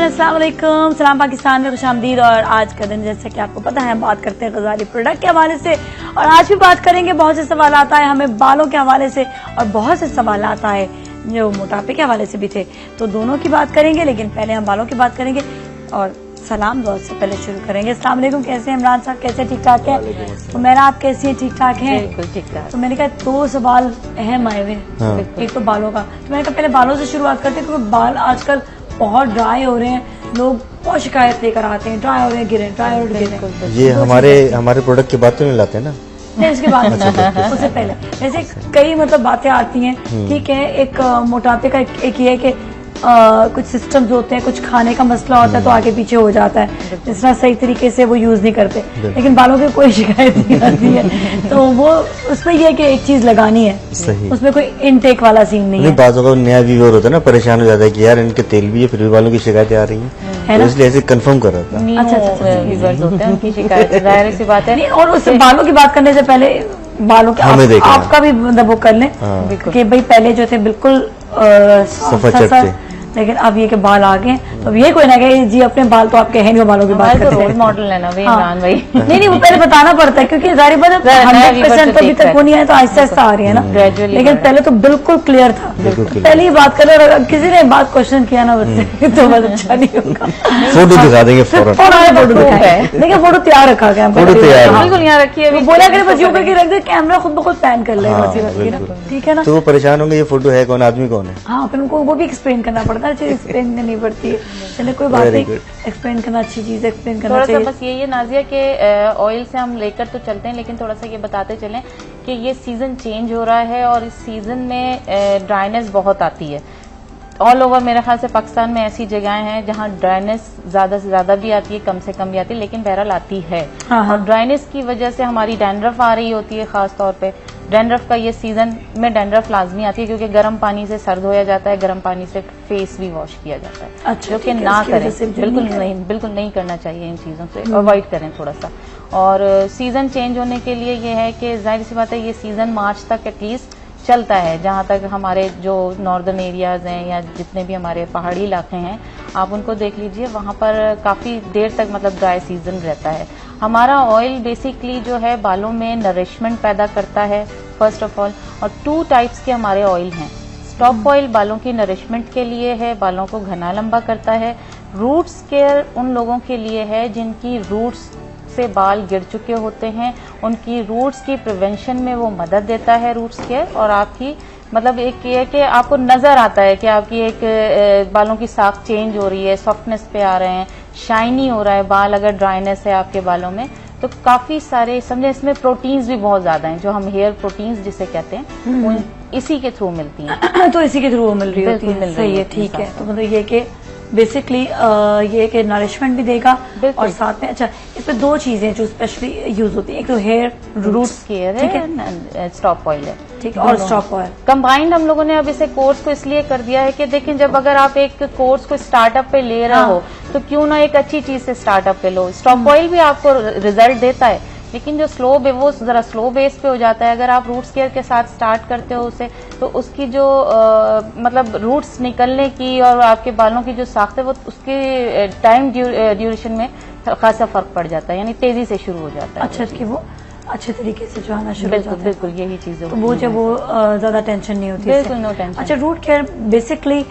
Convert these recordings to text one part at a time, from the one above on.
नाज़रीन अस्सलाम वालेकुम, सलाम पाकिस्तान में खुशामदीद। और आज का दिन जैसे कि आपको पता है बात करते हैं ग़ज़ाली प्रोडक्ट के हवाले से, और आज भी बात करेंगे। बहुत से सवाल आता है हमें बालों के हवाले से और बहुत से सवाल आता है जो मोटापे के हवाले से भी थे, तो दोनों की बात करेंगे। लेकिन पहले हम बालों की बात करेंगे और सलाम दुआ से पहले शुरू करेंगे। अस्सलाम वालेकुम, कैसे हैं इमरान साहब, कैसे ठीक ठाक हैं? तो मेरा आप कैसी हैं, ठीक ठाक हैं? बिल्कुल ठीक ठाक। तो मैंने कहा दो सवाल अहम आए हुए, एक तो बालों का, तो मैंने कहा पहले बालों से शुरुआत करते हैं क्योंकि बाल आजकल बहुत ड्राई हो रहे हैं। लोग बहुत शिकायत लेकर आते हैं, ड्राई हो रहे हैं, गिरे, ड्राई हो रहे हैं। ये हमारे प्रोडक्ट की बात तो नहीं लाते ना? नहीं, उसके बाद उससे पहले जैसे कई मतलब बातें आती हैं, ठीक है। एक मोटापे का एक ये है कि कुछ सिस्टम्स होते हैं, कुछ खाने का मसला होता है तो आगे पीछे हो जाता है, जिस तरह सही तरीके से वो यूज नहीं करते। लेकिन बालों की कोई शिकायत नहीं आती है, तो वो उसमें ये है कि एक चीज लगानी है, उसमें कोई इनटेक वाला सीन नहीं है। बातों का नया व्यूअर होता है ना, परेशान हो जाता है कि यार इनके तेल भी है फिर भी बालों की शिकायतें आ रही हैं, तो इसलिए ऐसे कंफर्म कर रहा था। अच्छा, व्यूअर्स होते हैं, उनकी शिकायत जाहिर सी बात है। और उस बालों की बात करने से पहले बालों के आपका भी मतलब वो कर लें कि भाई पहले जो थे बिल्कुल सफा, लेकिन अब ये के बाल आ गए, तो अब ये कोई ना कहे जी अपने बाल तो आपके हैं नहीं, बालों की बात करते हैं। रोल मॉडल है ना भाई इमरान भाई। नहीं, वो पहले बताना पड़ता है क्योंकि जारी बात है 100% अभी तक वो नहीं है, तो आहिस्ता आहिस्ता आ रही है ना ग्रेजुअली। लेकिन पहले तो बिल्कुल क्लियर था, पहले ही बात करें। और किसी ने बात क्वेश्चन किया ना मुझसे तो बहुत अच्छा नहीं होगा। फोटो दिखा देंगे, फोटो दिखाएं। देखिए फोटो तैयार रखा गया, बिल्कुल यहाँ रखी है, बोला करे बस यूं करके रख दे, कैमरा खुद ब खुद पैन कर लेगा, ठीक है ना? तो वो परेशान होंगे ये फोटो है कौन, आदमी कौन है। हाँ, फिर उनको वो भी एक्सप्लेन करना पड़ता है, चीज एक्सप्लेन करनी पड़ती है। चलिए कोई बात नहीं, एक्सप्लेन करना अच्छी चीज, एक्सप्लेन करना थोड़ा सा चाहिए। बस यही है नाजिया के ऑयल से हम लेकर तो चलते हैं, लेकिन थोड़ा सा ये बताते चलें कि ये सीजन चेंज हो रहा है और इस सीजन में ड्राइनेस बहुत आती है। ऑल ओवर मेरे ख्याल से पाकिस्तान में ऐसी जगहें हैं जहां ड्राइनेस ज्यादा से ज्यादा भी आती है, कम से कम भी आती है, लेकिन बहरहाल आती है। और ड्राइनेस की वजह से हमारी डैंड्रफ आ रही होती है, खास तौर पे डैंड्रफ का ये सीजन में डैंड्रफ लाजमी आती है क्योंकि गर्म पानी से सर धोया जाता है, गर्म पानी से फेस भी वॉश किया जाता है। अच्छा, जो कि ना करें, बिल्कुल नहीं करना चाहिए, इन चीजों से अवॉइड करें थोड़ा सा। और सीजन चेंज होने के लिए ये है कि जाहिर सी बात है ये सीजन मार्च तक एटलीस्ट चलता है। जहां तक हमारे जो नॉर्दर्न एरियाज हैं या जितने भी हमारे पहाड़ी इलाके हैं, आप उनको देख लीजिए, वहां पर काफी देर तक मतलब ड्राई सीजन रहता है। हमारा ऑयल बेसिकली जो है बालों में नरिशमेंट पैदा करता है फर्स्ट ऑफ ऑल, और 2 टाइप्स के हमारे ऑयल हैं। स्टॉप ऑयल बालों की नरिशमेंट के लिए है, बालों को घना लंबा करता है। रूट्स केयर उन लोगों के लिए है जिनकी रूट्स से बाल गिर चुके होते हैं, उनकी रूट्स की प्रिवेंशन में वो मदद देता है रूट्स केयर। और आपकी मतलब एक ये कि आपको नजर आता है कि आपकी एक बालों की साख चेंज हो रही है, सॉफ्टनेस पे आ रहे हैं, शाइनी हो रहा है बाल। अगर ड्राइनेस है आपके बालों में तो काफी सारे समझे इसमें प्रोटीन्स भी बहुत ज्यादा हैं, जो हम हेयर प्रोटीन्स जिसे कहते हैं, वो इसी के थ्रू मिलती हैं। तो इसी के थ्रू मिल रही होती है, सही है, ठीक है। तो मतलब ये कि बेसिकली ये कि नरिशमेंट भी देगा और साथ में अच्छा इसमें 2 चीजें जो स्पेशली यूज होती है, एक तो हेयर रूट्स केयर है, स्टॉप ऑयल है, ठीक है, और स्टॉप ऑयल कंबाइंड हम लोगों ने अब इसे कोर्स को इसलिए कर दिया है कि देखें जब अगर आप एक कोर्स को स्टार्टअप पे ले रहे हो तो क्यों ना एक अच्छी चीज से स्टार्टअप पे लो। स्टॉप ऑयल भी आपको रिजल्ट देता है, लेकिन जो स्लो वो जरा स्लो बेस पे हो जाता है। अगर आप रूट्स केयर के साथ स्टार्ट करते हो उसे, तो उसकी जो मतलब रूट्स निकलने की और आपके बालों की जो साख्त है वो उसके टाइम ड्यूरेशन में खासा फर्क पड़ जाता है, यानी तेजी से शुरू हो जाता है। अच्छा, कि वो अच्छे तरीके से जो आना शुरू हो जाता है। बिल्कुल यही चीजें तो वो जब वो ज्यादा टेंशन नहीं होती, बिल्कुल नो टेंशन। अच्छा, रूट केयर बेसिकली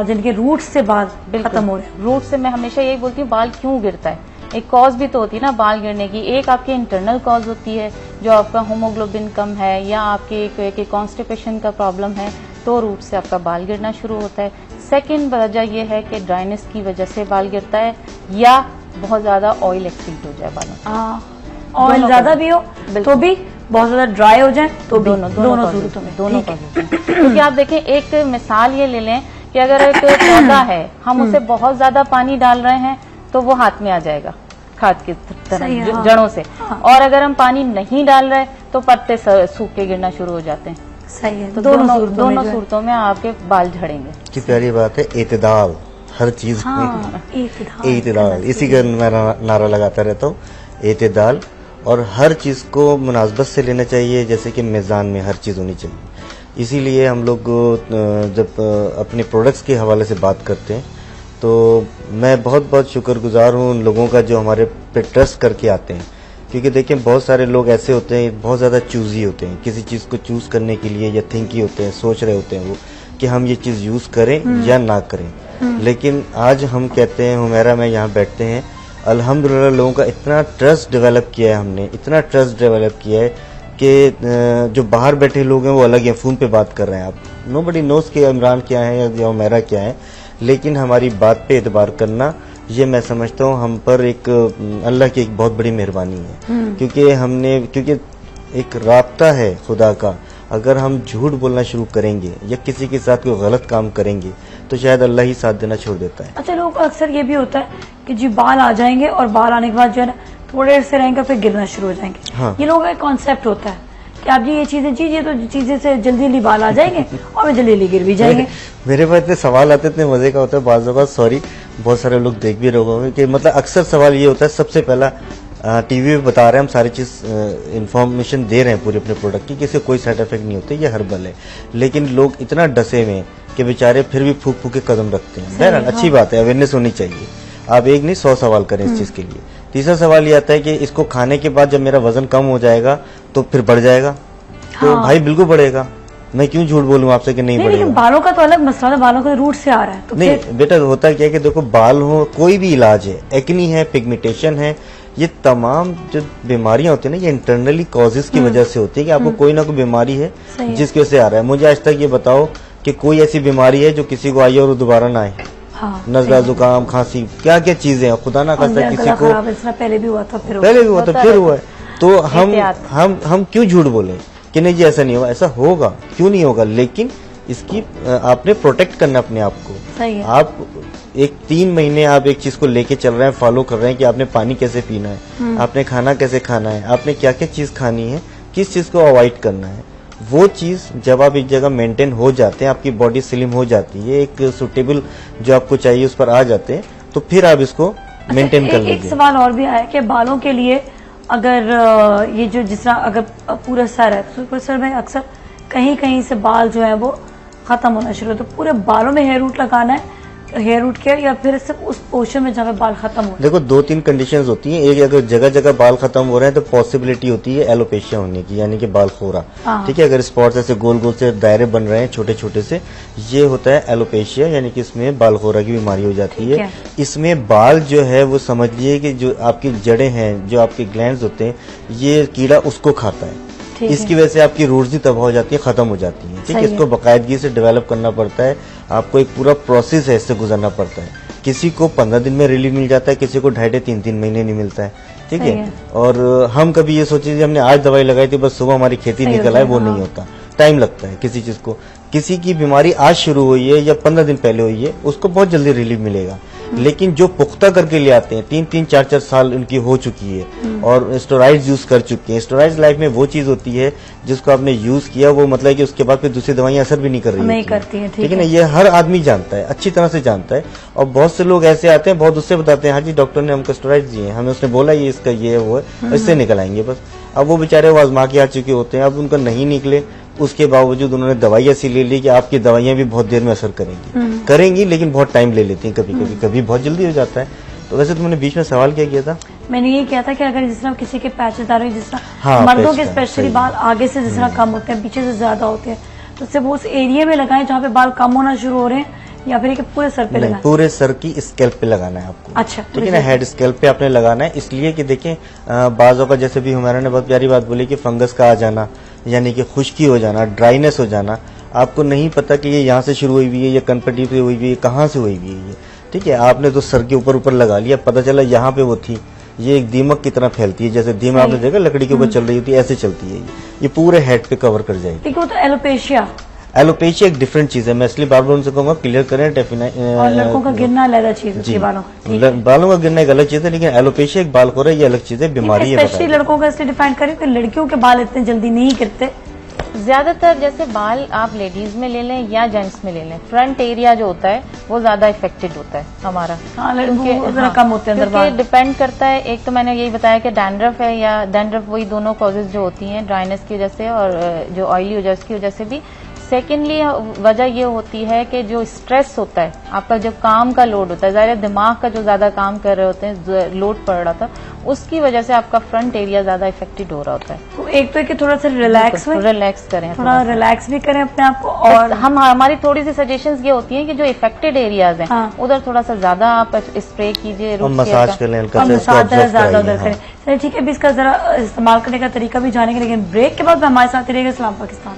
जिनके रूट से बाल खत्म हो रहे हैं। रूट से मैं हमेशा यही बोलती हूँ बाल क्यों गिरता है, एक कॉज भी तो होती है ना बाल गिरने की। एक आपकी इंटरनल कॉज होती है जो आपका होमोग्लोबिन कम है या आपके कॉन्स्टिपेशन का प्रॉब्लम है, तो रूट से आपका बाल गिरना शुरू होता है। सेकेंड वजह यह है कि ड्राइनेस की वजह से बाल गिरता है या बहुत ज्यादा ऑयल एक्सीड हो जाए बालों, ऑयल ज्यादा भी हो तो भी, बहुत ज्यादा ड्राई हो जाए तो दोनों सूरतों में क्योंकि आप देखें एक मिसाल ये ले लें कि अगर एक पौधा है हम उसे बहुत ज्यादा पानी डाल रहे हैं तो वो हाथ में आ जाएगा खाद की तरह जड़ों से, और अगर हम पानी नहीं डाल रहे तो पत्ते सूख के गिरना शुरू हो जाते हैं। सही है, तो दोनों सूरतों में आपके बाल झड़ेंगे। की प्यारी बात है, एतदाल हर चीज में, एतदाल इसी का नारा लगाता रहता हूँ, एतदाल। और हर चीज को मुनासबत से लेना चाहिए, जैसे कि मेज़ान में हर चीज होनी चाहिए। इसीलिए हम लोग जब अपने प्रोडक्ट्स के हवाले से बात करते हैं तो मैं बहुत बहुत शुक्रगुजार हूँ उन लोगों का जो हमारे पे ट्रस्ट करके आते हैं, क्योंकि देखिए बहुत सारे लोग ऐसे होते हैं, बहुत ज़्यादा चूजी होते हैं, किसी चीज़ को चूज़ करने के लिए या थिंकी होते हैं, सोच रहे होते हैं वो कि हम ये चीज़ यूज़ करें या ना करें। लेकिन आज हम कहते हैं, हुमैरा में यहाँ बैठते हैं, अल्हम्दुलिल्लाह लोगों का इतना ट्रस्ट डेवलप किया है हमने, इतना ट्रस्ट डेवलप किया है कि जो बाहर बैठे लोग हैं वो अलग हैं, फ़ोन पे बात कर रहे हैं, आप नोबडी नोज़ के इमरान क्या है या हुमैरा क्या है, लेकिन हमारी बात पे एतबार करना, ये मैं समझता हूँ हम पर एक अल्लाह की एक बहुत बड़ी मेहरबानी है। क्योंकि एक राब्ता है खुदा का, अगर हम झूठ बोलना शुरू करेंगे या किसी के साथ कोई गलत काम करेंगे तो शायद अल्लाह ही साथ देना छोड़ देता है। अच्छा, लोग अक्सर ये भी होता है कि जी बाल आ जाएंगे और बाल आने के बाद जो है ना थोड़े देर से रहेंगे फिर गिरना शुरू हो जाएंगे। हाँ। ये लोगों का कॉन्सेप्ट होता है कि आप जी ये चीजें चीजिए तो चीजें से जल्दी जल्दी बाल आ जाएंगे और जल्दी जल्दी गिर भी जाएंगे। मेरे पास इतने सवाल आते, इतने मजे का होता है बाज़ औक़ात, सॉरी बहुत सारे लोग देख भी रहे होंगे कि मतलब अक्सर सवाल ये होता है, सबसे पहला टीवी पे बता रहे हैं हम सारी चीज़ इंफॉर्मेशन दे रहे हैं पूरे अपने प्रोडक्ट की, किसी कोई साइड इफेक्ट नहीं होते, ये हर्बल है, लेकिन लोग इतना डसे हुए हैं कि बेचारे फिर भी फूक फूक के कदम रखते हैं। बहरहाल अच्छी बात है, अवेयरनेस होनी चाहिए, आप एक नहीं 100 सवाल करें इस चीज़ के लिए। तीसरा सवाल ये आता है कि इसको खाने के बाद जब मेरा वजन कम हो जाएगा तो फिर बढ़ जाएगा। तो भाई बिल्कुल बढ़ेगा, मैं क्यों झूठ बोलूं आपसे कि नहीं बढ़ेगा। लेकिन बालों का तो अलग मसला है, बालों का रूट से आ रहा है तो नहीं बेटा, होता क्या है कि देखो बाल हो, कोई भी इलाज है, एक्नी है, पिगमेंटेशन है, ये तमाम जो बीमारियां होती है ना ये इंटरनली कॉजेज की वजह से होती है कि आपको कोई ना कोई बीमारी है जिसकी वजह से आ रहा है। मुझे आज तक ये बताओ कि कोई ऐसी बीमारी है जो किसी को आई और दोबारा ना आए। हाँ, नजला, जुकाम, खांसी, क्या क्या चीजें हैं, खुदा ना खास्ता किसी को पहले भी हुआ था फिर हुआ है। तो हम क्यों झूठ बोले कि नहीं जी ऐसा नहीं होगा, ऐसा होगा, क्यों नहीं होगा, लेकिन इसकी आपने प्रोटेक्ट करना अपने आप को। सही है। आप 3 महीने आप एक चीज को लेके चल रहे हैं, फॉलो कर रहे हैं कि आपने पानी कैसे पीना है, आपने खाना कैसे खाना है, आपने क्या क्या चीज खानी है, किस चीज को अवॉइड करना है, वो चीज जब आप एक जगह मेंटेन हो जाते हैं, आपकी बॉडी स्लिम हो जाती है, एक सुटेबल जो आपको चाहिए उस पर आ जाते हैं, तो फिर आप इसको मेंटेन कर लीजिए। एक सवाल और भी आया कि बालों के लिए अगर ये जो जिस तरह अगर पूरा सर है तो पूरे सर में अक्सर कहीं कहीं से बाल जो है वो खत्म होना शुरू, तो पूरे बालों में हेयर रूट लगाना है, हेयर रूट केयर, या फिर सिर्फ उस पोर्शन में जहाँ पे बाल खत्म हो? देखो 2-3 कंडीशंस होती हैं। एक, अगर जगह जगह बाल खत्म हो रहे हैं तो पॉसिबिलिटी होती है एलोपेशिया होने की, यानी कि बाल खोरा। ठीक है, अगर स्पॉट्स ऐसे गोल गोल से दायरे बन रहे हैं छोटे छोटे से, ये होता है एलोपेशिया, यानी कि इसमें बाल खोरा की बीमारी हो जाती है। इसमें बाल जो है वो समझ लिए कि जो आपकी जड़ें हैं, जो आपके ग्लैंड्स होते हैं, ये कीड़ा उसको खाता है, इसकी वजह से आपकी रूट्स भी तबाह हो जाती है, खत्म हो जाती है। ठीक है, इसको बाकायदगी से डेवलप करना पड़ता है, आपको एक पूरा प्रोसेस है, इससे गुजरना पड़ता है। किसी को 15 दिन में रिलीफ मिल जाता है, किसी को 2.5-3 महीने नहीं मिलता है। ठीक है, और हम कभी ये सोचे हमने आज दवाई लगाई थी बस सुबह हमारी खेती निकल आए, वो नहीं होता, टाइम लगता है किसी चीज को। किसी की बीमारी आज शुरू हुई है या 15 दिन पहले हुई है, उसको बहुत जल्दी रिलीफ मिलेगा, लेकिन जो पुख्ता करके ले आते हैं, 3-3, 4-4 साल उनकी हो चुकी है और स्टेरॉइड्स यूज कर चुके हैं। स्टेरॉइड्स लाइफ में वो चीज होती है जिसको आपने यूज किया, वो मतलब कि उसके बाद फिर दूसरी दवाइयां असर भी नहीं कर रही करती है। ठीक है ना, ये हर आदमी जानता है, अच्छी तरह से जानता है। और बहुत से लोग ऐसे आते हैं, बहुत उससे बताते हैं, हाँ जी डॉक्टर ने हमको स्टेरॉइड्स दिए हैं, हमें उसने बोला ये इसका ये है वो है, इससे निकल आएंगे बस। अब वो बेचारे वो आजमा के आ चुके होते हैं, अब उनका नहीं निकले, उसके बावजूद उन्होंने दवाई ऐसी ले ली कि आपकी दवाइयां भी बहुत देर में असर करेंगी, लेकिन बहुत टाइम ले लेती हैं, कभी बहुत जल्दी हो जाता है। तो वैसे तुमने बीच में सवाल क्या किया था? मैंने ये किया था कि अगर जिस तरह किसी के पैचेदार हो, जिस तरह मर्दों के स्पेशली बाल आगे से जिस तरह कम होते हैं, पीछे से ज्यादा होते हैं, तो सिर्फ उस एरिया में लगाएं जहाँ पे बाल कम होना शुरू हो रहे हैं, या फिर पूरे सर पे लगाएं? पूरे सर की स्कैल्प पे लगाना है आपको। अच्छा, ठीक है ना, हेड स्कैल्प पे आपने लगाना है, इसलिए कि देखें बाजों का, जैसे भी हुमैरा ने बहुत प्यारी बात बोली कि फंगस का आ जाना, यानी कि खुश्की हो जाना, ड्राइनेस हो जाना, आपको नहीं पता कि ये यहाँ से शुरू हुई हुई है, ये कनपट्टी पे हुई हुई है, कहाँ से हुई हुई है। ठीक है, आपने तो सर के ऊपर लगा लिया, पता चला यहाँ पे वो थी। ये एक दीमक की तरह फैलती है, जैसे दीमक आपने देखा लकड़ी के ऊपर चल रही होती है, ऐसे चलती है, ये पूरे हेड पे कवर कर जाएगी। वो तो एलोपेशिया एक डिफरेंट चीज है, मैं इसलिए बार बार उनसे कहूंगा क्लियर करें। और लड़कों का गिरना अलग चीज है, बालों का गिरना एक अलग चीज है, लेकिन एलोपेशिया एक बाल खोरा ये अलग चीज है, बीमारी है। स्पेशली लड़कों का इसलिए डिफाइन करें कि लड़कियों के बाल इतने जल्दी नहीं गिरते। ज्यादातर जैसे बाल आप लेडीज में ले लें या जेंट्स में ले लें, फ्रंट एरिया जो होता है वो ज्यादा इफेक्टेड होता है हमारा, कम होते हैं। क्योंकि डिपेंड करता है, एक तो मैंने यही बताया कि डैंड्रफ है या डैंड्रफ, वही दोनों कॉजेज जो होती हैं ड्राइनेस की वजह से और जो ऑयली वजह की वजह से भी। सेकेंडली वजह ये होती है कि जो स्ट्रेस होता है, आपका जो काम का लोड होता है, ज़ाहिर है दिमाग का जो ज्यादा काम कर रहे होते हैं, लोड पड़ रहा था, उसकी वजह से आपका फ्रंट एरिया ज्यादा इफेक्टेड हो रहा होता है। तो एक तो है कि थोड़ा सा रिलैक्स करें, थोड़ा रिलैक्स भी करें अपने आप को, और हमारी थोड़ी सी सजेशंस ये होती हैं कि जो इफेक्टेड एरियाज हैं उधर थोड़ा सा ज्यादा आप स्प्रे कीजिए, मसाज करें, ज्यादा उधर करें। चलिए ठीक है, अभी इसका जरा इस्तेमाल करने का तरीका भी जानेंगे, लेकिन ब्रेक के बाद हमारे साथ ही रहेगा सलाम पाकिस्तान।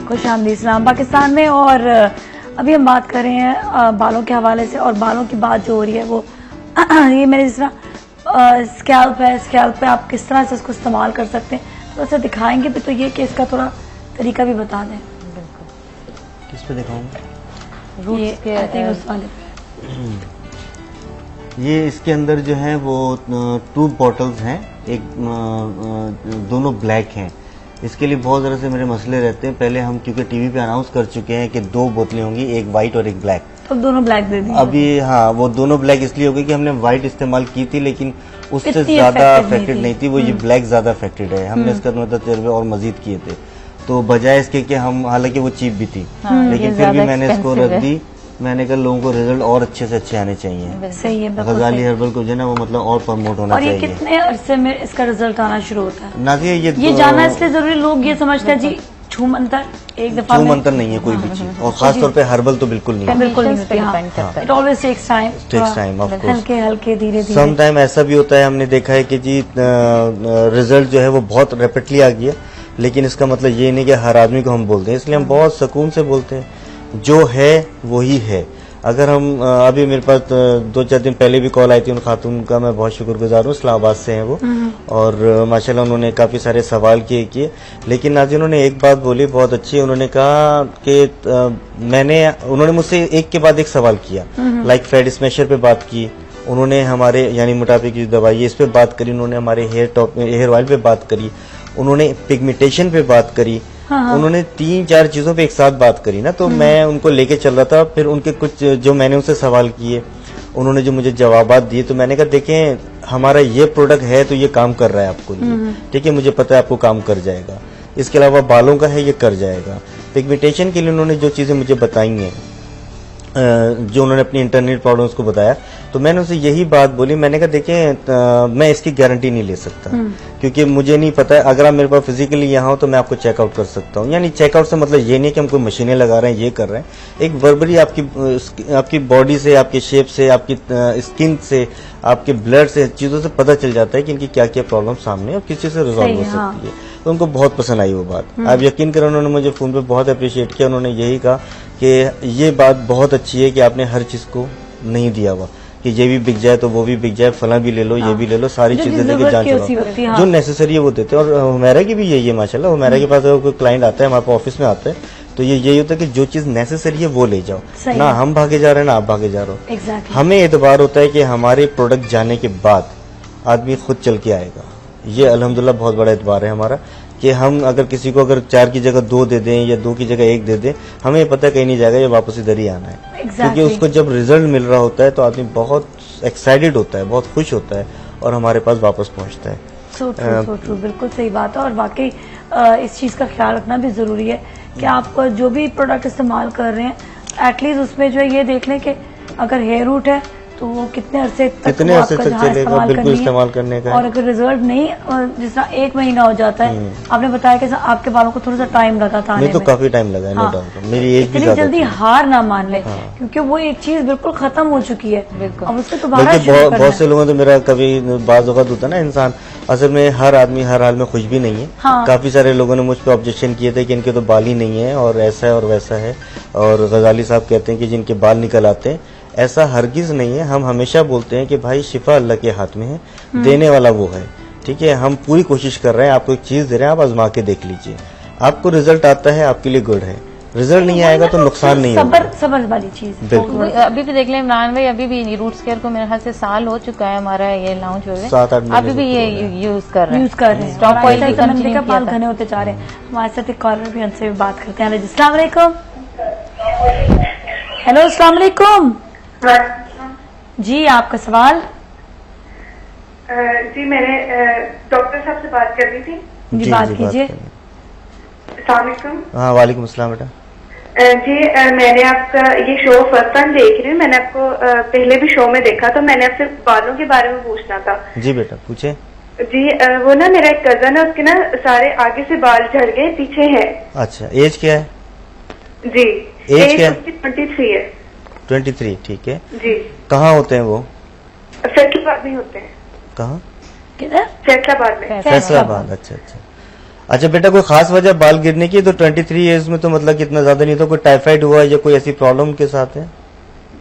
खुश आमदीद इस्लाम पाकिस्तान में। और अभी हम बात कर रहे हैं बालों के हवाले से, और बालों की बात जो हो रही है वो ये मेरे जिस तरह स्कैल्प है, स्कैल्प पे आप किस तरह से इसको इस्तेमाल कर सकते हैं, थोड़ा सा दिखाएंगे भी, तो ये कि इसका थोड़ा तरीका भी बता दें। किस पे दिखाऊंगा? उस वाले ये इसके अंदर जो है वो 2 बॉटल्स हैं, एक दोनों ब्लैक हैं। इसके लिए बहुत ज़रा से मेरे मसले रहते हैं। पहले हम क्योंकि टीवी पे अनाउंस कर चुके हैं कि 2 बोतलें होंगी, एक वाइट और एक ब्लैक, तो दोनों ब्लैक दे दी। अभी हाँ, वो दोनों ब्लैक इसलिए हो गई कि हमने व्हाइट इस्तेमाल की थी, लेकिन उससे ज्यादा अफेक्टेड नहीं थी वो, ये ब्लैक ज्यादा अफेक्टेड है। हमने इसका मतलब तजर्बे और मजीद किए थे, तो बजाय इसके कि हम, हालांकि वो चीप भी थी, लेकिन फिर भी मैंने इसको रख दी। मैंने कहा लोगों को रिजल्ट और अच्छे से अच्छे आने चाहिए। सही है, गजाली हर्बल को जो है ना वो मतलब और प्रमोट होना चाहिए। और ये कितने अरसे में इसका रिजल्ट आना शुरू होता है? नाज़िया ये जानना इसलिए जरूरी, लोग ये समझते हैं जी छू मंतर एक दफा छू मंतर नहीं है कोई भी चीज, और खास तौर पे हर्बल तो बिल्कुल नहीं है, बिल्कुल नहीं। इट ऑलवेज टेक्स टाइम, हल्के हल्के धीरे धीरे। सम टाइम ऐसा भी होता है, हमने देखा है कि जी रिजल्ट जो है वो बहुत रैपिडली आ गया, लेकिन इसका मतलब ये नहीं कि हर आदमी को हम बोलते हैं, इसलिए हम बहुत सुकून से बोलते हैं जो है वही है। अगर हम अभी मेरे पास 2-4 दिन पहले भी कॉल आई थी उन खातून का, मैं बहुत शुक्रगुजार हूँ, इस्लामाबाद से हैं वो, और माशाल्लाह उन्होंने काफी सारे सवाल किए, लेकिन नाज़िया उन्होंने एक बात बोली बहुत अच्छी। उन्होंने कहा कि उन्होंने मुझसे एक के बाद एक सवाल किया, लाइक फैट स्मैशर पे बात की उन्होंने, हमारे यानी मोटापे की दवाई है इस पे बात करी उन्होंने, हमारे हेयर ऑयल पे बात करी उन्होंने, पिगमेंटेशन पे बात करी, उन्होंने 3-4 चीजों पे एक साथ बात करी ना, तो मैं उनको लेके चल रहा था। फिर उनके कुछ जो मैंने उनसे सवाल किए, उन्होंने जो मुझे जवाबात दिए, तो मैंने कहा देखें हमारा ये प्रोडक्ट है तो ये काम कर रहा है आपको लिए, ठीक है, मुझे पता है आपको काम कर जाएगा। इसके अलावा बालों का है, ये कर जाएगा। पिगमेंटेशन के लिए उन्होंने जो चीजें मुझे बताई हैं, जो उन्होंने अपनी इंटरनेट प्रॉब्लम्स को बताया, तो मैंने उनसे यही बात बोली, मैंने कहा देखें मैं इसकी गारंटी नहीं ले सकता, क्योंकि मुझे नहीं पता है। अगर आप मेरे पास फिजिकली यहाँ हो तो मैं आपको चेकआउट कर सकता हूँ, यानी चेकआउट से मतलब ये नहीं कि हम कोई मशीनें लगा रहे हैं, ये कर रहे हैं, एक वर्बली आपकी बॉडी से, आपके शेप से, आपकी स्किन से, आपके ब्लड से, चीजों से पता चल जाता है कि इनकी क्या क्या प्रॉब्लम सामने है और किस चीज से रिजॉल्व हो सकती है। तो उनको बहुत पसंद आई वो बात। आप यकीन करें, उन्होंने मुझे फोन पे बहुत अप्रिशिएट किया। उन्होंने यही कहा कि ये बात बहुत अच्छी है कि आपने हर चीज को नहीं दिया हुआ कि ये भी बिक जाए तो वो भी बिक जाए, फला भी ले लो, ये भी ले लो, सारी चीजें देके जांच लो, जो नेसेसरी है वो देते हैं। और हुमैरा की भी यही है माशाल्लाह। हुमैरा के पास अगर कोई क्लाइंट आता है, हमारे पास ऑफिस में आता है, तो ये यही होता है कि जो चीज नेसेसरी है वो ले जाओ, ना हम भागे जा रहे हैं ना आप भागे जा रहे हो। हमें एतबार होता है कि हमारे प्रोडक्ट जाने के बाद आदमी खुद चल के आएगा। ये अल्हम्दुलिल्लाह बहुत बड़ा एतबार है हमारा कि हम अगर किसी को अगर 4 की जगह 2 दे दें या 2 की जगह 1 दे दें, हमें पता कहीं नहीं जाएगा, ये वापस इधर ही आना है। क्योंकि उसको जब रिजल्ट मिल रहा होता है तो आदमी बहुत एक्साइटेड होता है, बहुत खुश होता है और हमारे पास वापस पहुंचता है। सो ट्रू, बिल्कुल सही बात है। और वाकई इस चीज का ख्याल रखना भी जरूरी है कि आप जो भी प्रोडक्ट इस्तेमाल कर रहे हैं, एटलीस्ट उसमें जो है ये देख लें कि अगर हेयर रूट है तो वो कितने अरसे तक चलेगा, बिल्कुल इस्तेमाल करने का। और अगर रिजल्ट नहीं, जिस तरह 1 महीना हो जाता है, आपने बताया कि आपके बालों को थोड़ा सा टाइम लगा था आने में, तो काफी टाइम लगा है, नो डाउट। मेरी एज भी इतनी जल्दी हार ना मान ले, क्योंकि वो एक चीज बिल्कुल खत्म हो चुकी है। अब उसको दोबारा बहुत से लोगों तो मेरा कभी बाज़ औक़ात होता है ना, इंसान असल में हर आदमी हर हाल में खुश भी नहीं है। काफी सारे लोगों ने मुझ पर ऑब्जेक्शन किए थे कि इनके तो बाल ही नहीं है और ऐसा है और वैसा है, और गजाली साहब कहते हैं कि जिनके बाल निकल आते हैं, ऐसा हरगिज नहीं है। हम हमेशा बोलते हैं कि भाई शिफा अल्लाह के हाथ में है, देने वाला वो है, ठीक है। हम पूरी कोशिश कर रहे हैं, आपको एक चीज दे रहे हैं, आप आजमा के देख लीजिए, आपको रिजल्ट आता है आपके लिए गुड है, रिजल्ट नहीं आएगा तो नुकसान नहीं होगा। सबर वाली चीज। बिल्कुल। अभी भी देख लें इमरान भाई, अभी भी रूट्स केयर को मेरे ख्याल से साल हो चुका है हमारा ये लॉन्च हुए, 7-8 महीने अभी भी ये यूज कर रहे हैं। स्टॉप ऑयल भी कंटिन्यू कंटिन्यू का बाल घने होते जा रहे हैं। हमारे साथ एक कॉलर भी, उनसे भी बात करते हैं। अस्सलाम वालेकुम। हेलो, अस्सलाम वालेकुम जी, आपका सवाल? जी मैंने डॉक्टर साहब से बात करनी थी। जी बात कीजिए। अस्सलाम वालेकुम। हाँ, वालेकुम अस्सलाम बेटा। जी मैंने आपका ये शो फर्स्ट टाइम देख रही हूँ। मैंने आपको पहले भी शो में देखा, तो मैंने आपसे बालों के बारे में पूछना था। जी बेटा पूछे। जी वो ना मेरा एक कजन है, उसके ना सारे आगे से बाल झड़ गए, पीछे है। अच्छा, एज क्या है? जी एज क्या है? 23 है। 23, ठीक है। जी कहाँ होते हैं वो? फैसलाबाद में होते हैं। कहाँ? किधर? फैसलाबाद में। फैसलाबाद। अच्छा अच्छा अच्छा बेटा, कोई खास वजह बाल गिरने की? तो 23 एज में तो मतलब कितना ज्यादा नहीं, तो कोई टाइफाइड हुआ या कोई ऐसी प्रॉब्लम के साथ है?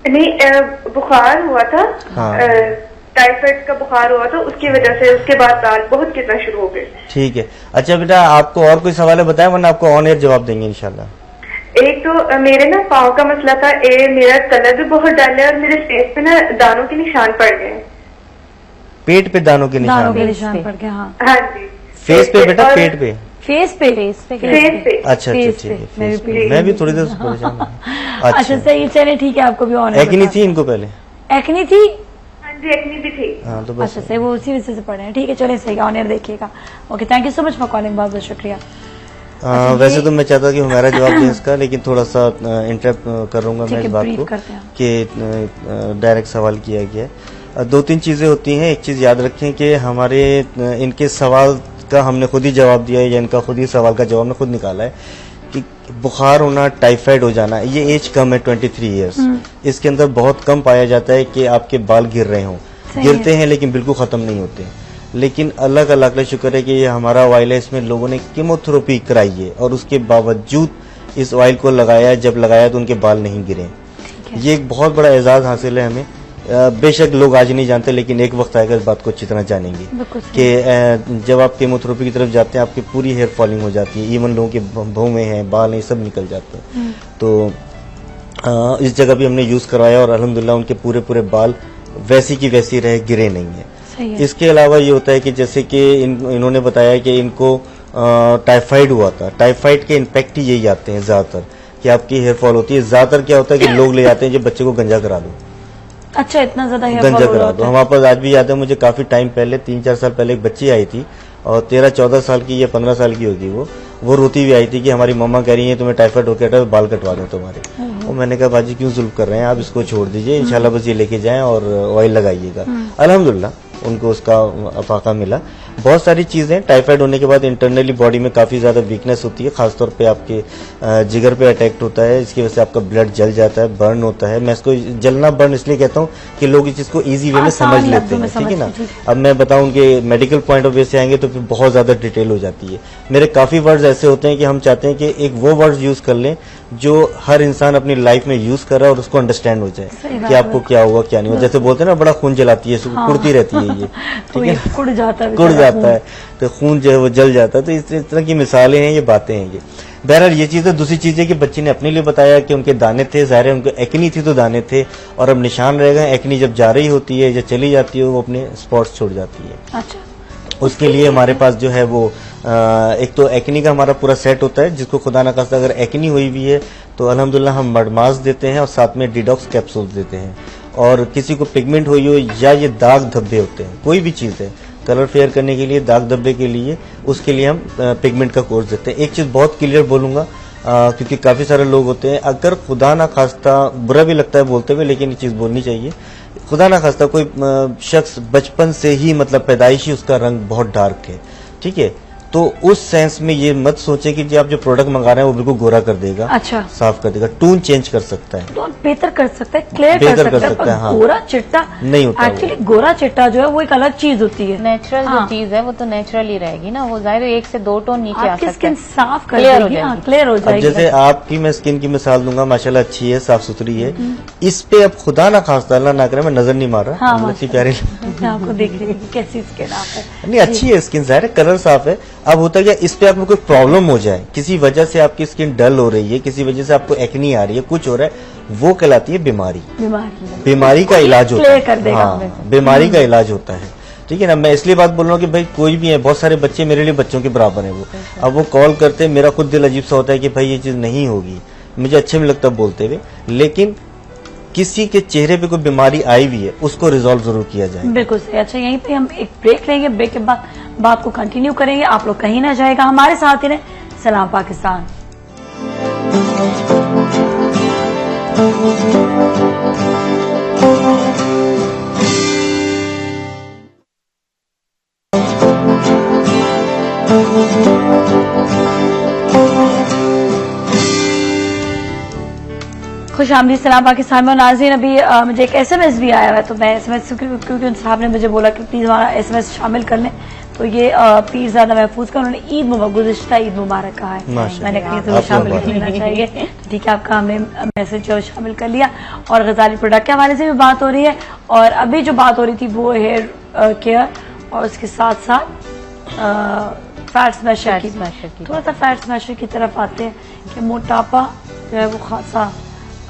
नहीं बुखार हुआ था। हाँ। टाइफाइड का बुखार हुआ, तो उसकी वजह से उसके बाद बाल बहुत गिरना शुरू हो गए। ठीक है। अच्छा बेटा, आपको और कोई सवाल है बताएं, वरना आपको ऑन एयर जवाब देंगे इंशाल्लाह। एक तो मेरे ना पाँव का मसला था, मेरा कलर भी बहुत डल है और मेरे फेस पे ना दानों के निशान पड़ गए। पेट पे दानों के निशान? दानों के निशान पड़ गए। हाँ, हाँ जी। फेस पे बेटा? पेट पे? फेस पे। फेस पे। अच्छा अच्छा, ठीक है। फेस पे मैं भी थोड़ी देर से परेशान हूँ। अच्छा सही, चले ठीक है, आपको भी ऑन एक्नी थी इनको पहले? एक्नी थी? हाँ जी, एक्नी भी थी। हाँ तो बस। अच्छा सही, वो उसी वजह से पढ़े हैं। ठीक है, चले सही, ऑन एयर देखिएगा। Okay, thank you so much for calling, बहुत बहुत शुक्रिया। वैसे तो मैं चाहता कि हमारा जवाब दें इसका, लेकिन थोड़ा सा इंटरप्ट करूंगा मैं इस बात को कि डायरेक्ट सवाल किया गया है। 2-3 चीजें होती हैं। एक चीज याद रखें कि हमारे इनके सवाल का हमने खुद ही जवाब दिया है, या इनका खुद ही सवाल का जवाब हमने खुद निकाला है कि बुखार होना, टाइफाइड हो जाना, ये एज कम है 23 ईयर्स। इसके अंदर बहुत कम पाया जाता है कि आपके बाल गिर रहे हों। गिरते हैं लेकिन बिल्कुल खत्म नहीं होते। लेकिन अल्लाह का लाख शुक्र है कि ये हमारा ऑयल है, इसमें लोगों ने कीमोथेरेपी कराई है और उसके बावजूद इस ऑयल को लगाया, जब लगाया तो उनके बाल नहीं गिरे। ये एक बहुत बड़ा एजाज हासिल है हमें। बेशक लोग आज नहीं जानते, लेकिन एक वक्त आएगा इस बात को अच्छी तरह जानेंगे कि जब आप कीमोथेरेपी की तरफ जाते हैं आपकी पूरी हेयर फॉलिंग हो जाती है, इवन लोगों के भौवें हैं, बाल हैं, सब निकल जाते हैं। तो इस जगह भी हमने यूज करवाया और अल्हम्दुलिल्लाह उनके पूरे बाल वैसी की वैसी रहे, गिरे नहीं है। इसके अलावा ये होता है कि जैसे कि इन्होंने बताया कि इनको टाइफाइड हुआ था। टाइफाइड के इम्पैक्ट ही यही आते हैं ज्यादातर कि आपकी हेयर फॉल होती है। ज्यादातर क्या होता है कि लोग ले जाते हैं जब बच्चे को गंजा करा दो। अच्छा, इतना ज्यादा गंजा करा दो। हमारे पास आज भी याद है, मुझे काफी टाइम पहले 3-4 साल पहले एक बच्ची आई थी और 13-14 साल की या 15 साल की होगी वो रोती हुई आई थी कि हमारी मम्मा कह रही है तुम्हें टाइफाइड हो गया, बाल कटवा दें तुम्हारे। और मैंने कहा बाजी क्यों जुल्म कर रहे हैं आप, इसको छोड़ दीजिए, इंशाल्लाह बस ये लेके जाएं और ऑयल लगाइएगा। अल्हम्दुलिल्लाह उनको उसका अफाका मिला। बहुत सारी चीजें, टाइफाइड होने के बाद इंटरनली बॉडी में काफी ज्यादा वीकनेस होती है, खासतौर पे आपके जिगर पे अटैक होता है। इसकी वजह से आपका ब्लड जल जाता है, बर्न होता है। मैं इसको जलना बर्न इसलिए कहता हूँ कि लोग इस चीज को इजी वे में समझ लेते हैं, ठीक है ना। अब मैं बताऊं कि मेडिकल पॉइंट ऑफ व्यू से आएंगे तो फिर बहुत ज्यादा डिटेल हो जाती है। मेरे काफी वर्ड्स ऐसे होते हैं कि हम चाहते हैं कि एक वो वर्ड्स यूज कर लें जो हर इंसान अपनी लाइफ में यूज कर रहा है और उसको अंडरस्टैंड हो जाए कि आपको क्या हुआ क्या नहीं हुआ। जैसे बोलते हैं ना, बड़ा खून जलाती है, कुड़ती रहती है ये, ठीक है, कुड़ जाता है तो खून जो है वो जल जाता है। तो इस तरह की मिसालें हैं, ये बातें हैं। ये बहरहाल ये चीज है। दूसरी चीज है कि बच्ची ने अपने लिए बताया कि उनके दाने थे, जाहिर है उनको एक्नी थी तो दाने थे, और अब निशान रह गए। एक्नी जब जा रही होती है या चली जाती है वो अपने स्पॉट्स छोड़ जाती है। अच्छा, उसके लिए हमारे पास जो है वो एक तो एक्नी का हमारा पूरा सेट होता है, जिसको खुदा ना खास्ता अगर एक्नी हुई भी है तो अल्हम्दुलिल्लाह हम मडमास देते हैं और साथ में डिडॉक्स कैप्सूल देते हैं। और किसी को पिगमेंट हुई हो या ये दाग धब्बे होते हैं, कोई भी चीज है कलर फेयर करने के लिए, दाग धब्बे के लिए, उसके लिए हम पिगमेंट का कोर्स देते हैं। एक चीज बहुत क्लियर बोलूंगा क्योंकि काफी सारे लोग होते हैं, अगर खुदा ना खास्ता, बुरा भी लगता है बोलते हुए लेकिन ये चीज बोलनी चाहिए, खुदा ना खास्ता कोई शख्स बचपन से ही मतलब पैदाइशी उसका रंग बहुत डार्क है, ठीक है, तो उस सेंस में ये मत सोचे कि आप जो प्रोडक्ट मंगा रहे हैं वो बिल्कुल गोरा कर देगा, अच्छा, साफ कर देगा। टून चेंज कर सकता है, तो बेहतर कर सकता है, क्लियर कर सकता है, हाँ। गोरा चिट्टा नहीं होता। एक्चुअली गोरा चिट्टा जो है वो एक अलग चीज होती है, नेचुरल जो चीज है वो तो नेचुरल ही रहेगी ना। वो जाहिर 1 से 2 टोन नीचे आ सकता है, स्किन साफ कर क्लियर हो देगी, जाएगी। क्लियर हो जाएगी। जैसे आपकी मैं स्किन की मिसाल दूंगा, माशाल्लाह अच्छी है, साफ सुथरी है। इस पे अब खुदा ना खास्ता, अल्लाह ना करे, मैं नजर नहीं मार रहा, हाँ, अच्छी प्यारी मैं आपको देख रही हूँ कि कैसी स्किन आप है। नहीं, अच्छी है स्किन, जाहिर है कलर साफ है। अब होता क्या, इस पे आपको कोई प्रॉब्लम हो जाए, किसी वजह से आपकी स्किन डल हो रही है, किसी वजह से आपको एक्नी आ रही है, कुछ हो रहा है, वो कहलाती है बीमारी। बीमारी का इलाज होता है। हाँ, बीमारी का इलाज होता है, ठीक है ना। मैं इसलिए बात बोल रहा हूँ कि भाई कोई भी है, बहुत सारे बच्चे मेरे लिए बच्चों के बराबर है वो। अब वो कॉल करते हैं, मेरा खुद दिल अजीब सा होता है कि भाई ये चीज नहीं होगी, मुझे अच्छा भी लगता बोलते हुए, लेकिन किसी के चेहरे पे कोई बीमारी आई हुई है उसको रिजॉल्व जरूर किया जाए। बिल्कुल सही। अच्छा, यहीं पे हम एक ब्रेक लेंगे, ब्रेक के बाद बात को कंटिन्यू करेंगे। आप लोग कहीं ना जाएगा, हमारे साथ ही रहे। सलाम पाकिस्तान। खुशामदीद सलाम पाकिस्तान में। नाज़रीन, अभी मुझे एक SMS भी आया है, तो मैं SMS क्योंकि उन साहब ने मुझे बोला कि प्लीज हमारा SMS शामिल कर लें, तो ये पीरज़ादा महफूज का उन्होंने ईद मुबारक, गुज़िश्ता ईद मुबारक कहा है। मैंने कहा तो शामिल कर लेना चाहिए, तो ठीक है, आपका हमने मैसेज जो शामिल कर लिया। और गजाली प्रोडक्ट के हवाले से भी बात हो रही है, और अभी जो बात हो रही थी वो हेयर केयर, और उसके साथ साथ फैट स्मैशर की। थोड़ा सा फैट स्मैशर की तरफ आते हैं कि मोटापा जो है वो खासा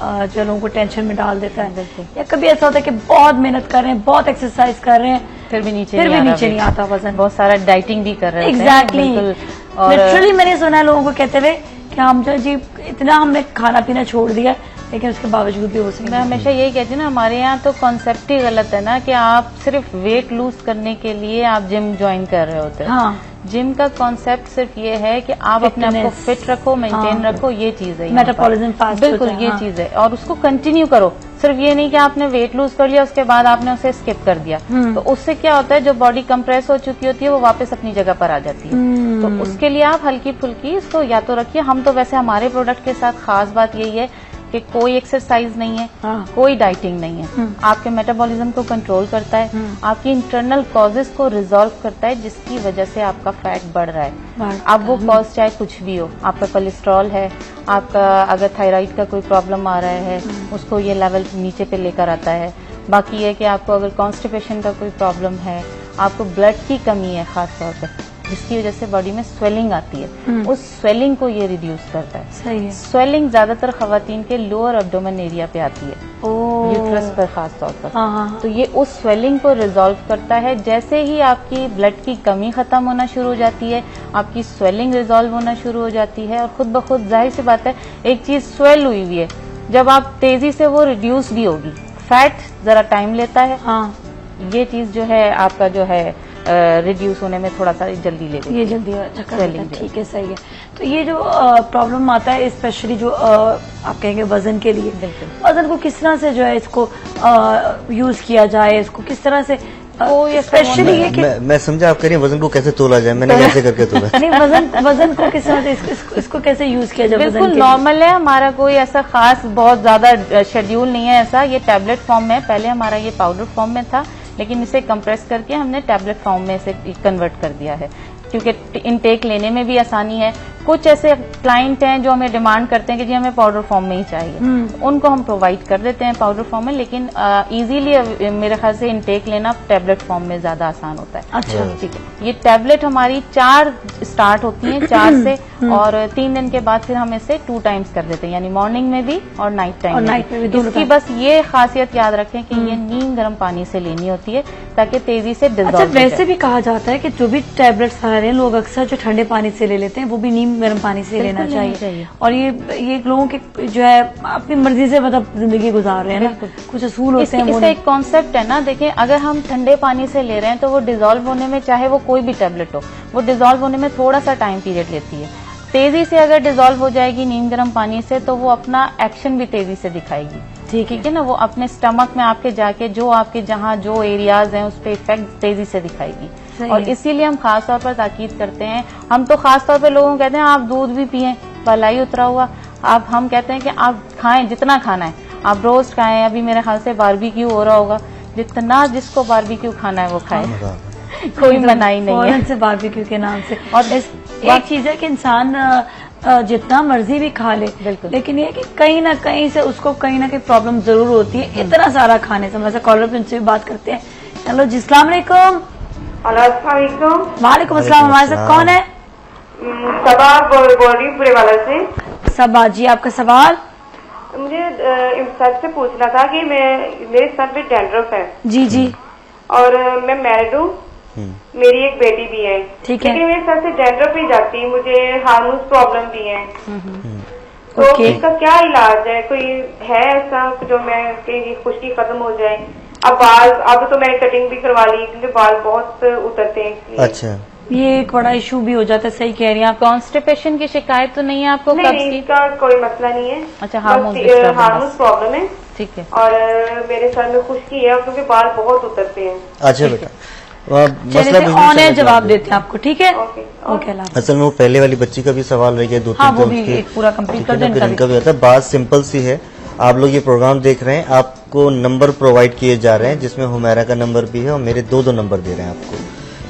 जो लोगों को टेंशन में डाल देता है, या कभी ऐसा होता है कि बहुत मेहनत कर रहे हैं, बहुत एक्सरसाइज कर रहे हैं, फिर भी नीचे नहीं आता वजन। बहुत सारा डाइटिंग भी कर रहे हैं। एग्जैक्टली, लिटरली मैंने सुना है लोगों को कहते हुए कि हम जो जी इतना हमने खाना पीना छोड़ दिया, लेकिन उसके बावजूद भी हो सकता है। मैं हमेशा यही कहती हूँ ना, हमारे यहाँ तो कॉन्सेप्ट ही गलत है ना, कि आप सिर्फ वेट लूज करने के लिए आप जिम ज्वाइन कर रहे होते हैं। हाँ, जिम का कॉन्सेप्ट सिर्फ ये है कि आप अपने आप को फिट रखो, मेंटेन रखो, ये चीज है। मेटाबॉलिज्म फास्ट, बिल्कुल ये चीज है, और उसको कंटिन्यू करो। सिर्फ ये नहीं कि आपने वेट लूज कर लिया उसके बाद आपने उसे स्किप कर दिया, तो उससे क्या होता है, जो बॉडी कंप्रेस हो चुकी होती है वो वापस अपनी जगह पर आ जाती है। तो उसके लिए आप हल्की फुल्की इसको या तो रखिए। हम तो वैसे हमारे प्रोडक्ट के साथ खास बात यही है कि कोई एक्सरसाइज नहीं है, कोई डाइटिंग नहीं है, आपके मेटाबॉलिज्म को कंट्रोल करता है, आपकी इंटरनल कॉजेज को रिजॉल्व करता है, जिसकी वजह से आपका फैट बढ़ रहा है। अब वो कॉज चाहे कुछ भी हो, आपका कोलेस्ट्रॉल है, आपका अगर थायराइड का कोई प्रॉब्लम आ रहा है उसको ये लेवल नीचे पे लेकर आता है। बाकी ये कि आपको अगर कॉन्स्टिपेशन का कोई प्रॉब्लम है, आपको ब्लड की कमी है खास तौर पर, जिसकी वजह से बॉडी में स्वेलिंग आती है, उस स्वेलिंग को ये रिड्यूस करता है। सही है। स्वेलिंग ज्यादातर खवातीन के लोअर एब्डोमेन एरिया पे आती है, यूट्रस पर खास तौर पर। तो ये उस स्वेलिंग को रिजॉल्व करता है। जैसे ही आपकी ब्लड की कमी खत्म होना शुरू हो जाती है, आपकी स्वेलिंग रिजॉल्व होना शुरू हो जाती है, और खुद ब खुद जाहिर सी बात है, एक चीज स्वेल हुई हुई है, जब आप तेजी से वो रिड्यूस भी होगी। फैट जरा टाइम लेता है, ये चीज जो है आपका जो है रिड्यूस होने में थोड़ा सा जल्दी ले लेती है, ये जल्दी ठीक है, सही है। तो ये जो प्रॉब्लम आता है, स्पेशली जो आप कहेंगे वजन के लिए, वजन को किस तरह से जो है इसको यूज किया जाए, इसको किस तरह से स्पेशली ये कि मैं समझा आप कह रही हैं वजन को कैसे तोला जाए, मैंने कैसे करके तोला नहीं, वजन को किस तरह से इसको कैसे यूज किया जाए। बिल्कुल नॉर्मल है, हमारा कोई ऐसा खास बहुत ज्यादा शेड्यूल नहीं है ऐसा। ये टैबलेट फॉर्म में, पहले हमारा ये पाउडर फॉर्म में था, लेकिन इसे कंप्रेस करके हमने टैबलेट फॉर्म में इसे कन्वर्ट कर दिया है, क्योंकि इनटेक लेने में भी आसानी है। कुछ ऐसे क्लाइंट हैं जो हमें डिमांड करते हैं कि जी हमें पाउडर फॉर्म में ही चाहिए, उनको हम प्रोवाइड कर देते हैं पाउडर फॉर्म में, लेकिन इजीली मेरे ख्याल से इनटेक लेना टैबलेट फॉर्म में ज्यादा आसान होता है। अच्छा, ठीक है। ये टैबलेट हमारी 4 स्टार्ट होती हैं, 4 से, और 3 दिन के बाद फिर हम इसे 2 टाइम्स कर देते हैं, यानी मॉर्निंग में भी और नाइट टाइम में भी। इसकी बस ये खासियत याद रखें कि ये नीम गर्म पानी से लेनी होती है ताकि तेजी से डिजॉल्व। अच्छा, वैसे भी कहा जाता है कि जो भी टैबलेट्स खा रहे हैं लोग अक्सर जो ठंडे पानी से ले लेते हैं वो भी नीम गर्म पानी से लेना चाहिए। और ये लोगों के जो है अपनी मर्जी से मतलब जिंदगी गुजार रहे हैं ना, कुछ असूल होते हैं। इसका एक कॉन्सेप्ट है ना, देखें, अगर हम ठंडे पानी से ले रहे हैं तो वो डिजॉल्व होने में, चाहे वो कोई भी टैबलेट हो, वो डिजॉल्व होने में थोड़ा सा टाइम पीरियड लेती है। तेजी से अगर डिजॉल्व हो जाएगी नीम गर्म पानी से तो वो अपना एक्शन भी तेजी से दिखाएगी। ठीक है ना, वो अपने स्टमक में आपके जाके जो आपके जहाँ जो एरियाज हैं उस पर इफेक्ट तेजी से दिखाएगी। और इसीलिए हम खास तौर पर ताकीद करते हैं। हम तो खास तौर पर लोगों को कहते हैं आप दूध भी पिएं, भलाई उतरा हुआ। आप हम कहते हैं कि आप खाएं जितना खाना है, आप रोस्ट खाएं। अभी मेरे ख्याल से बारबेक्यू हो रहा होगा, जितना जिसको बारबेक्यू खाना है वो खाए, कोई मनाही नहीं है से बारबेक्यू के नाम से। और एक चीज है कि इंसान जितना मर्जी भी खा ले, लेकिन ये कि कहीं ना कहीं से उसको कहीं ना कहीं प्रॉब्लम जरूर होती है इतना सारा खाने से। वैसे कॉलर पे उनसे भी बात करते हैं चलो जी, अस्सलाम वालेकुम। वालेकुम अस्सलाम। हमारे साथ कौन है? सबा बोल रही हूँ बुरे वाला से। सबा जी, आपका सवाल? मुझे सर से पूछना था कि मेरे सर पे डैंड्रफ है। जी जी। और मैं मैरिड हूँ, मेरी एक बेटी भी है। ठीक है। लेकिन मेरे सर से डैंड्रफ नहीं जाती, मुझे हार्मोन्स प्रॉब्लम भी है। तो ओके। इसका क्या इलाज है? कोई है ऐसा जो मैं कि खुश्की खत्म हो जाए? अब तो मैंने कटिंग भी करवा ली क्योंकि बाल बहुत उतरते हैं इसलिए। अच्छा, ये एक बड़ा इशू भी हो जाता है, सही कह रही हैं आप। कॉन्स्टिपेशन की शिकायत तो नहीं है आपको? नहीं, कब्ज की? इसका कोई मसला नहीं है। अच्छा, हार्मोन्स प्रॉब्लम है। ठीक है। और मेरे सर में खुश्की है क्योंकि बाल बहुत उतरते हैं। अच्छा बेटा, चलिए ऑन है जवाब देते हैं आपको, ठीक है? ओके। ओके, अल्लाह हाफ़िज़। असल में वो पहले वाली बच्ची का भी सवाल रह गया, 2-3 हाँ, वो दिन भी उसके, एक पूरा कंप्लीट कर ठीक है ना, दें फिर इनका इनका भी होता है। बात सिंपल सी है, आप लोग ये प्रोग्राम देख रहे हैं, आपको नंबर प्रोवाइड किए जा रहे हैं जिसमें हुमैरा का नंबर भी है और मेरे दो नंबर दे रहे हैं आपको,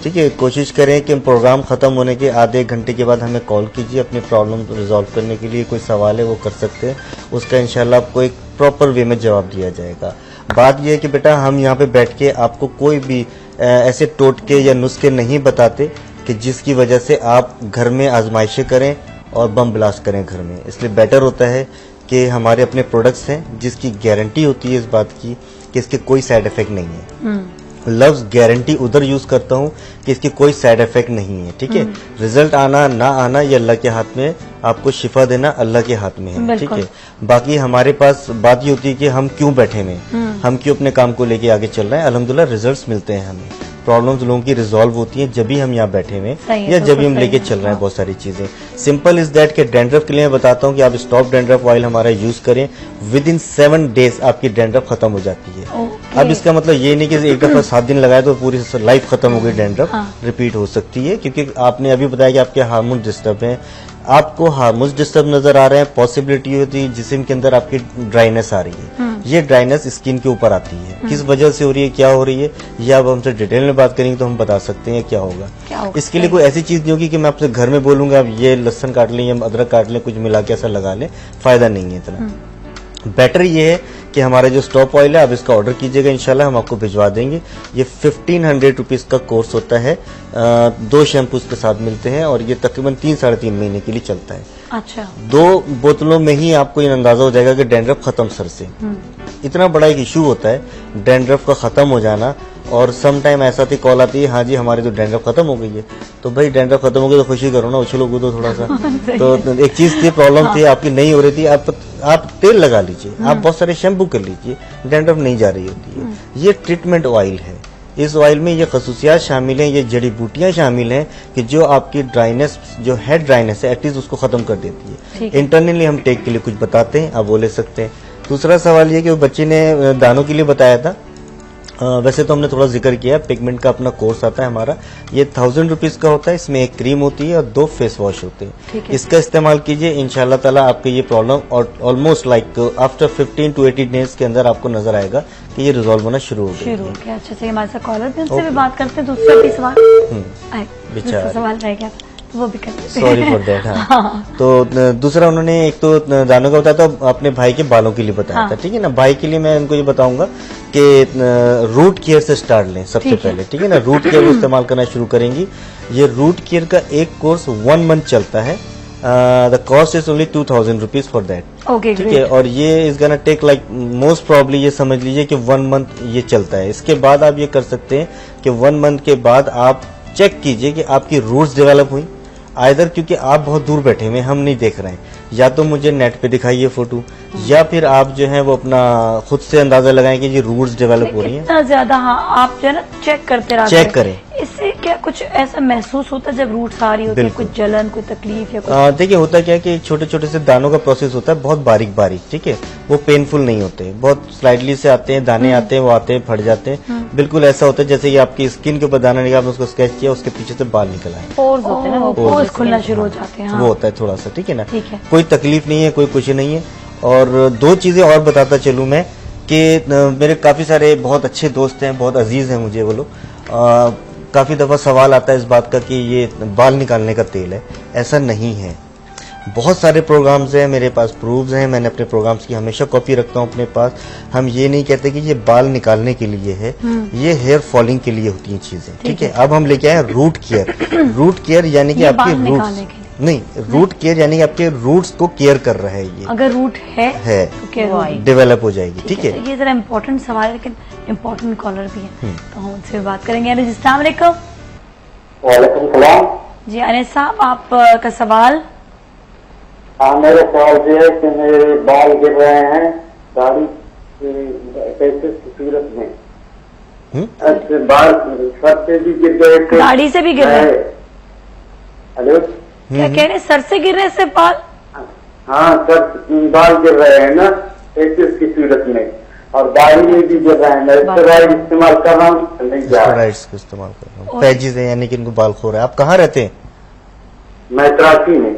ठीक है? कोशिश करें कि प्रोग्राम खत्म होने के आधे एक घंटे के बाद हमें कॉल कीजिए, अपनी प्रॉब्लम रिजॉल्व करने के लिए कोई सवाल है वो कर सकते हैं, उसका इंशाल्लाह आपको एक प्रॉपर वे में जवाब दिया जाएगा। बात यह है कि बेटा हम यहाँ पे बैठ के आपको कोई भी ऐसे टोटके या नुस्खे नहीं बताते कि जिसकी वजह से आप घर में आजमाइशें करें और बम ब्लास्ट करें घर में। इसलिए बेटर होता है कि हमारे अपने प्रोडक्ट्स हैं जिसकी गारंटी होती है इस बात की कि इसके कोई साइड इफेक्ट नहीं है। लफ्ज गारंटी उधर यूज करता हूँ कि इसके कोई साइड इफेक्ट नहीं है, ठीक है? रिजल्ट आना ना आना ये अल्लाह के हाथ में, आपको शिफा देना अल्लाह के हाथ में है, ठीक है? बाकी हमारे पास बात ये होती है कि हम क्यों बैठे हुए, हम क्यों अपने काम को लेके आगे चल रहे हैं। अल्हम्दुलिल्लाह रिजल्ट्स मिलते हैं हमें, प्रॉब्लम्स लोगों की रिजॉल्व होती हैं जब भी हम यहाँ बैठे हुए या जब भी हम लेके चल रहे हैं बहुत सारी चीजें। सिंपल इज दैट कि डैंड्रफ के लिए मैं बताता हूँ कि आप स्टॉप डैंड्रफ ऑयल हमारा यूज करें, विद इन 7 डेज आपकी डैंड्रफ खत्म हो जाती है। अब इसका मतलब ये नहीं कि एक दफा 7 दिन लगाए तो पूरी लाइफ खत्म हो गई, डैंड्रफ रिपीट हो सकती है क्योंकि आपने अभी बताया कि आपके हार्मोन डिस्टर्ब हैं, आपको हार्मोन्स डिस्टर्ब नजर आ रहे हैं, पॉसिबिलिटी होती है जिस्म के अंदर आपकी ड्राइनेस आ रही है। ये ड्राइनेस स्किन के ऊपर आती है, किस वजह से हो रही है, क्या हो रही है, ये अब हमसे डिटेल में बात करेंगे तो हम बता सकते हैं क्या होगा। इसके लिए कोई ऐसी चीज नहीं होगी कि मैं आपसे घर में बोलूंगा आप ये लहसुन काट लें या अदरक काट लें, कुछ मिला के ऐसा लगा लें, फायदा नहीं है इतना। बेटर ये है कि हमारा जो स्टॉप ऑयल है आप इसका ऑर्डर कीजिएगा, इंशाल्लाह हम आपको भिजवा देंगे। ये 1500 रुपीज का कोर्स होता है, 2 शैम्पूज के साथ मिलते हैं और ये तकरीबन 3-3.5 महीने के लिए चलता है। अच्छा, 2 बोतलों में ही आपको ये अंदाजा हो जाएगा कि डैंड्रफ खत्म सर से। इतना बड़ा एक इशू होता है डैंड्रफ का खत्म हो जाना, और सम टाइम ऐसा थी कॉल आती है, हाँ जी हमारी तो डैंड्रफ खत्म हो गई है। तो भाई डैंड्रफ खत्म हो गई तो खुशी करो ना, उछलो कूदो थोड़ा सा। तो एक चीज थी, प्रॉब्लम थी आपकी नहीं हो रही थी, आप तेल लगा लीजिए, आप बहुत सारे शैम्पू कर लीजिए, डैंड्रफ नहीं जा रही होती है। ये ट्रीटमेंट ऑयल है, इस ऑयल में ये खसूसियात शामिल हैं, ये जड़ी बूटियां शामिल हैं कि जो आपकी ड्राइनेस, जो हेड ड्राइनेस है एटलीस्ट उसको खत्म कर देती है। इंटरनली हम टेक के लिए कुछ बताते हैं, आप वो ले सकते हैं। दूसरा सवाल ये कि वो बच्चे ने दानों के लिए बताया था, वैसे तो हमने थोड़ा जिक्र किया, पिगमेंट का अपना कोर्स आता है हमारा, ये 1000 रुपीज का होता है, इसमें एक क्रीम होती है और 2 फेस वॉश होते हैं। इसका इस्तेमाल कीजिए, इंशाल्लाह ताला आपके ये प्रॉब्लम और almost like after 15 to 18 days के अंदर आपको नजर आएगा कि ये रिजॉल्व होना शुरू हो गया। अच्छे से हमारे साथ कॉलर थे, उनसे भी बात करते हैं। दूसरा भी सवाल बेचारा सवाल रह गया, वो भी करते हैं। Sorry for that. हाँ, तो दूसरा उन्होंने एक तो दानों का बताया था, अपने भाई के बालों के लिए बताया था, ठीक है ना? भाई के लिए मैं उनको ये बताऊंगा कि रूट केयर से स्टार्ट लें सबसे पहले, ठीक है ना? रूट केयर इस्तेमाल करना शुरू करेंगी। ये रूट केयर का एक कोर्स 1 मंथ चलता है, the cost is only 2000 rupees for that, ठीक है? और ये is gonna take like most probably ये समझ लीजिए कि 1 मंथ ये चलता है। इसके बाद आप ये कर सकते हैं कि 1 मंथ के बाद आप चेक कीजिए कि आपकी रूट्स डेवलप हुई, आइदर क्योंकि आप बहुत दूर बैठे हुए हम नहीं देख रहे हैं, या तो मुझे नेट पे दिखाइए फोटो, या फिर आप जो है वो अपना खुद से अंदाजा लगाएं कि ये रूट्स डेवलप हो रही हैं। इतना ज्यादा हाँ, आप जो है ना चेक करते रहिए, चेक करें। इससे क्या कुछ ऐसा महसूस होता है जब रूट्स आ रही होती है, कुछ जलन, कोई तकलीफ या कुछ? देखिए होता क्या है कि छोटे छोटे से दानों का प्रोसेस होता है, बहुत बारीक बारीक, ठीक है? वो पेनफुल नहीं होते, बहुत स्लाइडली से आते हैं, दाने आते हैं, वो आते हैं, फट जाते हैं, बिल्कुल ऐसा होता है जैसे कि आपकी स्किन के ऊपर दाना निकाला, आपने उसको स्केच किया, उसके पीछे से बाल निकल आए, पोर्स होते हैं ना, पोर्स खुलना शुरू हो जाते हैं, वो होता है थोड़ा सा, ठीक है ना? ठीक है, कोई तकलीफ नहीं है, कोई कुछ नहीं है। और 2 चीजें और बताता चलूं मैं कि मेरे काफी सारे बहुत अच्छे दोस्त हैं, बहुत अजीज हैं मुझे वो लोग। काफी दफा सवाल आता है इस बात का कि ये बाल निकालने का तेल है, ऐसा नहीं है। बहुत सारे प्रोग्राम्स हैं मेरे पास, प्रूफ्स हैं, मैंने अपने प्रोग्राम्स की हमेशा कॉपी रखता हूँ अपने पास। हम ये नहीं कहते कि ये बाल निकालने के लिए है, ये हेयर फॉलिंग के लिए होती हैं चीजें, ठीक है। अब हम लेके आए रूट केयर। रूट केयर यानी कि आपके रूट्स नहीं, रूट केयर यानी कि आपके रूट्स को केयर कर रहा है ये। अगर रूट है तो केयर डेवलप हो जाएगी, ठीक है। ये जरा इम्पोर्टेंट सवाल है, लेकिन इम्पोर्टेंट कॉलर भी है, तो हम उनसे भी बात करेंगे। अस्सलाम वालेकुम। वालेकुम सलाम। जी अनिस साहब, आपका सवाल? हाँ, मेरा सवाल ये है कि मेरे बाल गिर रहे हैं दाढ़ी कैसे सूरत में। अच्छा, बाल सर से भी गिर गए थे, दाढ़ी से भी गिर रहे हैं? हेलो, क्या कह रहे हैं, सर से गिर रहे हैं सिर्फ बाल? हाँ, सर बाल गिर रहे हैं ना एक्सेस की सूरत में, और दाढ़ी में भी गिर रहे हैं। मैं स्टेरॉइड इस्तेमाल कर रहा हूँ, नहीं जा रहा। स्टेरॉइड्स को इस्तेमाल कर रहा हूँ, पैजेस है यानी कि इनको बाल खो रहा है। आप कहाँ रहते हैं? मैं कराची में।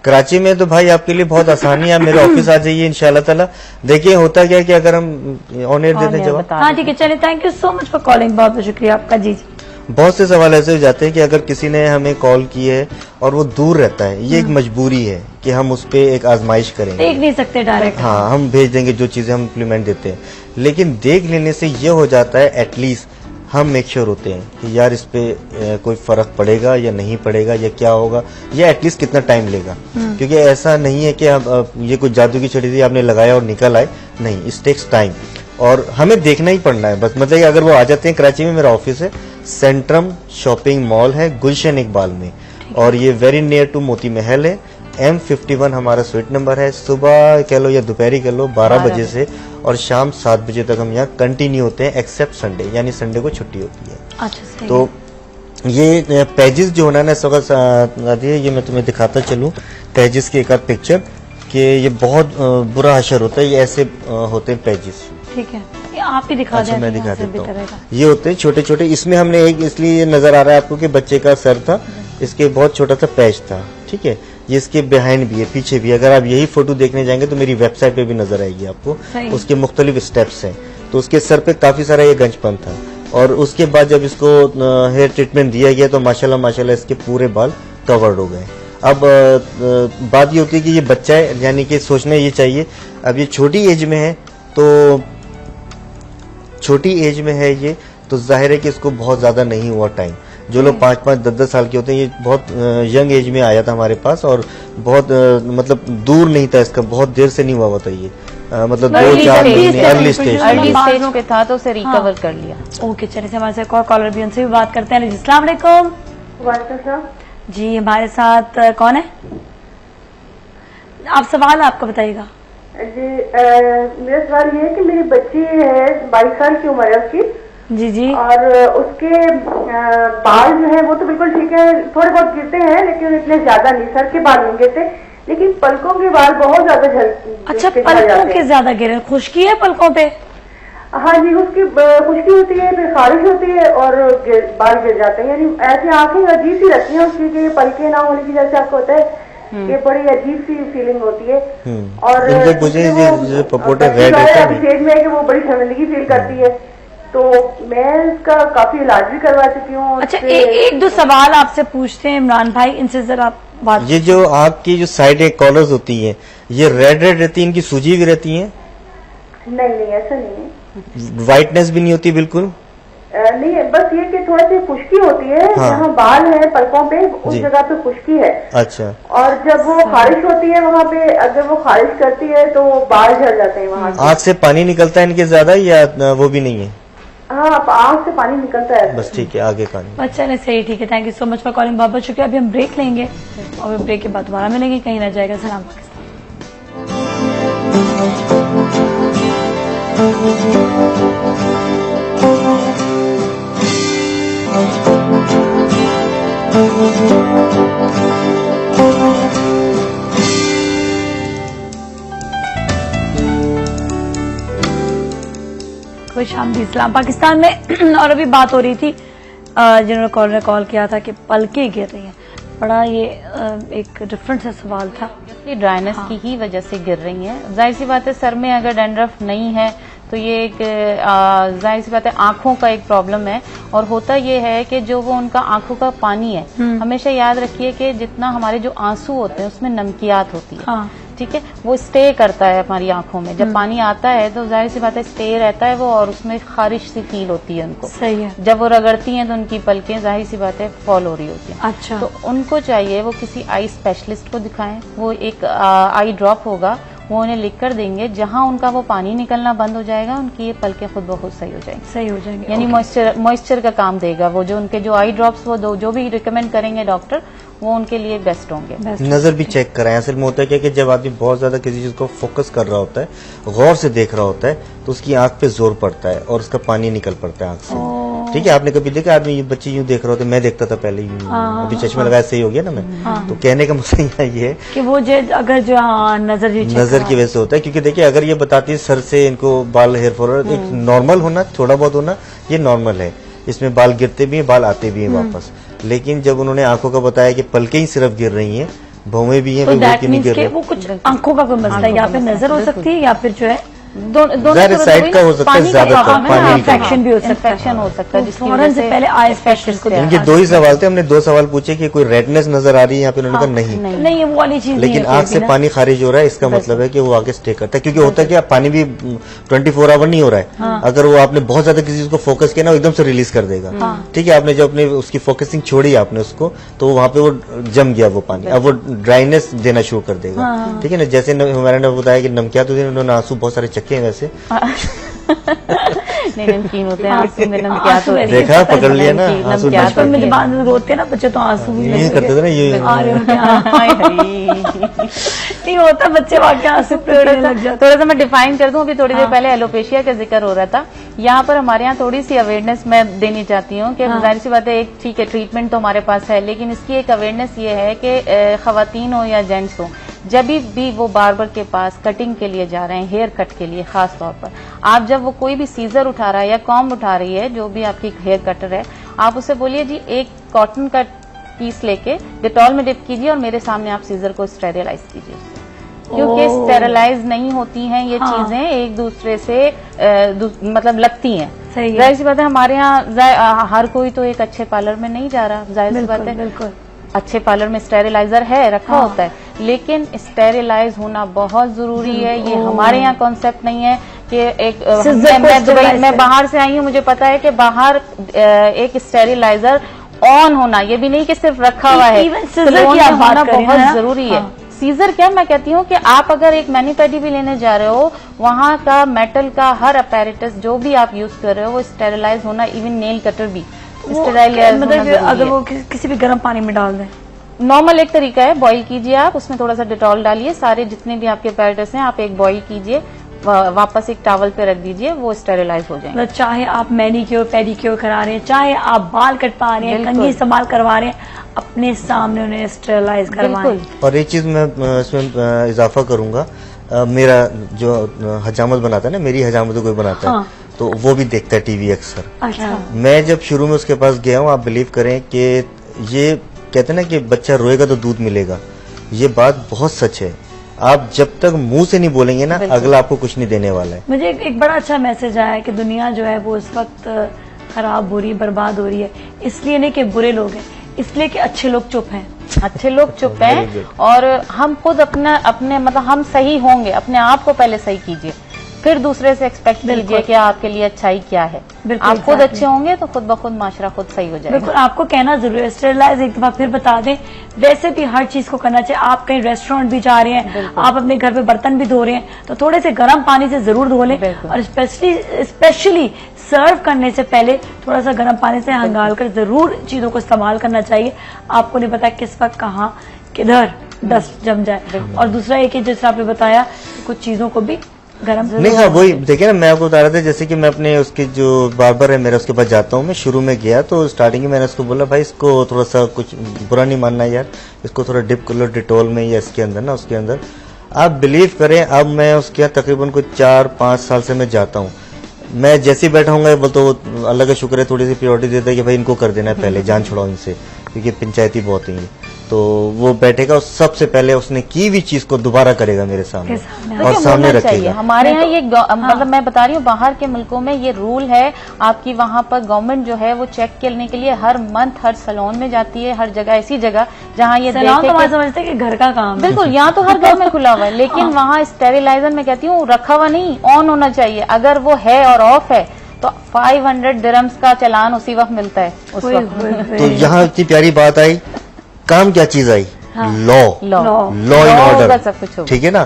कराची में तो भाई आपके लिए बहुत आसानी है, आप मेरे ऑफिस आ जाइए इंशाल्लाह ताला। देखिए होता क्या है कि अगर हम ऑन एयर देते जवाब। हाँ ठीक है, चलिए, thank you so much for calling, बहुत बहुत शुक्रिया आपका। जी जी, बहुत से सवाल ऐसे हो जाते हैं कि अगर किसी ने हमें कॉल की है और वो दूर रहता है, ये एक मजबूरी है कि हम उस पर एक आजमाइश करेंगे, देख नहीं सकते डायरेक्ट। हाँ, हम भेज देंगे जो चीजें हम इम्प्लीमेंट देते हैं, लेकिन देख लेने से ये हो जाता है एटलीस्ट हम मेक श्योर होते हैं कि यार इस पे कोई फर्क पड़ेगा या नहीं पड़ेगा, या क्या होगा, या एटलीस्ट कितना टाइम लेगा। क्योंकि ऐसा नहीं है कि अब ये कोई जादू की छड़ी थी आपने लगाया और निकल आए, नहीं, इट टेक्स टाइम, और हमें देखना ही पड़ना है बस। मतलब अगर वो आ जाते हैं, कराची में मेरा ऑफिस है, सेंट्रम शॉपिंग मॉल है गुलशन इकबाल में, और ये very near to Moti Mahal है। M51 हमारा स्वीट नंबर है। सुबह कह लो या दोपहरी कह लो 12 बजे से और शाम 7 बजे तक हम यहाँ कंटिन्यू होते हैं, एक्सेप्ट संडे, यानी संडे को छुट्टी होती है। अच्छा, तो ये पेजेस जो होना ना इस वक्त आती है, ये मैं तुम्हें दिखाता चलूँ पेजेस की एक आध पिक्चर, कि ये बहुत बुरा असर होता है, ये ऐसे होते हैं पेजेस। ठीक है, ये आप ही दिखा दें। अच्छा, मैं दिखा देता हूँ। ये होते हैं छोटे छोटे, इसमें हमने एक इसलिए ये नजर आ रहा है आपको कि बच्चे का सर था, इसके बहुत छोटा सा पैच था, ठीक है। ये इसके बिहाइंड भी है, पीछे भी। अगर आप यही फोटो देखने जाएंगे तो मेरी वेबसाइट पे भी नजर आएगी आपको, उसके मुख्तलिफ स्टेप्स हैं। तो उसके सर पे काफी सारा ये गंजपन था, और उसके बाद जब इसको हेयर ट्रीटमेंट दिया गया तो माशाल्लाह माशाल्लाह इसके पूरे बाल कवर्ड हो गए। अब बात ये होती है कि ये बच्चा है, यानी कि सोचना ये चाहिए, अब ये छोटी एज में है, तो छोटी एज में है ये, तो जाहिर है कि इसको बहुत ज्यादा नहीं हुआ टाइम। जो लोग 5-5, 10-10 साल के होते हैं, ये बहुत यंग एज में आया था हमारे पास, और बहुत मतलब दूर नहीं था इसका, बहुत देर से नहीं हुआ था ये, मतलब 2-4 महीने अर्ली स्टेज पे था, तो उसे रिकवर कर लिया। ओके, चलिए, हमारे साथ एक और कॉलर भी, उनसे भी बात करते हैं। अस्सलाम वालेकुम। वालेकुम जी, हमारे साथ कौन है? आप सवाल आपका बताइएगा। जी, मेरा सवाल ये है कि मेरी बच्ची है, 22 साल की उम्र है उसकी। जी जी। और उसके बाल जो है वो तो बिल्कुल ठीक है, थोड़े बहुत गिरते हैं लेकिन इतने ज्यादा नहीं, सर के बाल नहीं गिरते, लेकिन पलकों के बाल बहुत ज्यादा अच्छा, पलकों के ज्यादा गिरे, खुश्की है पलकों पे? हाँ जी, उसकी खुश्की होती है, फिर खारिश होती है और बाल गिर जाते हैं, यानी ऐसी आंखें अजीब सी लगती हैं उसकी, कि पलके ना होने की जैसे आपको होता है, ये बड़ी अजीब सी फीलिंग होती है। और स्टेज में है कि वो बड़ी शर्मिंदगी फील करती है, तो मैं इसका काफी इलाज भी करवा चुकी हूँ। अच्छा, एक दो सवाल आपसे पूछते हैं इमरान भाई, इनसे जरा आप बात। ये जो आपकी जो साइड कॉलर्स होती हैं, ये रेड रहती है, इनकी सूजी भी रहती है? नहीं, ऐसा नहीं है। व्हाइटनेस भी नहीं होती बिल्कुल? नहीं है, बस ये कि थोड़ी सी खुश्की होती है, हाँ। जहाँ बाल है पलकों पे उस जगह पे खुश्की है। अच्छा। और जब वो खारिश होती है वहाँ पे, अगर वो खारिश करती है तो बाल झड़ जाते हैं वहाँ से। आँख से पानी निकलता है इनके ज्यादा, या वो भी नहीं है? हाँ, आँख से पानी निकलता है। बस ठीक है, आगे का नहीं। अच्छा, नहीं, सही, ठीक है, thank you so much for calling, बहुत बहुत शुक्रिया। अभी हम ब्रेक लेंगे और ब्रेक के बाद दोबारा मिलेंगे, कहीं ना जाएगा। सलाम पाकिस्तान। खुश आमदी इस्लाम पाकिस्तान में। और अभी बात हो रही थी, जिन्होंने कॉलर ने कॉल किया था कि पलकें गिर रही हैं, बड़ा ये एक डिफरेंट सा सवाल था। ड्राइनेस की ही वजह से गिर रही हैं। जाहिर सी बात है, सर में अगर डैंड्रफ नहीं है तो ये एक जाहिर सी बात है आंखों का एक प्रॉब्लम है। और होता ये है कि जो वो उनका आंखों का पानी है, हमेशा याद रखिए कि जितना हमारे जो आंसू होते हैं उसमें नमकियात होती है, हाँ। ठीक है, वो स्टे करता है हमारी आंखों में। जब पानी आता है तो जाहिर सी बात है स्टे रहता है वो, और उसमें खारिश सी फील होती है उनको। सही है। जब वो रगड़ती हैं तो उनकी पलकें जाहिर सी बात है फॉल हो रही होती हैं। अच्छा। तो उनको चाहिए वो किसी आई स्पेशलिस्ट को दिखाएं। वो एक आई ड्रॉप होगा, वो उन्हें लिख कर देंगे, जहां उनका वो पानी निकलना बंद हो जाएगा उनकी ये पलकें खुद ब खुद सही हो जाएंगी। सही हो जाएंगे, यानी मॉइस्चर का काम देगा वो, जो उनके जो आई ड्रॉप्स वो जो भी रिकमेंड करेंगे डॉक्टर, वो उनके लिए बेस्ट होंगे। नजर भी चेक कराएं। असल में होता है क्या कि जब आदमी बहुत ज्यादा किसी चीज को फोकस कर रहा होता है, गौर से देख रहा होता है, तो उसकी आंख पे जोर पड़ता है और उसका पानी निकल पड़ता है आंख से। ठीक है, आपने कभी देखा आदमी ये बच्चे यूं देख रहे होते, मैं देखता था पहले यूं, अभी चश्मा लगाया सही हो गया ना मैं। तो कहने का मतलब ये है कि वो अगर जो नजर की वजह से होता है। क्योंकि देखिए अगर ये बताती है सर से इनको बाल हेयर फॉल एक नॉर्मल होना, थोड़ा बहुत होना, ये नॉर्मल है। इसमें बाल गिरते भी हैं, बाल आते भी हैं वापस। लेकिन जब उन्होंने आंखों का बताया कि पलकें ही सिर्फ गिर रही हैं, भौवें भी हैं, तो वो कि नहीं गिर रही, वो कुछ आंखों का कोई मसला है, या फिर नजर हो सकती है या फिर जो है दोनों साइड का हो सकता है, ज्यादातर पानी इन्फेक्शन भी हो सकता है। इन्फेक्शन हो सकता है, जिसकी फौरन से पहले आई स्पेशलिस्ट को इनके दो ही सवाल थे, हमने 2 सवाल पूछे कि कोई रेडनेस नजर आ रही है यहाँ पे, उन्होंने कहा नहीं, नहीं वो वाली चीज। लेकिन आंख से पानी खारिज हो रहा है, इसका मतलब है कि वो आगे स्टे करता है। क्योंकि होता है कि पानी भी 24 आवर नहीं हो रहा है। अगर वो आपने बहुत ज्यादा किसी चीज को फोकस किया ना, वो एकदम से रिलीज कर देगा। ठीक है, आपने जब अपने उसकी फोकसिंग छोड़ी आपने उसको, तो वहां पे वो जम गया वो पानी, अब वो ड्राइनेस देना शुरू कर देगा। ठीक है ना, जैसे हमारे ने बताया कि नमकियात होती है, उन्होंने आंसू बहुत सारे चक्के हैं वैसे नहीं नमकीन होते हैं, आंसू में नमकियात होती है। देखा, पकड़ लिया ना, आंसू बचपन में जब रोते हैं ना बच्चे तो आंसू भी ये करते थे ना, ये आ रहे होते हैं। नहीं होता, बच्चे वाकई आंसू लग जाते। थोड़ा सा मैं डिफाइन कर दूं, अभी थोड़ी देर पहले एलोपेशिया का जिक्र हो रहा था। यहाँ पर हमारे यहाँ थोड़ी सी अवेयरनेस मैं देनी चाहती हूँ कि जाहिर सी बात है, एक ठीक है ट्रीटमेंट तो हमारे पास है, लेकिन इसकी एक अवेयरनेस ये है कि खवातीन हो या जेंट्स हो, जब भी वो बार्बर के पास कटिंग के लिए जा रहे हैं, हेयर कट के लिए खास तौर पर, आप जब वो कोई भी सीजर उठा रहा है या कॉम्ब उठा रही है, जो भी आपकी हेयर कटर है, आप उससे बोलिए जी एक कॉटन का पीस लेके डिटॉल में डिप कीजिए और मेरे सामने आप सीजर को स्टेरिलाइज कीजिए उससे, क्योंकि स्टेरिलाइज नहीं होती हैं ये चीजें, एक दूसरे से मतलब लगती हैं। जाहिर सी बात है, हमारे यहाँ हर कोई तो एक अच्छे पार्लर में नहीं जा रहा, जाहिर सी बात है, बिल्कुल अच्छे पार्लर में स्टेरिलाइजर है रखा होता है, लेकिन स्टेरिलाइज होना बहुत जरूरी है। ये हमारे यहाँ कॉन्सेप्ट नहीं है कि एक मैं बाहर से आई हूँ, मुझे पता है कि बाहर एक स्टेरिलाइजर ऑन होना, ये भी नहीं कि सिर्फ रखा हुआ है, होना बहुत जरूरी है। सीजर क्या, मैं कहती हूँ कि आप अगर एक मैनीपेडी भी लेने जा रहे हो, वहां का मेटल का हर अपैरेटस जो भी आप यूज कर रहे हो वो स्टेरिलाइज होना, इवन नेल कटर भी स्टेरिलाइज, मतलब अगर वो किसी भी गर्म पानी में डाल दें। नॉर्मल एक तरीका है, बॉईल कीजिए आप, उसमें थोड़ा सा डिटॉल डालिए, सारे जितने भी आपके अपैरेटस हैं आप एक बॉईल कीजिए, वापस एक टॉवल पे रख दीजिए, वो स्टेरिलाइज हो जाएंगे। चाहे आप मैनीक्योर पेडिक्योर करा रहे हैं, चाहे आप बाल कटवा रहे हैं, कंघी इस्तेमाल करवा रहे हैं, अपने सामने उन्हें स्टेरिलाइज करवाएं। और एक चीज मैं इसमें इजाफा करूंगा, मेरा जो हजामत बनाता है ना, मेरी हजामत कोई बनाता है, तो वो भी देखता है टीवी अक्सर। अच्छा। मैं जब शुरू में उसके पास गया हूँ, आप बिलीव करें कि ये कहते हैं ना कि बच्चा रोएगा तो दूध मिलेगा, ये बात बहुत सच है। आप जब तक मुंह से नहीं बोलेंगे ना, अगला आपको कुछ नहीं देने वाला है। मुझे एक बड़ा अच्छा मैसेज आया है कि दुनिया जो है वो इस वक्त खराब हो रही, बर्बाद हो रही है, इसलिए नहीं कि बुरे लोग हैं, इसलिए कि अच्छे लोग चुप हैं। अच्छे लोग चुप हैं, और हम खुद अपने मतलब हम सही होंगे, अपने आप को पहले सही कीजिए, फिर दूसरे से एक्सपेक्ट कीजिए कि आपके लिए अच्छाई क्या है। आप खुद अच्छे होंगे तो खुद ब खुद माशरा खुद सही हो जाएगा। बिल्कुल, आपको कहना जरूरी है। स्टेरिलाइज एक दफा फिर बता दें, वैसे भी हर चीज को करना चाहिए। आप कहीं रेस्टोरेंट भी जा रहे हैं, आप अपने घर पे बर्तन भी धो रहे हैं, तो थोड़े से गर्म पानी से जरूर धो लें, और स्पेशली सर्व करने से पहले थोड़ा सा गर्म पानी से हंगाल कर जरूर चीजों को इस्तेमाल करना चाहिए। आपको नहीं पता किस वक्त कहाँ किधर डस्ट जम जाए। और दूसरा एक जैसे आपने बताया, कुछ चीजों को भी गरम नहीं, हाँ वही देखिए ना, मैं आपको बता रहा था, जैसे कि मैं अपने उसके जो बार्बर है मेरा, उसके पास जाता हूँ। मैं शुरू में गया तो स्टार्टिंग में मैंने उसको बोला, भाई इसको थोड़ा सा कुछ बुरा नहीं मानना यार, इसको थोड़ा डिप कर लो डिटॉल में या इसके अंदर ना, उसके अंदर। आप बिलीव करें, अब मैं उसके यहाँ तकरीबन कुछ 4-5 साल से मैं जाता हूँ। मैं जैसे ही बैठा हूँ बोलता हूँ अल्लाह का शुक्र है, थोड़ी सी प्रियोरिटी देता है कि भाई इनको कर देना है पहले, जान छुड़ाओ इनसे, क्योंकि पंचायती बहुत है। तो वो बैठेगा और सबसे पहले उसने की हुई चीज को दोबारा करेगा मेरे सामने और सामने रखेगा। हमारे यहाँ ये मतलब मैं बता रही हूँ, बाहर के मुल्कों में ये रूल है आपकी, वहाँ पर गवर्नमेंट जो है वो चेक करने के लिए हर मंथ हर सैलून में जाती है, हर जगह ऐसी जगह जहाँ ये सैलून तो समझते हैं कि घर का काम है। बिल्कुल, यहाँ तो हर घर में खुला हुआ है, लेकिन वहाँ स्टेरिलाइजर में कहती हूँ रखा हुआ नहीं, ऑन होना चाहिए। अगर वो है और ऑफ है तो 500 दिरहम्स का चालान उसी वक्त मिलता है उस वक्त। तो यहाँ इतनी प्यारी बात आई, काम क्या चीज आई? लॉ एंड ऑर्डर, सब कुछ होगा। ठीक है ना।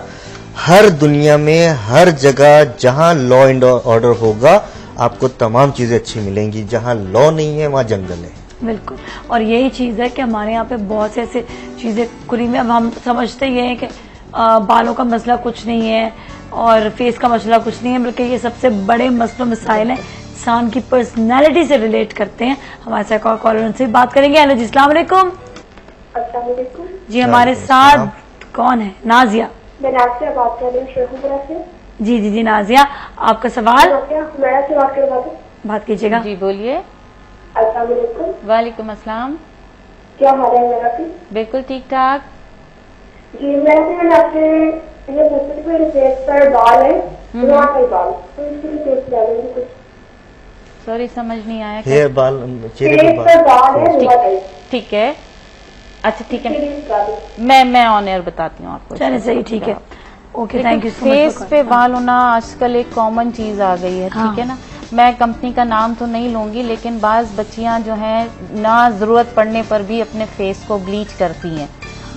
हर दुनिया में हर जगह जहाँ लॉ एंड ऑर्डर होगा आपको तमाम चीजें अच्छी मिलेंगी, जहाँ लॉ नहीं है वहाँ जंगल है। बिल्कुल, और यही चीज है कि हमारे यहाँ पे बहुत से ऐसे चीजें खुली में, अब हम समझते ये है कि बालों का मसला कुछ नहीं है और फेस का मसला कुछ नहीं है, बल्कि ये सबसे बड़े मसलों मसाइल हैं, इंसान की पर्सनैलिटी से रिलेट करते हैं। हमारे साथ एक और कॉलर, उनसे बात करेंगे। हेलो जी, अस्सलाम वालेकुम। जी, हमारे साथ कौन है? नाजिया। मैं नाजिया बात कर रही हूँ शेखुपुरा से। जी जी जी नाजिया, आपका सवाल? मैं से बात कर रहा हूँ। बात कीजिएगा। जी बोलिए। अस्सलाम वालेकुम। वालेकुम अस्सलाम। क्या हाल है मेरा? बिल्कुल ठीक ठाक। जी, मैंने आपसे ये पूछा कि मेरे फेस पर बाल है, बाल, तो इसके लिए फेस डालेंगे कुछ? सॉरी समझ नहीं आया। हेयर बाल, चेहरे फेस पे पर बाल। बाल है, ठीक है, अच्छा ठीक है, मैं ऑन एयर बताती हूँ आपको। चलिए सही, ठीक है, ओके, थैंक यू। फेस पे बाल होना आजकल एक कॉमन चीज आ गई है, ठीक है ना। मैं कंपनी का नाम तो नहीं लूंगी, लेकिन बाज बच्चियां जो हैं ना जरूरत पड़ने पर भी अपने फेस को ब्लीच करती हैं।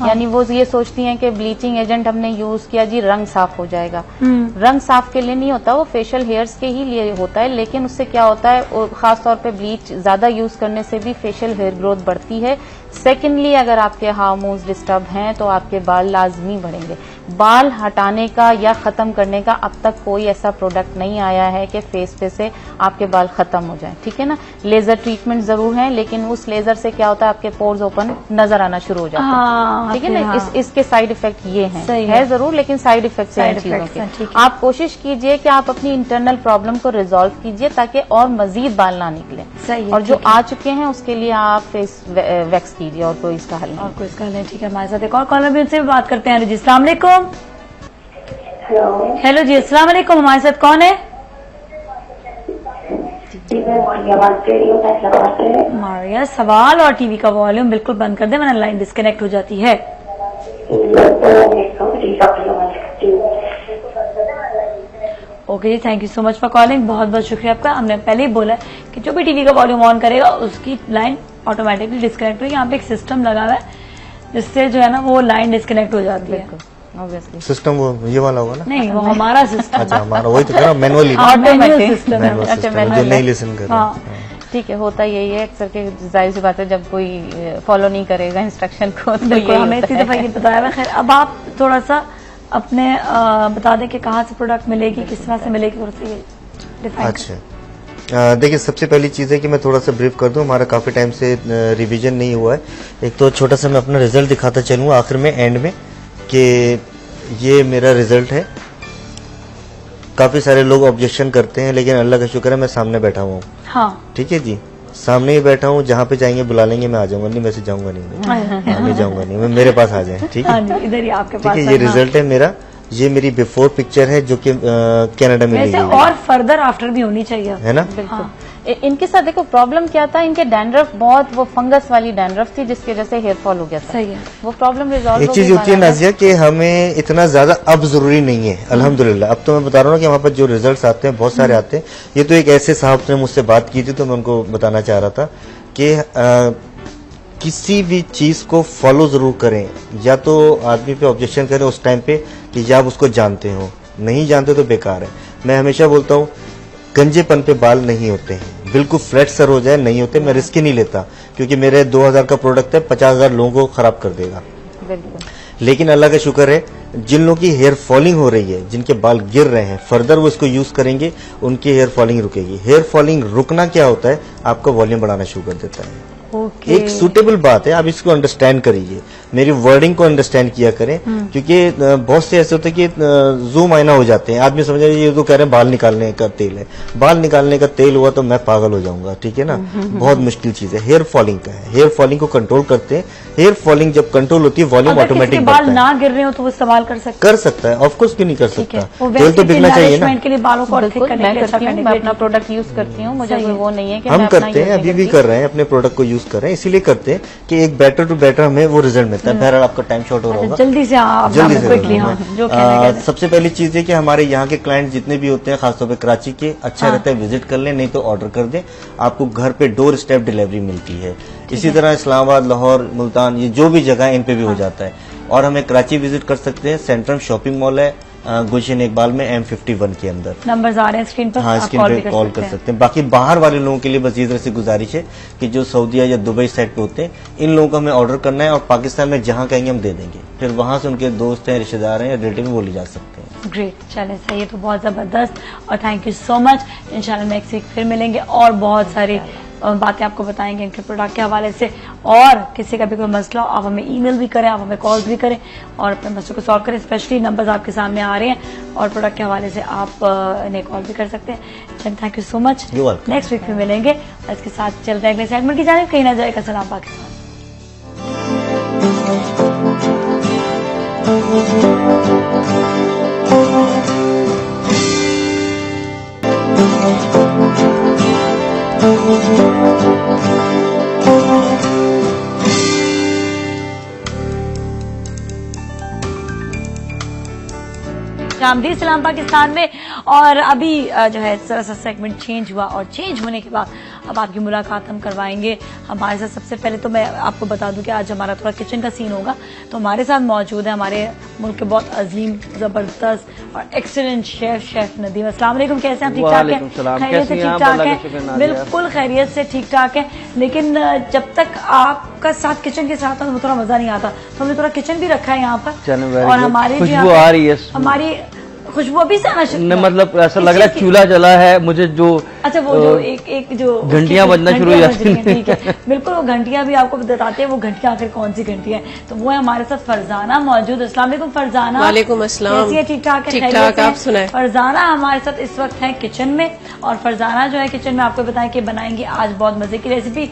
यानी वो ये सोचती हैं कि ब्लीचिंग एजेंट हमने यूज किया जी रंग साफ हो जाएगा। रंग साफ के लिए नहीं होता, वो फेशियल हेयर्स के ही लिए होता है, लेकिन उससे क्या होता है, खास तौर पे ब्लीच ज्यादा यूज करने से भी फेशियल हेयर ग्रोथ बढ़ती है। सेकेंडली, अगर आपके हार्मोन्स डिस्टर्ब हैं तो आपके बाल लाजमी बढ़ेंगे। बाल हटाने का या खत्म करने का अब तक कोई ऐसा प्रोडक्ट नहीं आया है कि फेस पे से आपके बाल खत्म हो जाएं, ठीक है ना। लेजर ट्रीटमेंट जरूर है, लेकिन उस लेजर से क्या होता है, आपके पोर्स ओपन नजर आना शुरू हो जाते हैं, ठीक है ना। इसके साइड इफेक्ट ये हैं, है जरूर, लेकिन साइड इफेक्ट हैं चीजों के। आप कोशिश कीजिए कि आप अपनी इंटरनल प्रॉब्लम को रिजॉल्व कीजिए ताकि और मजीद बाल ना निकले, और जो आ चुके हैं उसके लिए आप फेस वैक्स कीजिए, और कोई इसका हल नहीं। और कोई इसका हल नहीं, ठीक है। हमारे साथ एक और कॉलर भी, उनसे भी बात करते हैं। जी, अस्सलाम वालेकुम। हेलो जी, अस्सलाम वालेकुम। हमारे साथ कौन है? मारिया, सवाल और टीवी का वॉल्यूम बिल्कुल बंद कर दे, वरना लाइन डिस्कनेक्ट हो जाती है। ओके जी, thank you so much for calling, बहुत बहुत शुक्रिया आपका। हमने पहले ही बोला कि जो भी टीवी का वॉल्यूम ऑन करेगा उसकी लाइन ऑटोमेटिकली डिस्कनेक्ट होगी। यहाँ पे एक सिस्टम लगा हुआ है जिससे जो है ना वो लाइन डिस्कनेक्ट हो जाती है। सिस्टम वो ये वाला होगा ना? नहीं, वो हमारा सिस्टम। अच्छा, हमारा वही तो करा, मैनुअली सिस्टम है। अच्छा, जो नहीं लिसन कर। ठीक है, होता यही है अक्सर के, जाहिर सी बात है जब कोई फॉलो नहीं करेगा इंस्ट्रक्शन को तो बिल्कुल, हमें इसी दफा ये बताया हुआ। खैर, अब आप थोड़ा सा अपने बता दें कि कहाँ से प्रोडक्ट मिलेगी, किस तरह से मिलेगी, थोड़ा सा ये डिफाइन। अच्छा, देखिए, सबसे पहली चीज़ है कि मैं थोड़ा सा ब्रीफ कर दूं, हमारा काफ़ी टाइम से रिवीजन नहीं हुआ है। एक तो छोटा सा मैं अपना रिजल्ट दिखाता चलूँ आखिर में, एंड में, कि ये मेरा रिजल्ट है। काफ़ी सारे लोग ऑब्जेक्शन करते हैं, लेकिन अल्लाह का शुक्र है मैं सामने बैठा हुआ हूँ। हाँ, ठीक है जी, सामने ही बैठा हूँ, जहाँ पे जाएंगे बुला लेंगे, मैं आ जाऊंगा, नहीं वैसे जाऊंगा नहीं, मैं जाऊंगा नहीं, मैं मेरे पास आ जाए, ठीक है। इधर ही आपके ठीक पास है, ये रिजल्ट है मेरा, ये मेरी बिफोर पिक्चर है जो कि कनाडा में ली गई है। और फर्दर आफ्टर भी होनी चाहिए, है ना। बिल्कुल। इनके साथ देखो प्रॉब्लम क्या था, इनके डैंड्रफ बहुत, वो फंगस वाली डैंड्रफ थी जिसकी वजह से हेयर फॉल हो गया था। सही है, वो प्रॉब्लम रिजॉल्व एक चीज होती है नाजिया कि हमें इतना ज्यादा अब जरूरी नहीं है, अल्हम्दुलिल्लाह। अब तो मैं बता रहा हूँ कि वहाँ पर जो रिजल्ट्स आते हैं बहुत सारे आते हैं। ये तो एक ऐसे साहब ने मुझसे बात की थी तो मैं उनको बताना चाह रहा था कि किसी भी चीज को फॉलो जरूर करें, या तो आदमी पे ऑब्जेक्शन करें उस टाइम पे कि आप उसको जानते हो, नहीं जानते तो बेकार है। मैं हमेशा बोलता हूँ गंजेपन पे बाल नहीं होते हैं, बिल्कुल फ्लैट सर हो जाए नहीं होते, मैं रिस्क ही नहीं लेता, क्योंकि मेरे 2000 का प्रोडक्ट है, 50,000 लोगों को खराब कर देगा। लेकिन अल्लाह का शुक्र है, जिन लोगों की हेयर फॉलिंग हो रही है, जिनके बाल गिर रहे हैं, फर्दर वो इसको यूज करेंगे, उनकी हेयर फॉलिंग रुकेगी। हेयर फॉलिंग रुकना क्या होता है, आपका वॉल्यूम बढ़ाना शुरू कर देता है। ओके। एक सूटेबल बात है, आप इसको अंडरस्टैंड करिए, मेरी वर्डिंग को अंडरस्टैंड किया करें, क्योंकि बहुत से ऐसे होते हैं कि जूम आईना हो जाते हैं, आदमी समझ ये तो कह रहे हैं बाल निकालने का तेल है, बाल निकालने का तेल हुआ तो मैं पागल हो जाऊंगा, ठीक है ना। बहुत मुश्किल चीज है। हेयर फॉलिंग का है, हेयर फॉलिंग को कंट्रोल करते हैं। हेयर फॉलिंग जब कंट्रोल होती है, वॉल्यूम अगर किसी के ऑटोमेटिक बाल बढ़ता है। ना गिर रहे हो तो वो इस्तेमाल कर सकता है, ऑफकोर्स क्यों नहीं कर ठीक है। सकता, वो तेल तो वैसे बिकना चाहिए ना। nourishment के लिए बालों को और thick बिल्कुल करने मैं के लिए, अच्छा करती हूँ, करने मैं के अपना लिए। प्रोडक्ट यूज करती हूँ, मुझे सही है। वो नहीं है कि हम मैं अपना करते यूज हैं, नहीं अभी भी करती। कर रहे हैं, अपने प्रोडक्ट को यूज कर रहे हैं, इसीलिए करते हैं कि एक बेटर टू बेटर हमें वो रिजल्ट मिलता है। बहरहाल आपका टाइम शॉर्ट हो रहा होगा, जल्दी से आप जल्दी से क्विकली, हाँ, जो कहना है। सबसे पहली चीज है कि हमारे यहाँ के क्लाइंट जितने भी होते हैं, खासतौर पे कराची के, अच्छा रहता है विजिट कर लें, नहीं तो ऑर्डर कर दें, आपको घर पे डोर स्टेप डिलीवरी मिलती है। इसी तरह इस्लामाबाद, लाहौर, मुल्तान, ये जो भी जगह है इन पे भी हो जाता है। और हमें कराची विजिट कर सकते हैं, सेंट्रम शॉपिंग मॉल है गुलशन इकबाल में, M51 के अंदर। नंबर्स आ रहे हैं स्क्रीन पर, हाँ, आप स्क्रीन पे कॉल कर सकते हैं। बाकी बाहर वाले लोगों के लिए बस इस तरह से गुजारिश है कि जो सऊदीया या दुबई साइड पे होते हैं, इन लोगों को हमें ऑर्डर करना है और पाकिस्तान में जहाँ कहेंगे हम दे देंगे, फिर वहां से उनके दोस्त हैं, रिश्तेदार हैं या रिलेटिव वो ले जा सकते हैं। ग्रेट, चले सही है, तो बहुत जबरदस्त और थैंक यू सो मच। इंशाल्लाह नेक्स्ट वीक फिर मिलेंगे और बहुत सारी बातें आपको बताएंगे इनके प्रोडक्ट के हवाले से। और किसी का भी कोई मसला हो, आप हमें ईमेल भी करें, आप हमें कॉल भी करें और अपने मसले को सॉल्व करें। स्पेशली नंबर्स आपके सामने आ रहे हैं और प्रोडक्ट के हवाले से आप इन्हें कॉल भी कर सकते हैं। Thank you so much, next week में मिलेंगे। इसके साथ चलते हैं अगले सेगमेंट की जानिब, कहीं ना जाएगा सलाम पाकिस्तान। आमदीद सलाम पाकिस्तान में। और अभी जो है जरा सा सेगमेंट चेंज हुआ और चेंज होने के बाद अब आपकी मुलाकात हम करवाएंगे हमारे साथ। सबसे पहले तो मैं आपको बता दूं कि आज हमारा थोड़ा किचन का सीन होगा, तो हमारे साथ मौजूद है हमारे मुल्क के बहुत अजीम, जबरदस्त और एक्सीलेंट शेफ नदीम। अस्सलाम वालेकुम, कैसे हैं? ठीक ठाक है? खैरियत से ठीक ठाक है? बिल्कुल खैरियत से ठीक ठाक है। लेकिन जब तक आपका साथ किचन के साथ तो थोड़ा मजा नहीं आता, तो हमने थोड़ा किचन भी रखा है यहाँ पर और हमारी खुशबू आ रही है, हमारी खुशबू अभी से आना शुरू, मतलब ऐसा लग रहा है चूल्हा जला है मुझे। जो अच्छा वो जो एक जो घंटियां बजना शुरू हो जाती हैं, ठीक है, बिल्कुल वो घंटियां भी आपको बताते हैं वो घंटियां आखिर कौन सी घंटियां हैं। तो वो है हमारे साथ फरजाना मौजूद। अस्सलाम वालेकुम फरजाना। वालेकुम अस्सलाम। कैसी है? ठीक ठाक है? ठीक ठाक, आप सुनाएं। फरजाना हमारे साथ इस वक्त है किचन में और फरजाना जो है किचन में आपको बताएं कि बनाएंगे आज बहुत मजे की रेसिपी,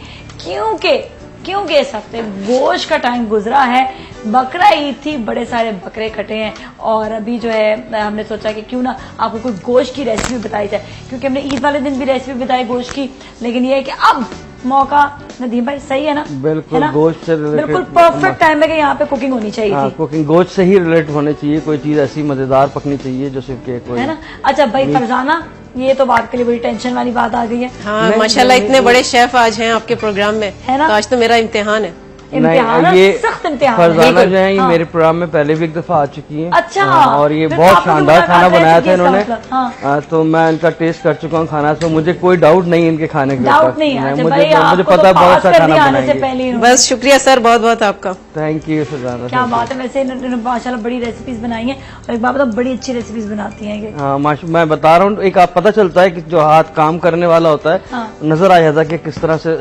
क्योंकि इस हफ्ते गोश्त का टाइम गुजरा है, बकरा ईद थी, बड़े सारे बकरे कटे हैं और अभी जो है हमने सोचा कि क्यों ना आपको कोई गोश्त की रेसिपी बताई जाए, क्योंकि हमने ईद वाले दिन भी रेसिपी बताई गोश्त की, लेकिन ये है कि अब मौका, नदीम भाई सही है ना? बिल्कुल, गोश्त से बिल्कुल परफेक्ट टाइम है कि यहाँ पे कुकिंग होनी चाहिए थी। कुकिंग गोश्त से ही रिलेट होनी चाहिए, कोई चीज ऐसी मजेदार पकनी चाहिए जो सिर्फ कोई, है ना? अच्छा भाई फरजाना, ये तो बात के लिए बड़ी टेंशन वाली बात आ गई है। हाँ माशाल्लाह, इतने बड़े शेफ आज हैं आपके प्रोग्राम में, है ना? तो आज तो मेरा इम्तिहान है। ये सख्त इम्तिहान फरजाना जो है ये मेरे प्रोग्राम में पहले भी एक दफा आ चुकी है। अच्छा, और ये बहुत शानदार खाना बनाया था इन्होंने। हाँ। तो मैं इनका टेस्ट कर चुका हूँ खाना, तो मुझे कोई डाउट नहीं इनके खाने के डाउट नहीं है, मुझे पता है बहुत अच्छा खाना बनाएंगे। बस शुक्रिया सर, बहुत बहुत आपका थैंक यू फरजाना। क्या बात है, वैसे माशाल्लाह बड़ी रेसिपीज बनाई है और एक बात बताओ, बड़ी अच्छी रेसिपीज बनाती हैं। हाँ मैं बता रहा हूँ, एक आप पता चलता है कि जो हाथ काम करने वाला होता है नजर आ जाता है कि किस तरह से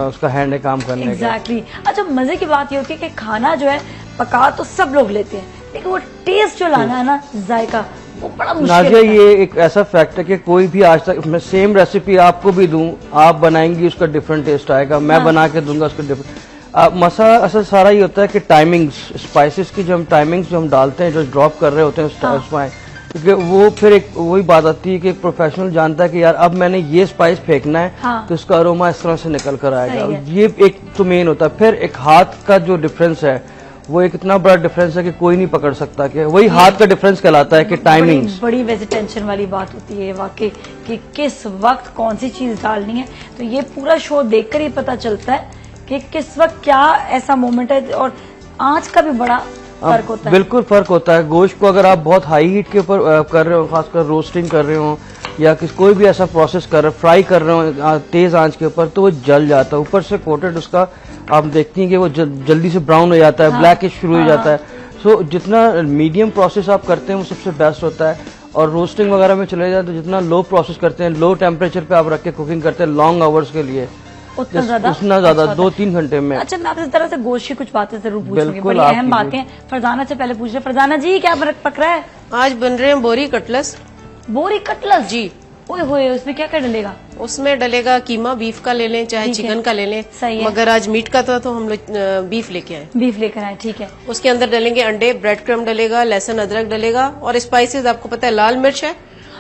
उसका हैंड है काम करने का। एग्जैक्टली। अच्छा मजे की बात ये होती है कि खाना जो है पका तो सब लोग लेते हैं, लेकिन वो टेस्ट जो लाना है ना, जायका, वो बड़ा मुश्किल नाजिया, है। ये एक ऐसा फैक्ट है कि कोई भी आज तक मैं सेम रेसिपी आपको भी दूं, आप बनाएंगी उसका डिफरेंट टेस्ट आएगा, मैं बना के दूंगा उसका डिफरेंट। मसला असल सारा ये होता है कि टाइमिंग्स, स्पाइसेस की जो हम टाइमिंग्स जो हम डालते हैं, जो ड्रॉप कर रहे होते हैं उसमें, क्योंकि वो फिर एक वही बात आती है कि एक प्रोफेशनल जानता है कि यार अब मैंने ये स्पाइस फेंकना है तो उसका अरोमा इस तरह से निकल कर आएगा। ये एक तो मेन होता है। फिर एक हाथ का जो डिफरेंस है वो एक इतना बड़ा डिफरेंस है कि कोई नहीं पकड़ सकता, कि वही हाथ का डिफरेंस कहलाता है कि टाइमिंग। बड़ी वैसे टेंशन वाली बात होती है वाकई कि किस वक्त कौन सी चीज डालनी है, तो ये पूरा शो देखकर ही पता चलता है कि किस वक्त क्या ऐसा मोमेंट है। और आँच का भी बड़ा फर्क होता है। बिल्कुल फर्क होता है। गोश्त को अगर आप बहुत हाई हीट के ऊपर कर रहे हो, खासकर रोस्टिंग कर रहे हो या कोई भी ऐसा प्रोसेस कर रहे हो, फ्राई कर रहे हो तेज आंच के ऊपर, तो वो जल जाता है। ऊपर से कोटेड उसका आप देखती हैं कि वो जल्दी से ब्राउन हो जाता है, ब्लैकिश शुरू हो जाता है। सो जितना मीडियम प्रोसेस आप करते हैं वो सबसे बेस्ट होता है। और रोस्टिंग वगैरह में चले जाए तो जितना लो प्रोसेस करते हैं, लो टेम्परेचर पे आप रख के कुकिंग करते हैं लॉन्ग आवर्स के लिए, उतना ज्यादा? उतना ज्यादा अच्छा, 2-3 घंटे में। अच्छा, मैं आपसे तरह से गोश्त की कुछ बातें जरूर पूछूंगी, बिल्कुल, बड़ी आप अहम बातें हैं। फरजाना से पहले पूछ रहे, फरजाना जी क्या पक रहा है? आज बन रहे हैं बोरी कटलस। बोरी कटलस जी। ओए होए, उसमें क्या क्या डलेगा? उसमें डलेगा कीमा, बीफ का ले लें चाहे ठीक है। चिकन का ले लें। सही है। मगर आज मीट का था तो हम लोग बीफ लेके आए। बीफ लेकर आए, ठीक है। उसके अंदर डलेंगे अंडे, ब्रेड क्रम डलेगा, लहसुन अदरक डलेगा और स्पाइसेस आपको पता है लाल मिर्च है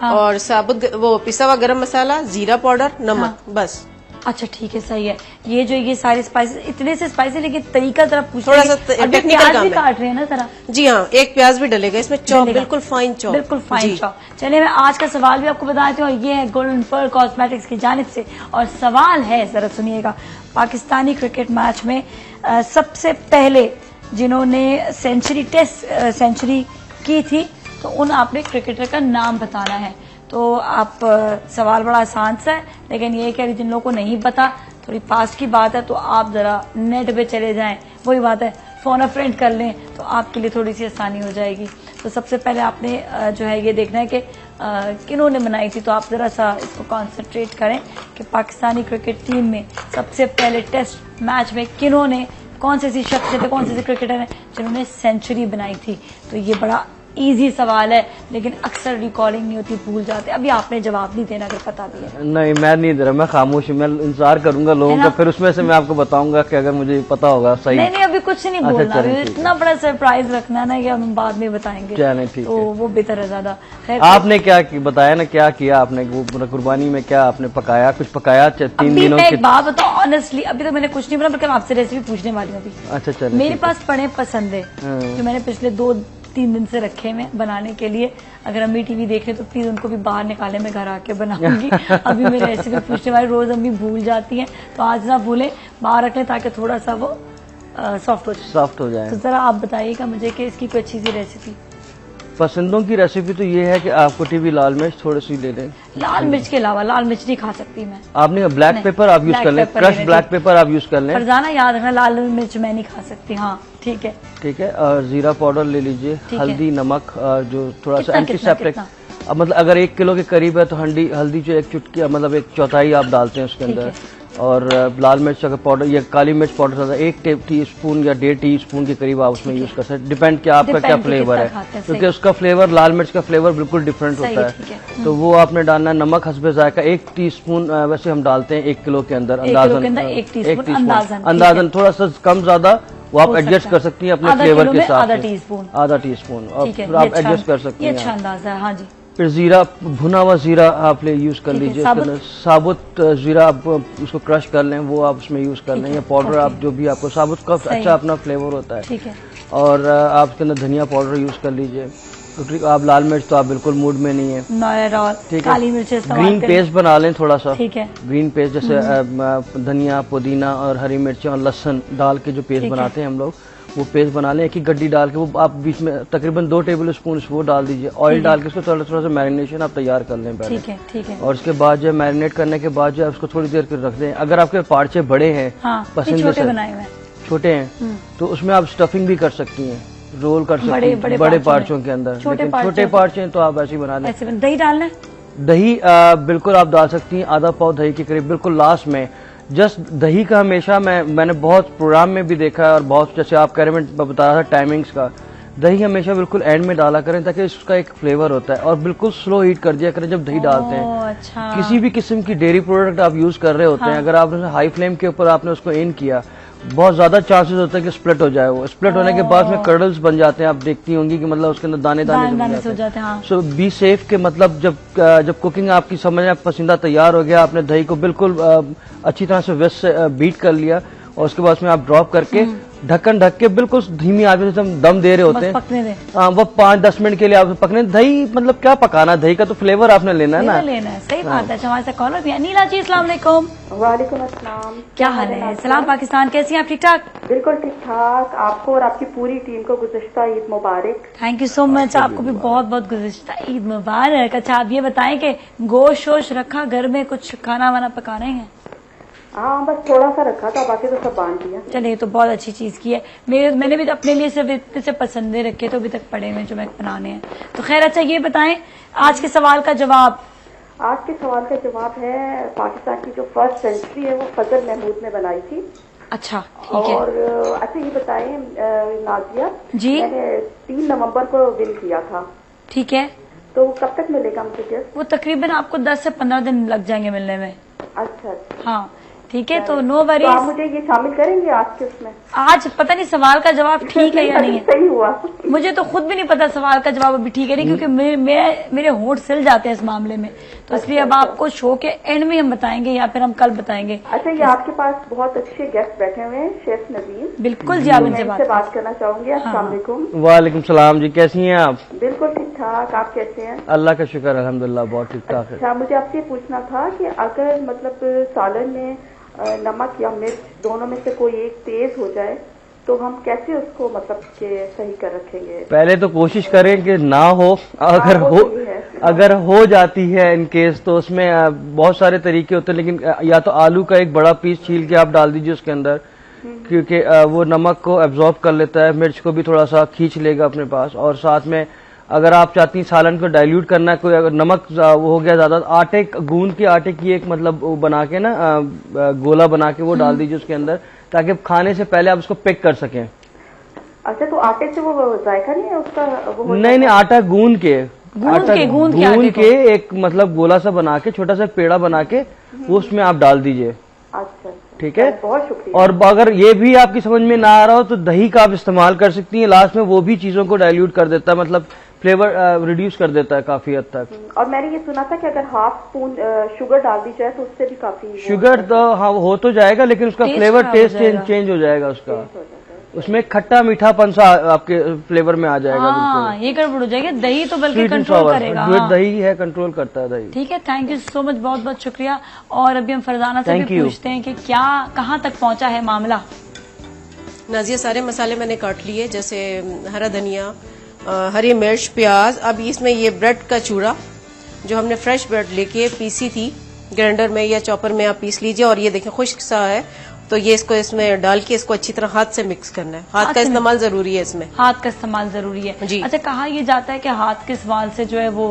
और साबुत वो पिसा हुआ गरम मसाला, जीरा पाउडर, नमक, बस। अच्छा ठीक है, सही है। ये सारे स्पाइसेस, इतने से स्पाइसेस, लेकिन तरीका जरा पूछ थोड़ा सा टेक्निकल प्याज काम भी है। काट रहे हैं ना जरा? जी हाँ, एक प्याज भी डलेगा इसमें, चॉप, बिल्कुल फाइन चॉप। बिल्कुल फाइन जी। चॉप। चलिए मैं आज का सवाल भी आपको बता देती हूँ, ये है गोल्डन पर्ल कॉस्मेटिक्स की जानिब से, और सवाल है, जरा सुनिएगा। पाकिस्तानी क्रिकेट मैच में सबसे पहले जिन्होंने सेंचुरी की थी, तो उन आपने क्रिकेटर का नाम बताना है। तो आप सवाल बड़ा आसान सा है, लेकिन ये है कि जिन लोगों को नहीं पता, थोड़ी फास्ट की बात है, तो आप जरा नेट पे चले जाएं, वही बात है, फोन अ फ्रेंड कर लें तो आपके लिए थोड़ी सी आसानी हो जाएगी। तो सबसे पहले आपने जो है ये देखना है कि किन्होंने बनाई थी। तो आप जरा सा इसको कॉन्सेंट्रेट करें कि पाकिस्तानी क्रिकेट टीम में सबसे पहले टेस्ट मैच में किन्होंने, कौन सी ऐसी शख्सियत है, कौन से ऐसे क्रिकेटर हैं जिन्होंने सेंचुरी बनाई थी। तो ये बड़ा इजी सवाल है, लेकिन अक्सर रिकॉलिंग नहीं होती, भूल जाते। अभी आपने जवाब नहीं देना अगर पता भी है। नहीं, मैं नहीं दे रहा, मैं खामोश हूँ, मैं इंतजार करूंगा लोगों का, फिर उसमें से मैं आपको बताऊंगा कि अगर मुझे पता होगा सही। नहीं, अभी कुछ नहीं बोलना, चलें, अभी इतना बड़ा सरप्राइज रखना है ना कि हम बाद में बताएंगे, चलें, ठीक तो है। वो बेहतर है ज्यादा। खैर, आपने क्या बताया ना, क्या किया आपने वो कुर्बानी में, क्या आपने पकाया? कुछ पकाया 3 अभी दिनों मैं के? एक बात बताऊं ऑनेस्टली, अभी तो मैंने कुछ नहीं बनाया, बल्कि मैं आपसे रेसिपी पूछने वाली हूँ अभी। अच्छा, चलें, मेरे ठीक है। पास पड़े पसंद है जो मैंने पिछले 2-3 दिन से रखे हैं बनाने के लिए। अगर अम्मी टीवी देख रहे तो प्लीज उनको भी बाहर निकाले, मैं घर आके बनाऊंगी। अभी मेरे रेसिपी पूछने वाली रोज अम्मी भूल जाती हैं, तो आज ना भूलें, बाहर रख लें ताकि थोड़ा सा वो सॉफ्ट हो जाए। तो जरा आप बताइएगा मुझे कि इसकी कोई अच्छी सी रेसिपी। पसंदों की रेसिपी तो ये है कि आपको टीवी लाल मिर्च थोड़ी सी ले लें। लाल मिर्च के अलावा लाल मिर्च नहीं खा सकती मैं। आपने ब्लैक पेपर आप यूज कर लें, क्रश ब्लैक पेपर आप यूज कर लें। फरजाना याद रखना, लाल मिर्च मैं नहीं खा सकती। हाँ ठीक है, ठीक है। और जीरा पाउडर ले लीजिए, हल्दी, नमक, जो थोड़ा सा एंटीसेप्टिक। अब मतलब अगर 1 किलो के करीब है तो हल्दी जो 1 चुटकी, मतलब 1/4 आप डालते हैं उसके अंदर। और लाल मिर्च का पाउडर या काली मिर्च पाउडर ज़्यादा 1 टीस्पून या 1.5 टीस्पून के करीब आप उसमें यूज कर सकते हैं। डिपेंड किया आपका क्या फ्लेवर है, क्योंकि उसका फ्लेवर, लाल मिर्च का फ्लेवर बिल्कुल डिफरेंट होता है। तो वो आपने डालना है। नमक हस्बे जायका 1 टीस्पून वैसे हम डालते हैं 1 किलो के अंदर, अंदाजन थोड़ा सा कम ज्यादा वो आप एडजस्ट कर सकती हैं अपने फ्लेवर के साथ। आधा टीस्पून और फिर आप एडजस्ट कर सकती हैं। अच्छा अंदाजा है। हाँ जी। फिर जीरा, भुना हुआ जीरा आप यूज कर लीजिए। साबुत जीरा आप उसको क्रश कर लें, वो आप उसमें यूज कर लें, या पाउडर आप जो भी आपको, साबुत का अच्छा अपना फ्लेवर होता है। ठीक है। और आप उसके अंदर धनिया पाउडर यूज कर लीजिए, क्योंकि आप लाल मिर्च तो आप बिल्कुल मूड में नहीं है। ठीक है। काली मिर्च ग्रीन पेस्ट बना लें थोड़ा सा। ठीक है। ग्रीन पेस्ट जैसे धनिया, पुदीना और हरी मिर्चें और लहसुन डाल के जो पेस्ट बनाते हैं हम लोग, वो पेस्ट बना लें। 1 गड्डी डाल के वो आप बीच में तकरीबन 2 टेबल स्पून वो डाल दीजिए। ऑयल डाल के उसको थोड़ा सा मैरिनेशन आप तैयार कर लें पहले। ठीक है, ठीक है। और उसके बाद जो मैरिनेट करने के बाद जो उसको थोड़ी देर रख दें। अगर आपके पार्चे बड़े हैं, पसंद से छोटे हैं, तो उसमें आप स्टफिंग भी कर सकती हैं, रोल कर सकती हैं बड़े पार्चों के अंदर। लेकिन छोटे पार्चे हैं तो आप ऐसे ही बना लें। दही डालना है? दही बिल्कुल आप डाल सकती हैं, आधा पाव दही के करीब, बिल्कुल लास्ट में। जस्ट दही का हमेशा मैंने बहुत प्रोग्राम में भी देखा है, और बहुत जैसे आप कह रहे, मैं बता रहा था टाइमिंग्स का, दही हमेशा बिल्कुल एंड में डाला करें ताकि उसका एक फ्लेवर होता है। और बिल्कुल स्लो हीट कर दिया करें जब दही डालते हैं। अच्छा। किसी भी किस्म की डेयरी प्रोडक्ट आप यूज कर रहे होते हैं, अगर आपने हाई फ्लेम के ऊपर आपने उसको इन किया, बहुत ज्यादा चांसेस होता है कि स्प्लिट हो जाए। वो स्प्लिट होने के बाद में कर्डल्स बन जाते हैं, आप देखती होंगी कि मतलब उसके अंदर दाने हो जाते हैं। सो बी सेफ के मतलब जब कुकिंग आपकी समझ में पसंदीदा तैयार हो गया, आपने दही को बिल्कुल अच्छी तरह से विस्क से बीट कर लिया, और उसके बाद उसमें आप ड्रॉप करके ढक्कन ढक के बिल्कुल धीमी आंच में हम दम दे रहे होते हैं। हाँ, वो 5-10 मिनट के लिए आप पकने। दही मतलब क्या पकाना, दही का तो फ्लेवर आपने लेना है ना। लेना है, सही बात है। हमारे साथ कॉलर भी है। नीला जी, अस्सलाम वालेकुम। वालेकुम अस्सलाम। क्या हाल है? सलाम पाकिस्तान, कैसी हैं आप? ठीक ठाक? बिल्कुल ठीक ठाक। आपको और आपकी पूरी टीम को गुज़िश्ता ईद मुबारक। Thank you so much. आपको भी बहुत बहुत गुज़िश्ता ईद मुबारक। अच्छा, आप ये बताएं कि गोश्त शोश रखा घर में, कुछ खाना वाना पका रहे हैं? हाँ, बस थोड़ा सा रखा था, बाकी तो सब बांध दिया। चलिए, तो बहुत अच्छी चीज की है। मैंने भी अपने लिए सिर्फ इतने से पसंदे रखे तो अभी तक पड़े हुए जो मैं बनाने हैं। तो खैर, अच्छा ये बताएं आज के सवाल का जवाब। आज के सवाल का जवाब है, पाकिस्तान की जो फर्स्ट सेंचुरी है वो फजल महमूद ने बनाई थी। अच्छा, ठीक है। और अच्छा ये बताएं नाजिया जी, मैंने 3 नवंबर को विन किया था, ठीक है। तो कब तक मिलेगा मुझे गिफ्ट? वो तकरीबन आपको 10 से 15 दिन लग जाएंगे मिलने में। अच्छा, हाँ, ठीक है। तो नो तो वरीज। आप मुझे ये शामिल करेंगे आज के उसमें? आज पता नहीं सवाल का जवाब ठीक है या नहीं है, सही हुआ। मुझे तो खुद भी नहीं पता सवाल का जवाब अभी ठीक है नहीं, क्योंकि मेरे होंठ सिल जाते हैं इस मामले में। तो इसलिए अब आपको शो के एंड में हम बताएंगे या फिर हम कल बताएंगे। अच्छा, ये आपके पास बहुत अच्छे गेस्ट बैठे हुए हैं, शेफ नदीम। बिल्कुल जी, आप इनसे बात करना चाहूंगी। अस्सलाम वालेकुम। वालेकुम सलाम जी, कैसी हैं आप? बिल्कुल ठीक ठाक, आप कैसे हैं? अल्लाह का शुक्र, अल्हम्दुलिल्लाह बहुत ठीक ठाक है। अच्छा, मुझे आपसे पूछना था कि अगर मतलब सालन में नमक या मिर्च दोनों में से कोई एक तेज हो जाए तो हम कैसे उसको मतलब के सही कर रखेंगे? पहले तो कोशिश करें कि ना हो, अगर हो जाती है इन केस तो उसमें बहुत सारे तरीके होते हैं, लेकिन या तो आलू का एक बड़ा पीस छील के आप डाल दीजिए उसके अंदर, क्योंकि वो नमक को एब्जॉर्ब कर लेता है, मिर्च को भी थोड़ा सा खींच लेगा अपने पास। और साथ में अगर आप चाहती हैं सालन को डाइल्यूट करना है, कोई अगर नमक वो हो गया ज्यादा, आटे गूंद के आटे की एक मतलब वो बना के ना गोला बना के वो डाल दीजिए उसके अंदर, ताकि खाने से पहले आप उसको पिक कर सकें। अच्छा, तो आटे से वो जायका नहीं है उसका? वो नहीं, आटा गूंद के एक मतलब गोला सा बना के, छोटा सा पेड़ा बना के वो उसमें आप डाल दीजिए। अच्छा, ठीक है, बहुत शुक्रिया। और अगर ये भी आपकी समझ में ना आ रहा हो तो दही का आप इस्तेमाल कर सकती हैं, लास्ट में वो भी चीजों को डाइल्यूट कर देता है, मतलब फ्लेवर रिड्यूस कर देता है काफी हद तक। और मैंने ये सुना था कि अगर हाफ स्पून शुगर डाल दी जाए तो उससे भी काफी शुगर तो हाँ हो तो जाएगा, लेकिन उसका फ्लेवर टेस्ट चेंज हो जाएगा उसका, उसमें खट्टा मीठापन सा आपके फ्लेवर में आ जाएगा। हाँ, ये गड़बड़ हो जाएगी। दही तो बल्कि कंट्रोल करेगा। जो दही है कंट्रोल करता है दही। ठीक है, थैंक यू सो मच, बहुत बहुत शुक्रिया। और अभी हम फरजाना से भी पूछते हैं कि क्या कहाँ तक पहुंचा है मामला। नाजिया, सारे मसाले मैंने काट लिए, जैसे हरा धनिया, हरी मिर्च, प्याज। अब इसमें ये ब्रेड का चूरा जो हमने फ्रेश ब्रेड लेके पीसी थी, ग्राइंडर में या चॉपर में आप पीस लीजिए। और ये देखें खुश्क सा है, तो ये इसको इसमें डाल के इसको अच्छी तरह हाथ से मिक्स करना है। हाथ का इस्तेमाल जरूरी है इसमें, हाथ का इस्तेमाल जरूरी है जी। अच्छा, कहा यह जाता है कि हाथ के इस्तेमाल से जो है वो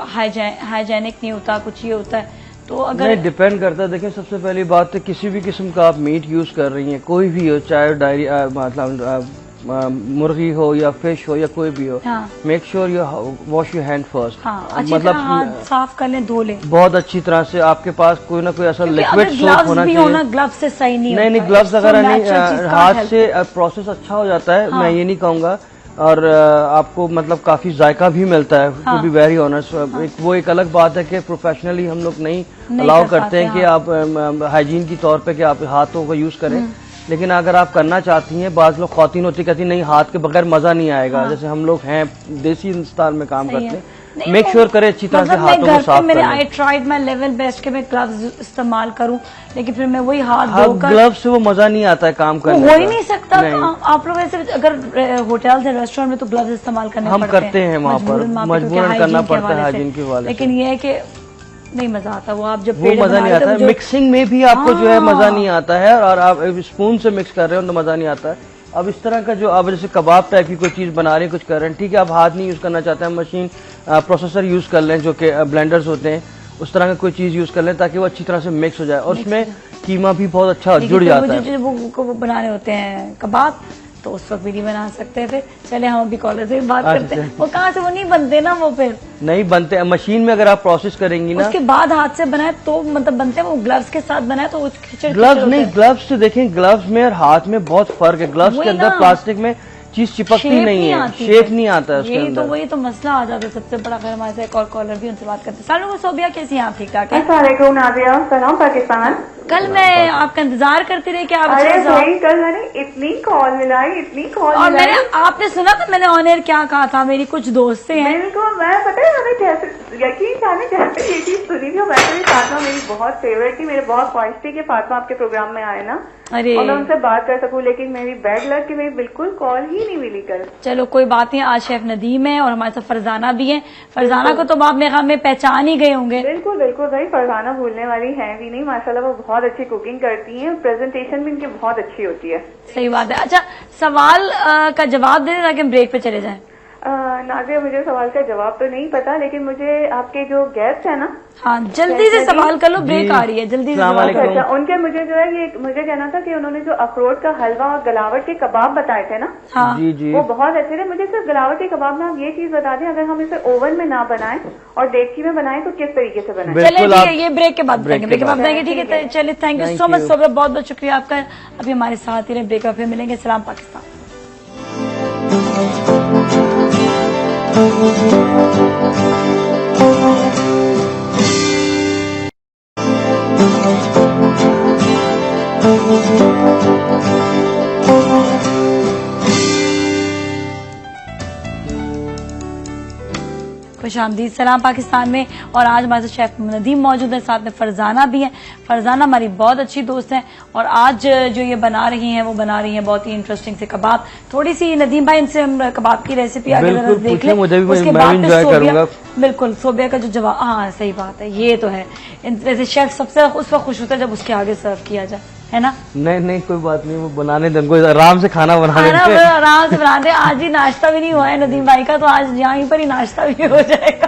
हाइजेनिक नहीं होता, कुछ ये होता है, तो अगर नहीं, डिपेंड करता है। देखिए, सबसे पहली बात है किसी भी किस्म का आप मीट यूज कर रही हैं, कोई भी हो, चाहे डायरी मतलब मुर्गी हो या फिश हो या कोई भी हो, make sure you wash your hand first. मतलब हाथ साफ कर लें, धो लें बहुत अच्छी तरह से। आपके पास कोई ना कोई ऐसा लिक्विड सोप होना चाहिए। ग्लव्स से सही नहीं, ग्लव्स अगर नहीं, हाथ से प्रोसेस अच्छा हो जाता है, मैं ये नहीं कहूंगा। और आपको मतलब काफी जायका भी मिलता है, टू बी वेरी ऑनेस्ट। वो एक अलग बात है कि प्रोफेशनली हम लोग नहीं अलाउ करते हैं कि आप हाइजीन की तौर पे कि आप हाथों को यूज करें, लेकिन अगर आप करना चाहती हैं, बात लोग खौतीन होती कहती नहीं हाथ के बगैर मजा नहीं आएगा। जैसे हम लोग हैं देसी हिंदुस्तान में काम करते हैं, मेक श्योर करें अच्छी तरह से हाथों को साफ करें। I tried my level best के मैं ग्लव्स इस्तेमाल करूं, लेकिन फिर मैं वही हाथ धोकर, ग्लव्स से वो मजा नहीं आता है काम करने हो ही नहीं सकता। आप लोग ऐसे अगर होटल से रेस्टोरेंट में तो ग्लव्स इस्तेमाल करने हम करते हैं, वहाँ पर मजबूरन करना पड़ता है हाइजीन के हवाले से। लेकिन ये है कि नहीं मजा आता, वो आप जब वो मजा नहीं आता है। मिक्सिंग में भी आपको जो है मजा नहीं आता है, और आप स्पून से मिक्स कर रहे हो तो मजा नहीं आता है। अब इस तरह का जो आप जैसे कबाब टाइप की कोई चीज बना रहे हैं, कुछ कर रहे हैं, ठीक है, आप हाथ नहीं यूज करना चाहते हैं, मशीन प्रोसेसर यूज कर लें, जो कि ब्लेंडर्स होते हैं, उस तरह का कोई चीज यूज कर लें ताकि वो अच्छी तरह से मिक्स हो जाए, और उसमें कीमा भी बहुत अच्छा जुड़ जाता है। वो बनाने होते हैं कबाब, तो उस वक्त भी नहीं बना सकते। फिर चले हम अभी कॉलर से बात करते हैं, वो कहाँ से, वो नहीं बनते ना, वो फिर नहीं बनते। मशीन में अगर आप प्रोसेस करेंगी ना, उसके बाद हाथ से बनाए तो मतलब बनते हैं। वो ग्लव्स के साथ बनाए तो ग्लव्स नहीं, ग्लव्स से देखें, ग्लव्स में और हाथ में बहुत फर्क है। ग्लव्स के अंदर प्लास्टिक में चीज चिपकती नहीं है, शेप नहीं आता है उसके अंदर। वही तो मसला आ जाता है सबसे बड़ा। खैर हमारे साथ एक और कॉलर भी, उनसे बात करते हैं। सोबिया कैसी हैं आप? ठीक ठाक है? सलाम पाकिस्तान। कल मैं आपका इंतजार करती रही कि आप कल मैंने इतनी कॉल मिलाई, और मैंने आपने सुना था मैंने ऑन एयर क्या कहा था, मेरी कुछ दोस्तें हैं, मैं पता है हमें जैसे यकीन था ना, जैसे ये चीज सुनी थी, वैसे फातिमा मेरी बहुत फेवरेट थी, मेरे बहुत ख्वाहिश थी कि फातिमा आपके प्रोग्राम में आए ना, अरे और मैं उनसे बात कर सकूं, लेकिन मेरी बैड लक कि मेरी बिल्कुल कॉल ही नहीं मिली कल। चलो कोई बात नहीं, आज शेफ नदीम है और हमारे साथ फरजाना भी है। फरजाना को तो आप मेरे ख्याल में पहचान ही गए होंगे। बिल्कुल बिल्कुल भाई, फरजाना भूलने वाली है भी नहीं, माशाल्लाह वो बहुत अच्छी कुकिंग करती हैं, प्रेजेंटेशन भी इनकी बहुत अच्छी होती है। सही बात है। अच्छा, सवाल का जवाब दे ताकि हम ब्रेक पे चले जाएं। नाज़िया, मुझे सवाल का जवाब तो नहीं पता, लेकिन मुझे आपके जो गेस्ट है ना, हाँ जल्दी से सवाल कर लो, ब्रेक आ रही है, जल्दी से सवाल करो। अच्छा, उनके मुझे जो है ये मुझे कहना था कि उन्होंने जो अखरोट का हलवा और गलावट के कबाब बताए थे ना, हाँ जी जी वो बहुत अच्छे थे। मुझे सिर्फ गलावट के कबाब में आप ये चीज बता दें, अगर हम इसे ओवन में ना बनाएं और डेगची में बनाएं तो किस तरीके से बनाएं? चलिए बिल्कुल, ठीक आप है, ये ब्रेक के बाद ब्रेक बताएंगे, ब्रेक के बाद बताएंगे, ठीक है। चलिए, thank you so much Sobia, बहुत बहुत शुक्रिया आपका, अभी हमारे साथ ही रहे, ब्रेक फिर मिलेंगे। सलाम पाकिस्तान। खुशामदीद, सलाम पाकिस्तान में। और आज हमारे साथ शेफ नदीम मौजूद है, साथ में फरजाना भी है। फरजाना हमारी बहुत अच्छी दोस्त है और आज जो ये बना रही हैं वो बना रही हैं बहुत ही इंटरेस्टिंग से कबाब। थोड़ी सी नदीम भाई इनसे हम कबाब की रेसिपी आगे जरा देख लें, मुझे भी, उसके मैं बाद एंजॉय करूंगा। बिल्कुल, सोबिया का जो जवाब, हाँ सही बात है, ये तो है। वैसे शेफ सबसे उस वक्त खुश होता है जब उसके आगे सर्व किया जाए, है ना? नहीं नहीं, कोई बात नहीं, वो बनाने दे, उनको आराम से खाना बनाने खाना दे। आराम से बनाते हैं। आज ही नाश्ता भी नहीं हुआ है नदीम भाई का, तो आज यहीं पर ही नाश्ता भी हो जाएगा।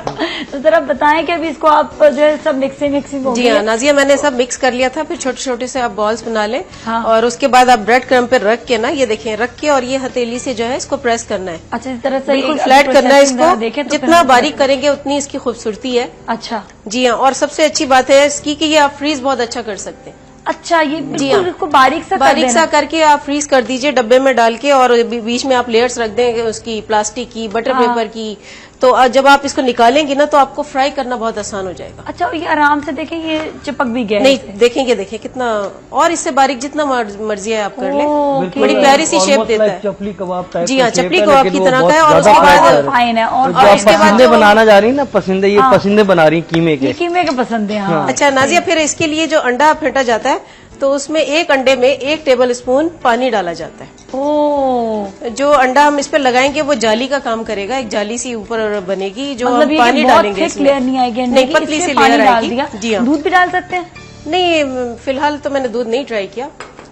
तो जरा बताएं कि अभी इसको आप जो है सब मिक्सिंग हो जी गई हाँ है। नाजिया, मैंने सब मिक्स कर लिया था, फिर छोटे छोटे से आप बॉल्स बना लें। हाँ। और उसके बाद आप ब्रेड क्रम्ब पे रख के ना, ये देखें, रख के और ये हथेली से जो है इसको प्रेस करना है, अच्छा, इस तरह से बिल्कुल एक फ्लैट करना है processing इसको। देखें तो जितना फिर- बारीक करेंगे उतनी इसकी खूबसूरती है। अच्छा जी हाँ, और सबसे अच्छी बात है इसकी कि ये आप फ्रीज बहुत अच्छा कर सकते हैं। अच्छा, ये जी बिल्कुल हाँ। इसको बारीक सा कर बारीक देना सा करके आप फ्रीज कर दीजिए डब्बे में डाल के, और बीच में आप लेयर्स रख दें उसकी, प्लास्टिक की, बटर हाँ। पेपर की। तो जब आप इसको निकालेंगे ना तो आपको फ्राई करना बहुत आसान हो जाएगा। अच्छा, और ये आराम से देखें, ये चिपक भी गया है नहीं, इसे। देखेंगे देखें कितना, और इससे बारीक जितना मर्जी है आप कर लें। ओके। बड़ी प्यारी सी शेप Almost देता like है। चपली कबाब टाइप जी का हाँ, shape चपली है, कबाब लेकिन की वो तरह बहुत का है, और ज्यादा उसके बाद- fat है। फाइन है। और जो आप इसके बाद पसंदे जो- बनाना जा रही है ना, पसंदे, ये हाँ। पसंदे बना रही है कीमे के। ये कीमे के पसंद है, हाँ। अच्छा नाजिया, फिर इसके लिए जो अंडा फेंटा जाता है तो उसमें एक अंडे में 1 टेबल स्पून पानी डाला जाता है। ओ, जो अंडा हम इस पे लगाएंगे वो जाली का काम करेगा, एक जाली सी ऊपर बनेगी जो मतलब हम ये पानी कि बहुत डालेंगे थिक लेयर नहीं आएगी अंडे नहीं, की, पतली इसमें सी पानी लेयर डाल आएगी। दिया। जी हाँ। दूध भी डाल सकते हैं? नहीं, फिलहाल तो मैंने दूध नहीं ट्राई किया।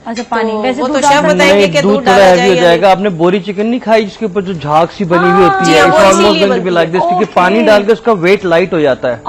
अच्छा, पानी, तो वैसे वो दूध तो डाल शेफ सकते हैं। बताएंगे नहीं, कि दूध दूध थोड़ा डाला हैवी जाए हो या जाएगा। आपने बोरी चिकन नहीं खाई जिसके ऊपर जो झाग सी बनी हुई होती जी है, हाँ, वो इसीलिए ऑलमोस्ट बनती लाइक दिस, क्योंकि है। पानी डाल के उसका वेट लाइट हो जाता है।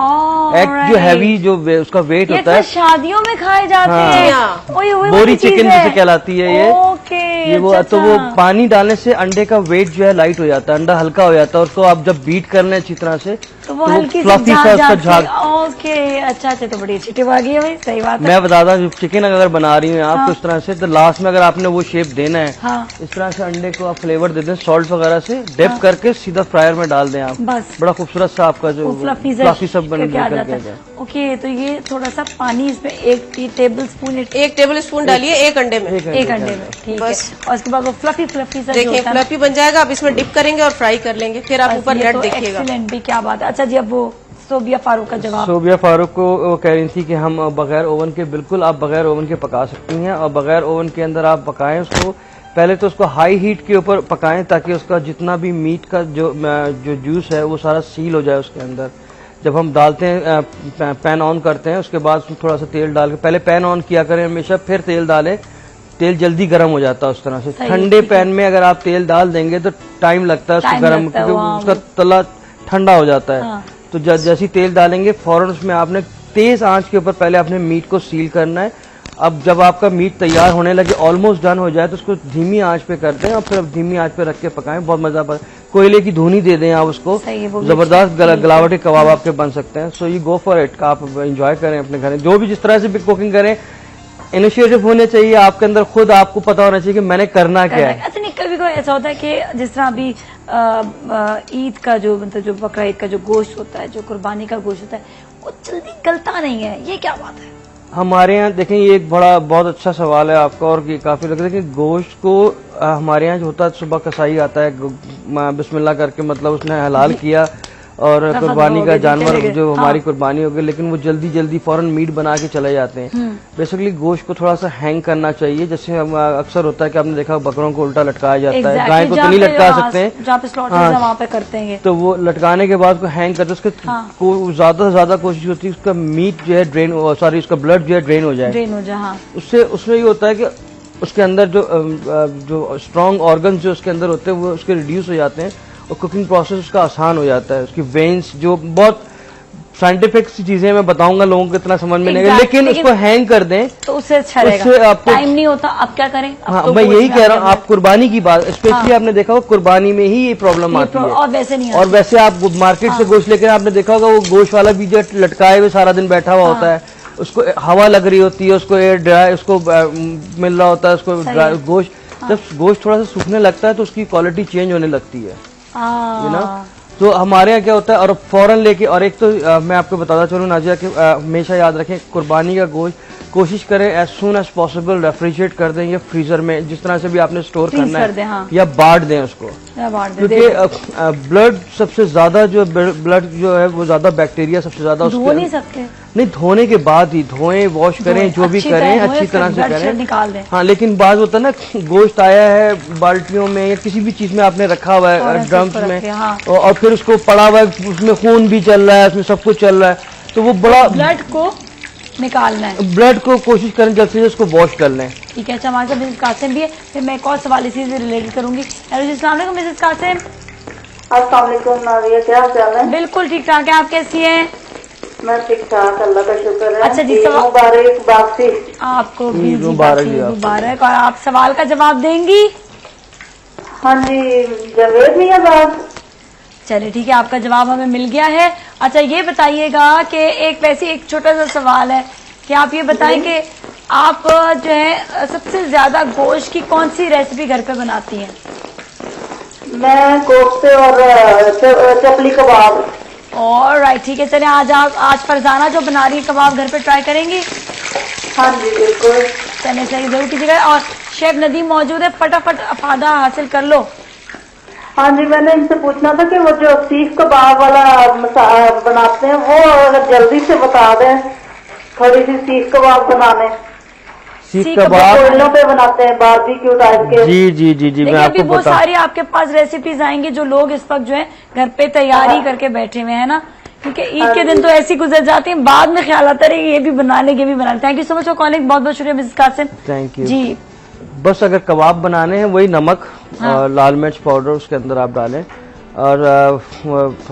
एग जो हैवी जो उसका वेट ये होता तो है, शादियों में खाए जाते हाँ। हैं। जी हाँ। ओए, ओए, बोरी वही चीज़ चिकन है। जिसे कहलाती है ये। ओके, ये वो अच्छा, तो वो अच्छा। पानी डालने से अंडे का वेट जो है लाइट हो जाता है, अंडा हल्का हो जाता है, और उसको आप जब बीट कर लें अच्छी तरह से तो वो हल्की सी फ्लफी सा उसका झाग। ओके, अच्छा अच्छा, तो बड़ी अच्छी टिप आ गई है भाई, सही बात है। मैं बताता हूँ, चिकन अगर बना रही हैं आप तो इस तरह से, तो लास्ट में अगर आपने वो शेप देना है, हाँ। इस तरह से अंडे को आप फ्लेवर दे दें सॉल्ट वगैरह से, डिप करके सीधा फ्रायर में डाल दें आप, बस। बड़ा खूबसूरत सा आपका जो फ्लफी सब बन करके आ निकल जाता के है। जाए। ओके, तो ये थोड़ा सा पानी इसमें 1 टेबल स्पून 1 टेबल स्पून डालिए एक अंडे में। एक अंडे में, ठीक है। बस। और उसके बाद वो फ्लफी फ्लफी सा जो देखिए होता है ना, फ्लफी बन जाएगा, आप इसमें डिप करेंगे और फ्राई कर लेंगे, फिर आप बस ऊपर ये रेड तो देखिएगा। एक्सीलेंट भी, क्या बात है। अच्छा जी, अब वो सोबिया फारूक का जवाब। सोबिया फारूक को वो कह रही थी कि हम बगैर ओवन के, बिल्कुल आप बगैर ओवन के पका सकती हैं, और बगैर ओवन के अंदर आप पकाएं उसको, पहले तो उसको हाई हीट के ऊपर पकाएं ताकि उसका जितना भी मीट का जो जूस है वो सारा सील हो जाए उसके अंदर। जब हम डालते हैं, पैन ऑन करते हैं, उसके बाद उसमें थोड़ा सा तेल डाल के, पहले पैन ऑन किया करें हमेशा, फिर तेल डालें, तेल जल्दी गर्म हो जाता है उस तरह से। सही, ठंडे ठीक है। पैन में अगर आप तेल डाल देंगे तो टाइम लगता है उसको टाइम गर्म, लगता है, क्योंकि हाँ, उसका वो- तला ठंडा हो जाता है। हाँ। तो जैसे ही तेल डालेंगे फौरन उसमें आपने तेज आंच के ऊपर पहले अपने मीट को सील करना है। अब जब आपका मीट तैयार होने लगे, ऑलमोस्ट डन हो जाए, तो उसको धीमी आंच पे करते हैं और फिर धीमी आंच पे रख के पकाएं, बहुत मजा आता है। कोयले की धुनी दे दें आप उसको, सही है, वो भी जबरदस्त गलावटी कबाब आपके बन सकते हैं। So you go for it, आप एंजॉय करें अपने घर में, जो भी जिस तरह से भी कुकिंग करें, इनिशिएटिव होने चाहिए आपके अंदर, खुद आपको पता होना चाहिए कि मैंने करना क्या है। अच्छा, नहीं, कभी कोई ऐसा होता है कि जिस तरह अभी ईद का जो, मतलब जो बकरा ईद का जो गोश्त होता है, जो कुर्बानी का गोश्त होता है, वो जल्दी गलता नहीं है, ये क्या बात है? हमारे यहाँ देखें, ये एक बहुत अच्छा सवाल है आपका, और ये काफी लगता है कि गोश्त को हमारे यहाँ जो होता है, सुबह कसाई आता है, बिस्मिल्लाह करके, मतलब उसने हलाल किया और कुर्बानी का जानवर जो हमारी कुर्बानी हो गई, लेकिन वो जल्दी जल्दी फौरन मीट बना के चले जाते हैं। बेसिकली गोश्त को थोड़ा सा हैंग करना चाहिए, जैसे हम अक्सर होता है कि आपने देखा बकरों को उल्टा लटकाया जाता है, गाय को तो नहीं लटका सकते हैं, जहाँ पे स्लॉटर है वहाँ पे करते हैं, तो वो लटकाने के बाद को हैंग करते, उसके ज्यादा से ज्यादा कोशिश होती है उसका मीट जो है ड्रेन, सॉरी उसका ब्लड जो है ड्रेन हो जाए। ड्रेन हो जाए, हाँ। उससे उसमें ये होता है कि उसके अंदर जो स्ट्रॉन्ग ऑर्गन जो उसके अंदर होते हैं वो उसके रिड्यूस हो जाते हैं, और कुकिंग प्रोसेस उसका आसान हो जाता है। उसकी वेन्स जो बहुत साइंटिफिक सी चीजें मैं बताऊंगा, लोगों को इतना समझ में नहीं आएगा, लेकिन उसको हैंग कर दें तो उससे अच्छा उससे रहेगा। आपको टाइम नहीं होता, अब क्या करें? अब हाँ, तो मैं गोश्त यही में कह रहा हूँ, आ आप कुर्बानी की बात स्पेशली आपने देखा होगा कुर्बानी में ही ये प्रॉब्लम गया। आती है, और वैसे नहीं और वैसे आप मार्केट से गोश्त लेकर आपने देखा होगा वो गोश्त वाला भी जो लटकाए हुए सारा दिन बैठा हुआ होता है, उसको हवा लग रही होती है, उसको एयर ड्राई उसको मिल रहा होता है, उसको गोश्त जब गोश्त थोड़ा सा सूखने लगता है तो उसकी क्वालिटी चेंज होने लगती है, यू नो। तो हमारे यहाँ क्या होता है, और फौरन लेके, और एक तो मैं आपको बताता चलूँ नाजिया कि हमेशा याद रखें कुर्बानी का गोश्त कोशिश करें as soon as possible refrigerate कर दें या फ्रीजर में, जिस तरह से भी आपने स्टोर करना है, हाँ। या बांट दें उसको, क्योंकि ब्लड सबसे ज्यादा जो ब्लड जो है वो ज्यादा बैक्टीरिया सबसे ज्यादा धो नहीं सकते, नहीं धोने के बाद ही धोएं, वॉश करें, जो भी करें अच्छी तरह से करें, निकाल दें। हाँ, लेकिन बात होता है ना, गोश्त आया है बाल्टियों में या किसी भी चीज में आपने रखा हुआ है ड्रम्स में, और फिर उसको पड़ा हुआ है, उसमें खून भी चल रहा है, उसमें सब कुछ चल रहा है, तो वो बड़ा ब्लड को निकालना है, ब्लड को कोशिश करें जल्द से जल्द उसको वॉश कर लें। ठीक है। अच्छा, हमारे साथ मिसेस कासिम भी है, फिर मैं एक और सवाल इसी से रिलेटेड करूंगी। हेलो जी, अस्सलाम वालेकुम मिसेस कासिम। अस्सलाम वालेकुम नाज़िया, क्या हाल चाल है? बिल्कुल ठीक ठाक है, आप कैसी हैं? मैं ठीक ठाक, अल्लाह का शुक्र है। अच्छा जी, ईद मुबारक बासी। आपको भी ईद जी मुबारक बाकी जी आपको। मुबारक। और आप सवाल का जवाब देंगी? हाँ जी, जवेद नहीं है बात? चलिए ठीक है, आपका जवाब हमें मिल गया है। अच्छा, ये बताइएगा कि एक छोटा सा सवाल है कि आप ये बताएं कि आप जो है सबसे ज्यादा गोश्त की कौन सी रेसिपी घर पे बनाती हैं? मैं कोफ्ते और चपली कबाब। और राइट, ठीक है। चलिए, आज फरजाना जो बना रही है कबाब घर पे ट्राई करेंगी? हाँ जी बिल्कुल। चलिए सही, जरूर कीजिएगा। और शेफ नदीम मौजूद है, फटाफट अफादा हासिल कर लो। हाँ जी, मैंने इनसे पूछना था कि वो जो सीख कबाब वाला बनाते हैं वो अगर जल्दी से बता दें, थोड़ी सी सीख कबाब बनाने। सीख कबाब कोयलों पे बनाते हैं बारबेक्यू टाइप के। जी जी जी जी, मैं अभी आपको वो बता, सारी आपके पास रेसिपीज आएंगी जो लोग इस वक्त जो है घर पे तैयारी करके बैठे हुए हैं ना, क्योंकि ईद के दिन तो ऐसी गुजर जाती है, बाद में ख्याल आता है ये भी बना लेंगे, ये भी बना लेंगे। Thank you so much for calling, बहुत बहुत शुक्रिया मिसेस कासिम। थैंक यू जी। बस अगर कबाब बनाने हैं वही नमक और लाल मिर्च पाउडर उसके अंदर आप डालें, और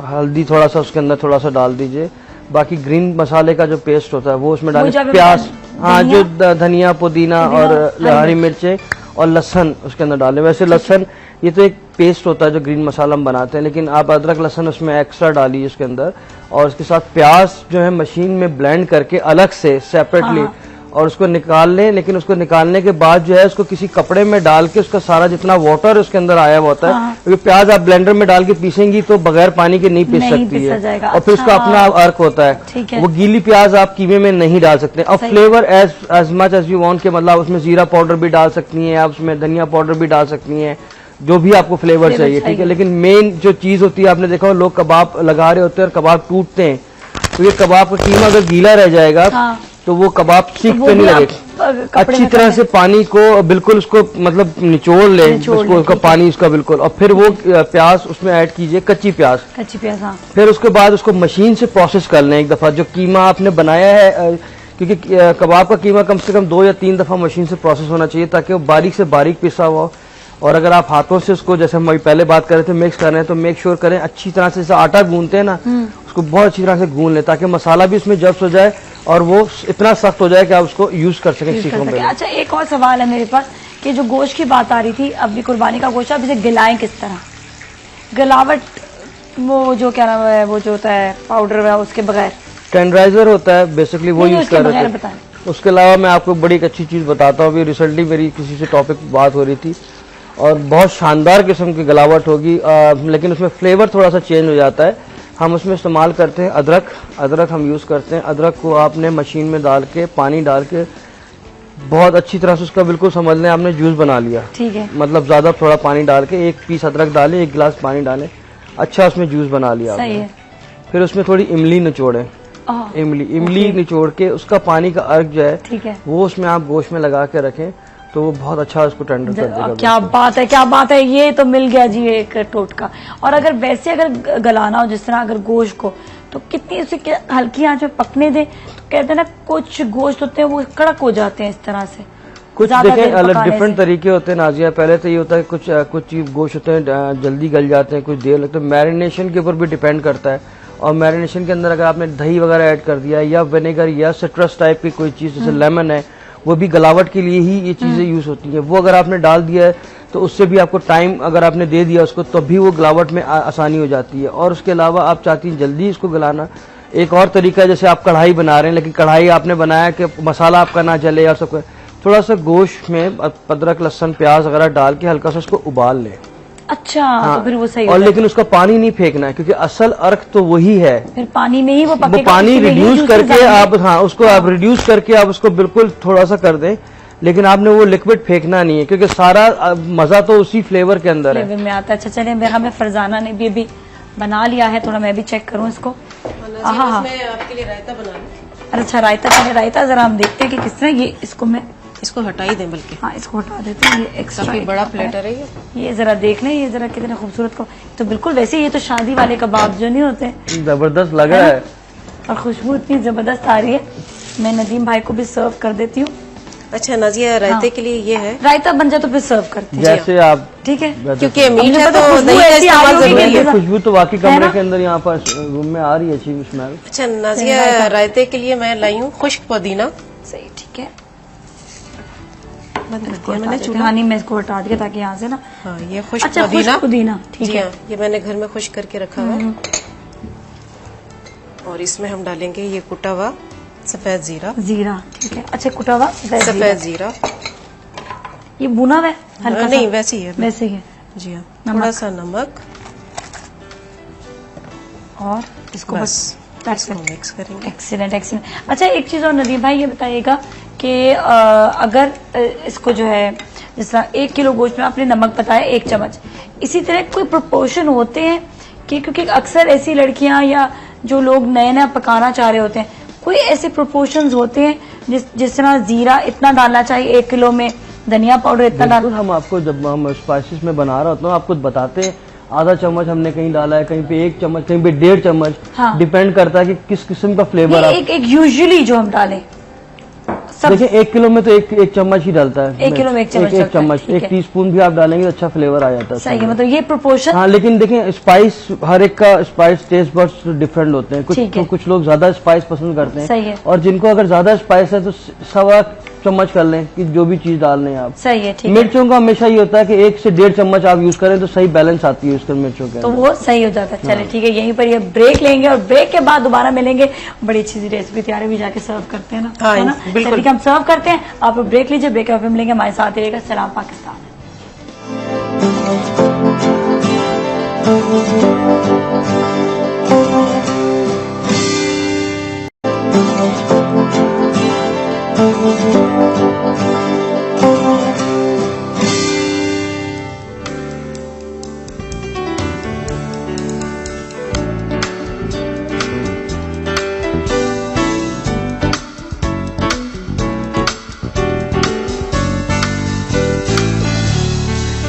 हल्दी थोड़ा सा उसके अंदर थोड़ा सा डाल दीजिए। बाकी ग्रीन मसाले का जो पेस्ट होता है वो उसमें डालें, प्याज, हाँ, जो धनिया पुदीना और हरी मिर्चें और लहसन उसके अंदर डालें। वैसे लहसन ये तो एक पेस्ट होता है जो ग्रीन मसाला हम बनाते हैं, लेकिन आप अदरक लहसन उसमें एक्स्ट्रा डालिए उसके अंदर, और उसके साथ प्याज जो है मशीन में ब्लेंड करके अलग से सेपरेटली और उसको निकाल लें। लेकिन उसको निकालने के बाद जो है उसको किसी कपड़े में डाल के उसका सारा जितना वाटर उसके अंदर आया हुआ होता है, क्योंकि प्याज आप ब्लेंडर में डाल के पीसेंगी तो बगैर पानी के नहीं पीस सकती है, और फिर उसका अपना अर्क होता है। वो गीली प्याज आप कीमे में नहीं डाल सकते। और flavour as much as you want के, मतलब उसमें जीरा पाउडर भी डाल सकती हैं आप, उसमें धनिया पाउडर भी डाल सकती हैं, जो भी आपको फ्लेवर चाहिए, ठीक है। लेकिन मेन जो चीज होती है, आपने देखा लोग कबाब लगा रहे होते हैं और कबाब टूटते हैं, तो ये कबाब का कीमा अगर गीला रह जाएगा तो वो कबाब सीख पे नहीं लगेगा। अच्छी तरह से पानी को बिल्कुल उसको मतलब निचोड़ ले उसका पानी उसका बिल्कुल, और फिर वो प्याज उसमें ऐड कीजिए, कच्ची प्याज। हाँ। फिर उसके बाद उसको मशीन से प्रोसेस कर लें एक दफा, जो कीमा आपने बनाया है, क्योंकि कबाब का कीमा कम से कम 2 या 3 दफा मशीन से प्रोसेस होना चाहिए ताकि वो बारीक से बारीक पिसा हुआ। और अगर आप हाथों से उसको, जैसे हम पहले बात कर रहे थे, मिक्स कर रहे हैं, तो मेक श्योर करें अच्छी तरह से, जैसे आटा गूंदते हैं ना, उसको बहुत अच्छी तरह से गूंद लें ताकि मसाला भी उसमें जब्स हो जाए और वो इतना सख्त हो जाए कि आप उसको यूज कर सकें सीखों में। अच्छा, एक और सवाल है मेरे पास कि जो गोश्त की बात आ रही थी, अब भी कुर्बानी का गोश्त, अब इसे गिलाएं किस तरह? गलावट, वो जो क्या नाम है, वो जो होता है पाउडर है, उसके बगैर टेंडराइजर होता है बेसिकली, वो यूज कर रहे थे। उसके अलावा मैं आपको बड़ी एक अच्छी चीज बताता हूँ। अभी रिसेंटली मेरी किसी से टॉपिक बात हो रही थी और बहुत शानदार किस्म की गलावट होगी, लेकिन उसमें फ्लेवर थोड़ा सा चेंज हो जाता है। हम उसमें इस्तेमाल करते हैं अदरक हम यूज़ करते हैं। अदरक को आपने मशीन में डाल के, पानी डाल के, बहुत अच्छी तरह से उसका बिल्कुल समझ लें आपने जूस बना लिया, ठीक है। मतलब ज़्यादा थोड़ा पानी डाल के, 1 पीस अदरक डालें, 1 गिलास पानी डालें, अच्छा उसमें जूस बना लिया आपने। फिर उसमें थोड़ी इमली निचोड़ें, इमली निचोड़ के उसका पानी का अर्क जो है, ठीक है, वो उसमें आप गोश्त में लगा के रखें तो वो बहुत अच्छा उसको टेंडर कर देगा। क्या बात है, क्या बात है, ये तो मिल गया जी एक टोटका। और अगर वैसे अगर गलाना हो जिस तरह अगर गोश्त को, तो कितनी उसे हल्की आंच में पकने दें। तो कहते हैं ना कुछ गोश्त होते हैं वो कड़क हो जाते हैं इस तरह से, कुछ ज्यादा देखें देर अलग पकाने डिफरेंट से। तरीके होते हैं नाजिया। पहले तो ये होता है कुछ चीज गोश्त होते हैं जल्दी गल जाते हैं, कुछ देर लगता है। मैरिनेशन के ऊपर भी डिपेंड करता है। और मैरिनेशन के अंदर अगर आपने दही वगैरह ऐड कर दिया या विनेगर या सिट्रस टाइप की कोई चीज जैसे लेमन है, वो भी गलावट के लिए ही ये चीजें यूज होती हैं। वो अगर आपने डाल दिया है तो उससे भी आपको टाइम अगर आपने दे दिया उसको तब भी वो गलावट में आसानी हो जाती है। और उसके अलावा आप चाहती हैं जल्दी इसको गलाना, एक और तरीका है जैसे आप कढ़ाई बना रहे हैं लेकिन कढ़ाई आपने बनाया कि मसाला आपका ना जले और सब, थोड़ा सा गोश्त में अदरक लहसुन प्याज वगैरह डाल के हल्का सा उसको उबाल लें। अच्छा तो फिर वो सही और होता है। लेकिन उसका पानी नहीं फेंकना है क्योंकि असल अर्क तो वही है। फिर पानी में ही वो वो पकेगा, पानी उसी में ही रिड्यूस juices करके आएंगे। आप उसको आप रिड्यूस करके आप उसको बिल्कुल थोड़ा सा कर दें, लेकिन आपने वो लिक्विड फेंकना नहीं है क्योंकि सारा मजा तो उसी फ्लेवर के अंदर है। फ्लेवर में आता है। अच्छा चलिए हमें फरजाना ने भी अभी बना लिया है, थोड़ा मैं भी चेक करूँ इसको। हाँ मैं आपके लिए रायता बना लूं। अच्छा रायता, पहले रायता जरा हम देखते हैं कि किस तरह ये इसको मैं इसको हटा ही दें बल्कि। हाँ इसको हटा देते हैं। ये एक्स्ट्रा काफी बड़ा प्लेटर है ये जरा देख लें, ये जरा कितने खूबसूरत को, तो बिल्कुल वैसे ये तो शादी वाले कबाब जो नहीं होते, जबरदस्त लग रहा है और खुशबू इतनी जबरदस्त आ रही है। मैं नदीम भाई को भी सर्व कर देती हूँ। अच्छा नाजिया, रायते के लिए ये है, रायता बन जाए तो फिर सर्व करते हैं। जैसे आप ठीक है, क्योंकि मीठ मुझे है पता तो खुशबू दही का ऐसी आ इस्तेमाल रही होगी जरूरी कि है। ये खुशबू तो वाकई है कमरे ना? के अंदर यहाँ पर रूम में आ रही है अच्छी स्मेल। अच्छा नाजिया, रायते के लिए मैं लाई हूँ खुश्क पुदीना। सही ठीक है, बंद कर इसको दिया हटा मैंने देते चूल्हा। हैं। हाँ नहीं मैं इसको हटा दिया ताकि यहाँ से ना। हाँ ये खुश्क अच्छा पुदीना, खुश्क पुदीना ठीक जी है। हाँ, ये मैंने घर में खुश्क करके रखा हुआ है। और इसमें हम डालेंगे ये कुटा हुआ सफेद जीरा। जीरा ठीक है। अच्छा कुटा हुआ सफेद जीरा, ये भुना हुआ है हल्का सा? नहीं वैसे ही है, वैसे ही है। जी हाँ। नमक। थोड़ा सा नमक और इसको बस बस टच इसको कर। मिक्स करेंगे। Excellent excellent. अच्छा एक चीज और नदीम भाई ये बताइएगा कि अगर इसको जो है जिस तरह 1 किलो गोश्त में आपने नमक बताया 1 चम्मच, इसी तरह कोई प्रोपोर्शन होते हैं कि क्योंकि अक्सर ऐसी लड़कियां या जो लोग नए नया पकाना चाह रहे होते हैं, कोई ऐसे प्रोपोर्शंस होते हैं जिस तरह जीरा इतना डालना चाहिए 1 किलो में, धनिया पाउडर इतना बिल्कुल, डालना? हम आपको जब हम स्पाइसेस में बना रहा होता हूँ आपको बताते हैं आधा चम्मच हमने कहीं डाला है, कहीं पे 1 चम्मच, कहीं पे 1.5 चम्मच। हाँ। डिपेंड करता है कि किस किस्म का फ्लेवर आप एक यूजुअली जो हम डालें सब देखिए 1 किलो में तो एक चम्मच ही डालता है। 1 किलो में 1 चम्मच एक डलता है, चम्मच, ठीक 1 है। टीस्पून भी आप डालेंगे तो अच्छा फ्लेवर आ जाता है। सही है, मतलब ये प्रोपोर्शन। हाँ लेकिन देखें स्पाइस हर एक का स्पाइस टेस्ट बड्स डिफरेंट होते हैं। ठीक है। कुछ लोग ज्यादा स्पाइस पसंद करते हैं। सही है। और जिनको अगर ज्यादा स्पाइस है तो 1.25 चम्मच कर लें कि जो भी चीज डाल लें आप। सही है ठीक है, मिर्चों का हमेशा ये होता है कि 1 से 1.5 चम्मच आप यूज करें तो सही बैलेंस आती है उसके मिर्चों के तो अंदर। वो सही हो जाता है। चले ठीक है, यहीं पर ये ब्रेक लेंगे और ब्रेक के बाद दोबारा मिलेंगे। बड़ी अच्छी सी रेसिपी तैयार है, भी जाके सर्व करते हैं ना, हाँ, है ना? बिल्कुल। चलिए हम सर्व करते हैं, आप ब्रेक लीजिए, ब्रेक के बाद फिर मिलेंगे, हमारे साथ ही रहेगा। सलाम पाकिस्तान।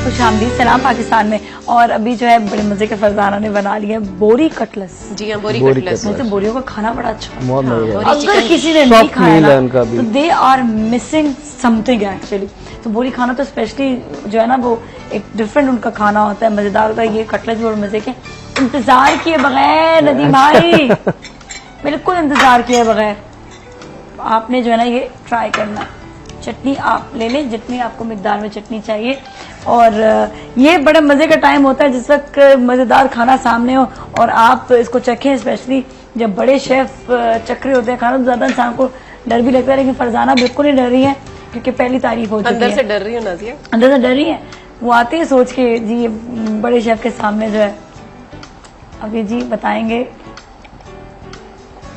खुशामदीद, सलाम पाकिस्तान में। और अभी जो है बड़े मजे के फरजाना ने बना लिया है बोरी कटलस। जी हाँ, बोरी बोरी कटलेट्स। मुझे बोरियों का खाना बड़ा अच्छा लगता है। बहुत मजा अगर किसी ने Soft नहीं खाया meal ना है उनका भी। तो they are missing something actually. तो बोरी खाना तो स्पेशली जो है ना वो एक डिफरेंट उनका खाना होता है, मजेदार होता है। ये कटलेट भी बड़े मजे के, इंतजार किए बगैर नदीम भाई, बिल्कुल इंतजार किए बगैर आपने जो है ना ये ट्राई करना। चटनी आप ले लें जितनी आपको मिकदार में चटनी चाहिए। और ये बड़े मजे का टाइम होता है जिस वक्त मजेदार खाना सामने हो और आप इसको चखें, स्पेशली जब बड़े शेफ चख रहे होते हैं खाना, तो ज्यादा इंसान को डर भी लगता है। लेकिन फरजाना बिल्कुल नहीं डर रही है क्योंकि पहली तारीफ हो चुकी अंदर से है। डर रही हूँ नाजिया। अंदर से डर रही है, वो आते हैं सोच के जी ये बड़े शेफ के सामने जो है। अभी जी बताएंगे।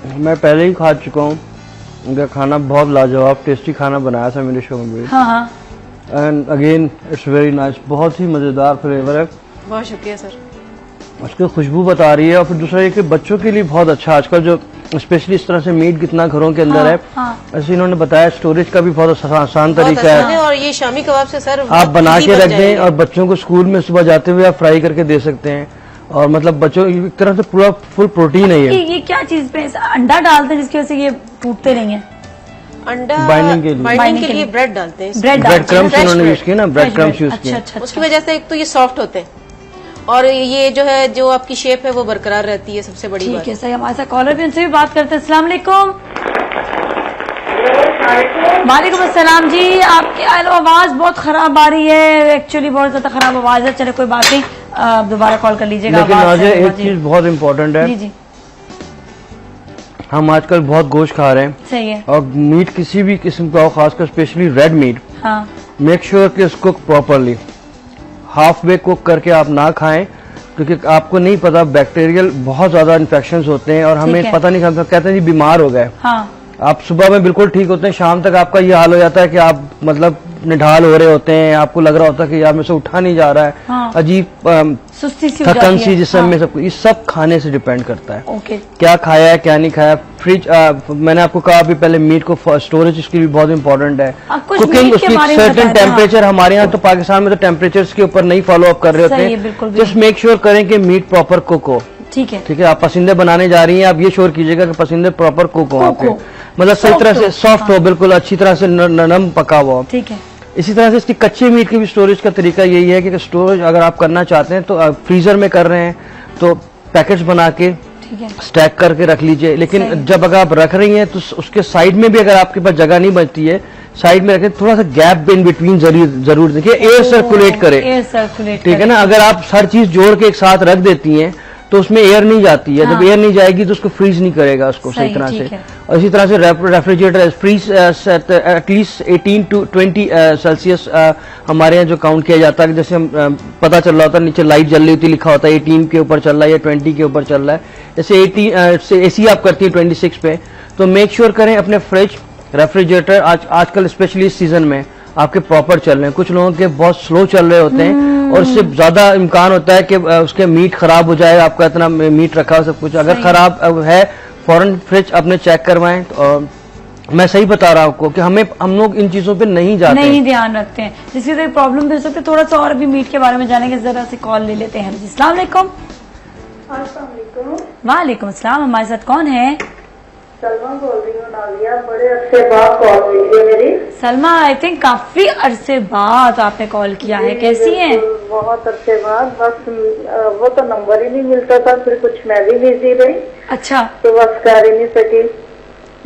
मैं पहले ही खा चुका हूँ, उनका खाना बहुत लाजवाब टेस्टी खाना बनाया था मेरे शो में। हाँ हाँ and again it's very nice, बहुत ही मजेदार फ्लेवर है। बहुत शुक्रिया सर। उसकी खुशबू बता रही है। और फिर दूसरा ये कि बच्चों के लिए बहुत अच्छा, आजकल जो स्पेशली इस तरह से मीट कितना घरों के अंदर है, हाँ। ऐसे इन्होंने बताया स्टोरेज का भी बहुत आसान बहुत तरीका आसान है। है और ये शामी कबाब से सर आप बना easy के बन रख दें जाएंगे। और बच्चों को स्कूल में सुबह जाते हुए आप फ्राई करके दे सकते हैं। और मतलब बच्चों एक तरह से पूरा फुल प्रोटीन है ये। ये क्या चीज पे ऐसा अंडा डालते हैं जिसकी वजह से ये टूटते नहीं है? अंडा Binding के लिए। बाइंडिंग के लिए ब्रेड डालते हैं। ब्रेड ब्रेड क्रम्स fresh उन्होंने bread। यूज किया ना, ब्रेड क्रम्स यूज अच्छा किया। अच्छा उसकी वजह से एक तो ये सॉफ्ट होते हैं और ये जो है जो आपकी शेप है वो बरकरार रहती है, सबसे बड़ी ठीक बात। है सही। हमारे साथ कॉलर भी, उनसे भी बात करते हैं। अस्सलाम वालेकुम। वालेकुम अस्सलाम जी। आपकी आवाज बहुत खराब आ रही है, एक्चुअली बहुत ज्यादा खराब आवाज है। चले कोई बात नहीं, आप दोबारा कॉल कर लीजिएगा। लेकिन आवाज नाज़िया सही एक होगी। चीज बहुत इम्पोर्टेंट जी है, जी हम आजकल बहुत गोश्त खा रहे हैं सही है। और मीट किसी भी किस्म का हो, खासकर स्पेशली रेड मीट, हाँ मेक श्योर कि इसको प्रॉपरली हाफ वे कुक करके आप ना खाएं, क्योंकि आपको नहीं पता बैक्टीरियल बहुत ज्यादा इन्फेक्शंस होते हैं और हमें है। पता नहीं, हम कहते हैं जी बीमार हो गए। हाँ आप सुबह में बिल्कुल ठीक होते हैं, शाम तक आपका ये हाल हो जाता है कि आप मतलब निढाल हो रहे होते हैं, आपको लग रहा होता है कि यार मेरे से उठा नहीं जा रहा है, हाँ। अजीब सुस्ती सी हो थकन जाती सी है। जिसम में सब, ये सब खाने से डिपेंड करता है। ओके क्या खाया है क्या नहीं खाया। फ्रिज मैंने आपको कहा अभी पहले, मीट को स्टोरेज उसकी भी बहुत इंपॉर्टेंट है। कुछ कुकिंग मीट के उसकी बारे में सर्टेन बताएं, टेम्परेचर, हमारे यहाँ तो पाकिस्तान में तो टेम्परेचर्स के ऊपर नहीं फॉलो अप कर रहे सही है, होते बिल्कुल हैं। भी जस्ट मेक श्योर करें कि मीट प्रॉपर कुक हो। ठीक है ठीक है, आप पसंदे बनाने जा रही हैं, आप ये श्योर कीजिएगा कि पसंदे प्रॉपर कुक हो Cook आपके, हो। मतलब सही तरह से हो। सॉफ्ट हो, बिल्कुल अच्छी तरह से नरम पका हुआ हो। ठीक है इसी तरह से इसकी कच्चे मीट की भी स्टोरेज का तरीका यही है कि स्टोरेज अगर आप करना चाहते हैं तो फ्रीजर में कर रहे हैं तो पैकेट्स बना के ठीक है स्टैक करके रख लीजिए। लेकिन सही। जब अगर आप रख रही हैं तो उसके साइड में भी अगर आपके पास जगह नहीं बचती है, साइड में रखें, थोड़ा सा गैप इन बिटवीन जरूर देखिए, एयर सर्कुलेट करे। एयर सर्कुलेट ठीक है ना, अगर आप हर चीज जोड़ के एक साथ रख देती हैं तो उसमें एयर नहीं जाती है। हाँ। जब एयर नहीं जाएगी तो उसको फ्रीज नहीं करेगा उसको सही, सही तरह ठीक से। है। और इसी तरह से refrigerator freeze at least 18 to 20 Celsius हमारे यहाँ जो काउंट किया जाता है, जैसे हम पता चल रहा होता है नीचे लाइट जल रही होती, लिखा होता है 18 के ऊपर चल रहा है या 20 के ऊपर चल रहा है। जैसे 18 से एसी आप करती है 26 पे, तो मेक श्योर करें अपने फ्रिज रेफ्रिजरेटर आजकल स्पेशली इस सीजन में आपके प्रॉपर चल रहे हैं। कुछ लोगों के बहुत स्लो चल रहे होते हैं और उससे ज्यादा इम्कान होता है कि उसके मीट खराब हो जाए। आपका इतना मीट रखा हो सब कुछ, अगर खराब है फौरन फ्रिज अपने चेक करवाएं। तो मैं सही बता रहा हूँ आपको कि हम लोग इन चीजों पे नहीं जाते नहीं ध्यान रखते हैं, जिसकी वजह से प्रॉब्लम भी हो सकती है। थोड़ा सा और भी मीट के बारे में जानेंगे, जरा से कॉल ले लेते हैं। जी अस्सलाम वालेकुम। वालेकुम अस्सलाम। हमारे साथ कौन है? सलमा बोल रही हूँ नाज़िया, बड़े अच्छे बाद कॉल हुई है मेरी। सलमा, आई थिंक काफी अरसे बाद आपने कॉल किया है, कैसी हैं? बहुत अच्छे बाद, बस वो तो नंबर ही नहीं मिलता था, फिर कुछ मैं भी बिजी रही अच्छा, तो बस कर ही नहीं सकी।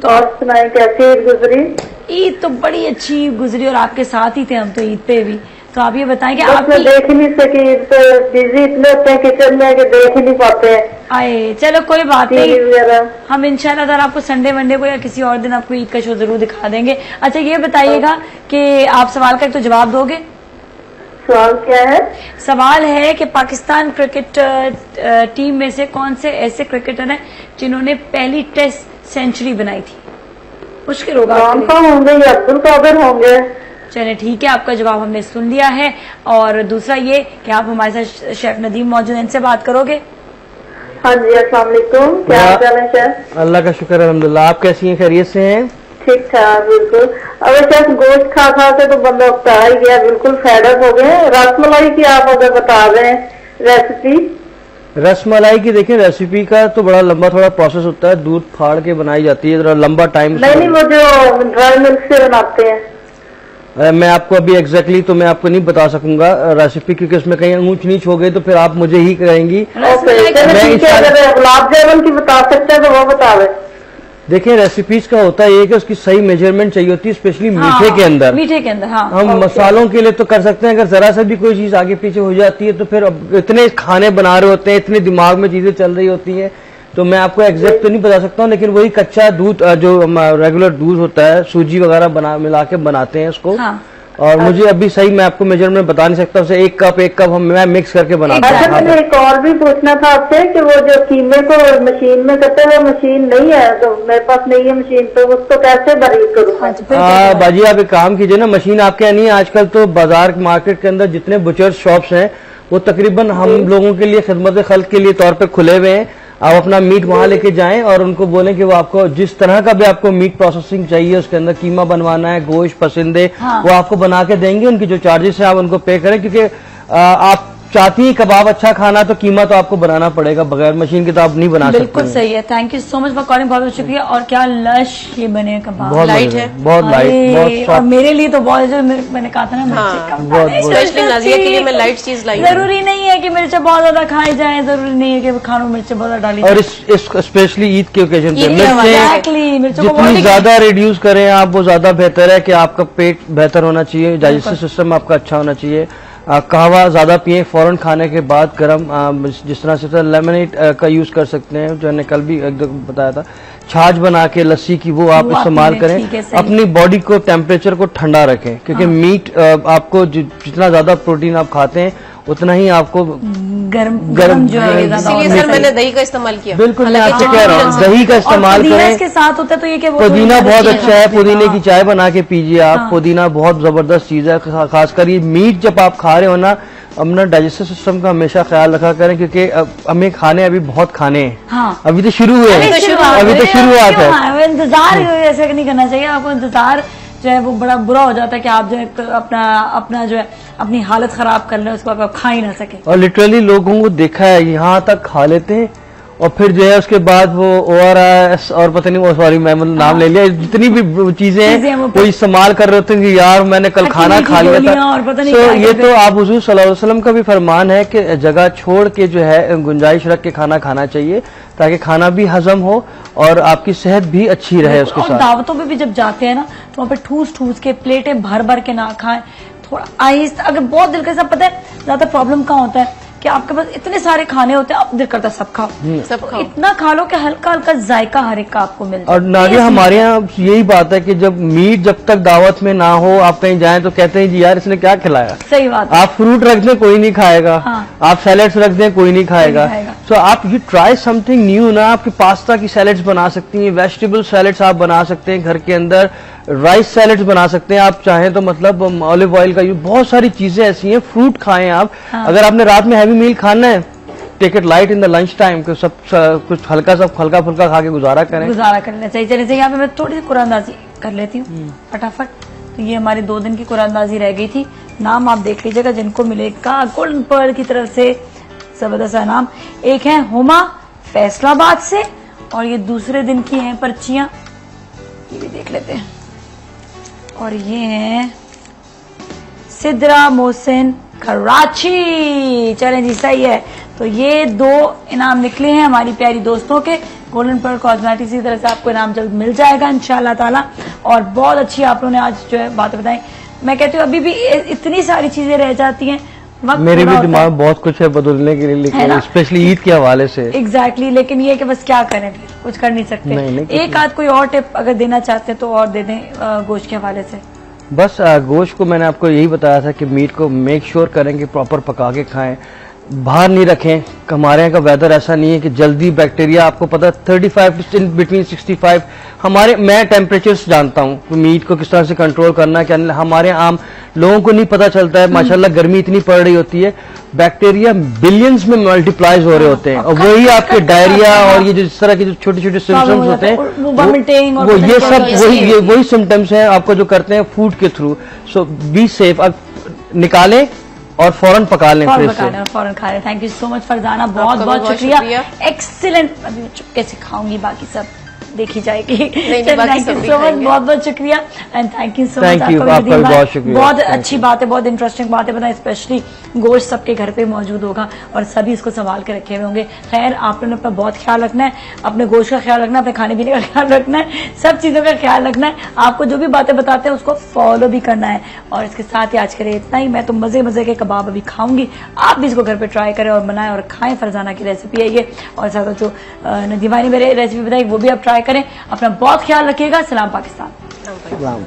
तो और सुनाए कैसी ईद गुजरी? ईद तो बड़ी अच्छी गुजरी और आपके साथ ही थे हम तो ईद पे भी। तो आप ये बताएं कि बस मैं आपकी देख ही नहीं सकी, तो बिजी इतने होते हैं किचन में कि देख ही नहीं पाते हैं आए। चलो कोई बात टीवी नहीं, वगैरह। हम इंशाल्लाह ताला आपको संडे वनडे को या किसी और दिन आपको ईद का शो जरूर दिखा देंगे। अच्छा ये बताइएगा कि आप सवाल का एक तो जवाब दोगे। सवाल क्या है? सवाल है कि पाकिस्तान क्रिकेट टीम में से कौन से ऐसे क्रिकेटर हैं जिन्होंने पहली टेस्ट सेंचुरी बनाई थी? मुश्किल होगा आपके लिए। कौन होंगे? ये अब्दुल कादिर होंगे। चलिए ठीक है, आपका जवाब हमने सुन लिया है। और दूसरा ये कि आप हमारे साथ शेफ नदीम मौजूद हैं, इनसे बात करोगे। हाँ जी, अस्सलाम वालेकुम, क्या हाल चाल है शेफ? अल्लाह का शुक्र है, अल्हम्दुलिल्लाह। आप कैसी हैं, खैरियत से हैं? ठीक ठाक बिल्कुल। अब शेफ गोश्त खा खा के तो बंदा उकता ही गया, बिल्कुल फेडअप हो गए। रसमलाई की आप अगर बता दें रेसिपी। रसमलाई की देखिए, रेसिपी का तो बड़ा लंबा थोड़ा प्रोसेस होता है, दूध फाड़ के बनाई जाती है, जरा लंबा टाइम। नहीं, वो जो ड्राई मिल्क से बनाते हैं। मैं आपको अभी एग्जैक्टली तो मैं आपको नहीं बता सकूंगा रेसिपी, क्योंकि उसमें कहीं ऊंच नीच हो गई तो फिर आप मुझे ही कहेंगी। ओके, चलो ठीक है, अगर गुलाब जामुन की बता सकते हैं तो वो बता दें। देखिए रेसिपीज का होता है ये कि उसकी सही मेजरमेंट चाहिए होती है, स्पेशली मीठे के अंदर। मीठे के अंदर, हाँ। हम मसालों के लिए तो कर सकते हैं, अगर जरा सा भी कोई चीज आगे पीछे हो जाती है तो फिर अब इतने खाने बना रहे होते हैं, इतने दिमाग में चीजें चल रही होती हैं, तो मैं आपको एग्जैक्ट तो नहीं बता सकता हूँ। लेकिन वही कच्चा दूध जो रेगुलर दूध होता है, सूजी वगैरह मिला के बनाते हैं उसको। हाँ। और मुझे अभी सही मैं आपको मेजरमेंट बता नहीं सकता, उसे एक कप मैं मिक्स करके बनाता अच्छा, हूँ। मैंने एक और भी पूछना था आपसे कि वो जो कीमे को मशीन में करते हैं, वो मशीन नहीं है, तो मेरे पास नहीं है मशीन, तो उसको कैसे बारीक करूँ? हाँ जी, फिर क्या करें? बाजी आप एक काम कीजिए ना, मशीन आपके यहाँ नहीं है आजकल तो बाजार मार्केट के अंदर जितने बुचर शॉप्स हैं वो तकरीबन हम लोगों के लिए खिदमत खल्क के लिए तौर पे खुले हुए हैं। आप अपना मीट वहां लेके जाएं और उनको बोलें कि वो आपको जिस तरह का भी आपको मीट प्रोसेसिंग चाहिए, उसके अंदर कीमा बनवाना है, गोश्त पसंद है, हाँ। वो आपको बना के देंगे। उनकी जो चार्जेस है आप उनको पे करें, क्योंकि आप चाहती हैं कबाब अच्छा खाना तो कीमा तो आपको बनाना पड़ेगा, बगैर मशीन के तो आप नहीं बना सकते। बिल्कुल सही है। Thank you so much for calling, बहुत बहुत शुक्रिया। और क्या लश ये बने कबाब, बहुत लाइट मजेदार, है। बहुत लाइट, बहुत और सॉफ्ट। मेरे लिए तो बहुत, जो मैंने कहा था ना मिर्ची कम बहुत- डालें, स्पेशली नाजिया के लिए मैं लाइट चीज लाई हूँ। जरूरी नहीं है कि मिर्च बहुत ज्यादा खाई जाए, जरूरी नहीं है कि खानों में मिर्च बहुत ज्यादा डाली और जाए। इस स्पेशली ईद के ओकेजन पे ईद के हवाले से। Exactly, मिर्चों को जितनी बहुत ज्यादा रिड्यूस करें आप वो ज्यादा बेहतर है कि आपका पेट बेहतर होना चाहिए, डाइजेस्टिव सिस्टम आपका अच्छा होना चाहिए। कहवा ज्यादा पिए फौरन खाने के बाद, गर्म जिस तरह से लेमनेड का यूज कर सकते हैं, जो मैंने कल भी एकदम बताया था। छाछ बना के लस्सी की वो आप वो इस्तेमाल आपने, ठीक है, करें। सही। अपनी बॉडी को टेम्परेचर को ठंडा रखें, क्योंकि मीट आपको जितना ज्यादा प्रोटीन आप खाते हैं उतना ही आपको गरम गरम जो है ये ज्यादा इसीलिए होना सर मैंने चाहिए। दही का इस्तेमाल किया। बिल्कुल मैं हालांकि आपसे कह रहा हूँ चटनी दही का और इस्तेमाल पुदीना करें। इसके साथ होता है तो ये कि वो पुदीना थोड़ी बहुत ज्यादा अच्छा है, चीज़ पुदीने की हाँ। चाय बना के पीजिए आप। पुदीना बहुत जबरदस्त चीज है, खासकर ये मीट जब आप खा रहे हो ना, अपना डाइजेस्टिव सिस्टम का हमेशा ख्याल रखा करें, क्योंकि हमें खाने अभी बहुत खाने हैं। हाँ। अभी तो शुरू हुए हैं, अभी तो क्यों शुरुआत है। हाँ, इंतजार ऐसे नहीं करना चाहिए आपको। इंतजार जो है वो बड़ा बुरा हो जाता है कि आप जो है अपना जो है अपनी हालत खराब कर ले, उसको आप खा ही ना सके। और लिटरली लोगों को देखा है यहाँ तक खा लेते हैं और फिर जो है उसके बाद वो ORS और पता नहीं वो, सॉरी मैं मतलब नाम ले लिया, जितनी भी चीजें हैं वो इस्तेमाल कर रहे होते हैं कि यार मैंने कल खाना खा लिया था। और पता नहीं तो क्या ये क्या तो आप हुजूर सल्लल्लाहु अलैहि वसल्लम का भी फरमान है कि जगह छोड़ के जो है गुंजाइश रख के खाना खाना चाहिए, ताकि खाना भी हजम हो और आपकी सेहत भी अच्छी रहे उसके और साथ। दावतों पे भी जब जाते हैं ना तो वहाँ पे ठूस ठूस के प्लेटें भर भर के ना खाएं, थोड़ा आहिस्ता। अगर बहुत दिल के साथ, पता है ज्यादा प्रॉब्लम कहाँ होता है कि आपके पास इतने सारे खाने होते हैं, अब दिल करता है सब खाओ, सब खाओ। इतना खा लो कि हल्का हल्का जायका हर एक का आपको मिल जाए। और नादिया हमारे यहाँ यही बात है कि जब मीट जब तक दावत में ना हो, आप कहीं जाएं तो कहते हैं जी यार इसने क्या खिलाया। सही बात है। आप फ्रूट रख दें कोई नहीं खाएगा, हाँ। आप सैलेड्स रख दें कोई नहीं खाएगा। खाएगा। सो आप यू ट्राई समथिंग न्यू ना, आपकी पास्ता की सैलेड्स बना सकती हैं, वेजिटेबल सैलेड्स आप बना सकते हैं घर के अंदर, राइस सैलेड्स बना सकते हैं आप चाहें तो, मतलब ऑलिव ऑयल का यूज, बहुत सारी चीजें ऐसी हैं। फ्रूट खाएं आप। अगर आपने रात में हैवी मील खाना है, take it light in the lunch time, कुछ हल्का फुल्का खा के गुजारा करें। गुजारा करना चाहिए। चलिए से यहाँ पे मैं थोड़ी सी कुरानदाजी कर लेती हूँ फटाफट। तो ये हमारी 2 दिन की कुरानदाजी रह गई थी। नाम आप देख लीजिएगा जिनको मिलेगा गोल्डन पर्ल की तरफ से, जबरदस्त नाम। एक है हुमा फैसलाबाद से, और ये दूसरे दिन की हैं पर्चियां, ये भी देख लेते हैं। और ये हैं सिद्रा मोहसिन कराची। चलें जी, सही है। तो ये 2 इनाम निकले हैं हमारी प्यारी दोस्तों के। गोल्डन पर्ल कॉस्मेटिक्स की तरफ से आपको इनाम जल्द मिल जाएगा इंशाल्लाह ताला। और बहुत अच्छी आप लोगों ने आज जो है बातें बताई। मैं कहती हूँ अभी भी इतनी सारी चीजें रह जाती हैं, वक्त मेरे थोड़ा भी होता दिमाग में बहुत कुछ है बदलने के लिए, है लेकिन ना? स्पेशली ईद के हवाले से। एग्जैक्टली लेकिन ये कि बस क्या करें, फिर कुछ कर नहीं सकते। नहीं, कुछ एक आध कोई और टिप अगर देना चाहते हैं तो और दे दें गोश्त के हवाले से। बस गोश्त को मैंने आपको यही बताया था कि मीट को मेक श्योर करें कि प्रॉपर पका के खाएं, बाहर नहीं रखें। हमारे यहाँ का वेदर ऐसा नहीं है कि जल्दी बैक्टीरिया, आपको पता 35 बिटवीन 65 हमारे, मैं टेम्परेचर्स जानता हूँ मीट को किस तरह से कंट्रोल करना है। क्या हमारे आम लोगों को नहीं पता चलता है, माशाल्लाह गर्मी इतनी पड़ रही होती है, बैक्टीरिया बिलियंस में मल्टीप्लाइज हो रहे होते हैं, और वही आपके डायरिया और ये जिस तरह के जो छोटे छोटे सिम्टम्स होते हैं वो ये सब वही सिम्टम्स हैं आपको जो करते हैं फूड के थ्रू। सो बी सेफ, अब निकालें और फौरन पका लें फ्रिज से। फौरन खा लें। Thank you so much Farzana, बहुत आपका बहुत बहुत शुक्रिया। शुक्रिया। एक्सीलेंट। अभी मैं चुपके से खाऊंगी, बाकी सब देखी जाएगी। बाकी थैंक यू सब भी सो मच, खाएंगे। बहुत बहुत शुक्रिया and thank you so much. Thank you, आपका भी बहुत शुक्रिया। बहुत Thank अच्छी बात है, बहुत इंटरेस्टिंग बात है, बताएं स्पेशली गोश्त सबके घर पे मौजूद होगा और सभी इसको संभाल के रखे हुए होंगे। खैर आप लोगों ने अपना बहुत ख्याल रखना है, अपने गोश्त का ख्याल रखना है, अपने खाने पीने का ख्याल रखना है, सब चीजों का ख्याल रखना है। आपको जो भी बातें बताते हैं उसको फॉलो भी करना है। और इसके साथ ही आज के लिए इतना ही। मैं तो मजे मजे के कबाब अभी खाऊंगी, आप भी इसको घर पे ट्राई करें और बनाएं और खाएं। फरजाना की रेसिपी है ये, और साथ जो नदीमा ने मेरे रेसिपी बताई वो भी आप ट्राई करें। अपना बहुत ख्याल रखिएगा। सलाम पाकिस्तान। सलाम।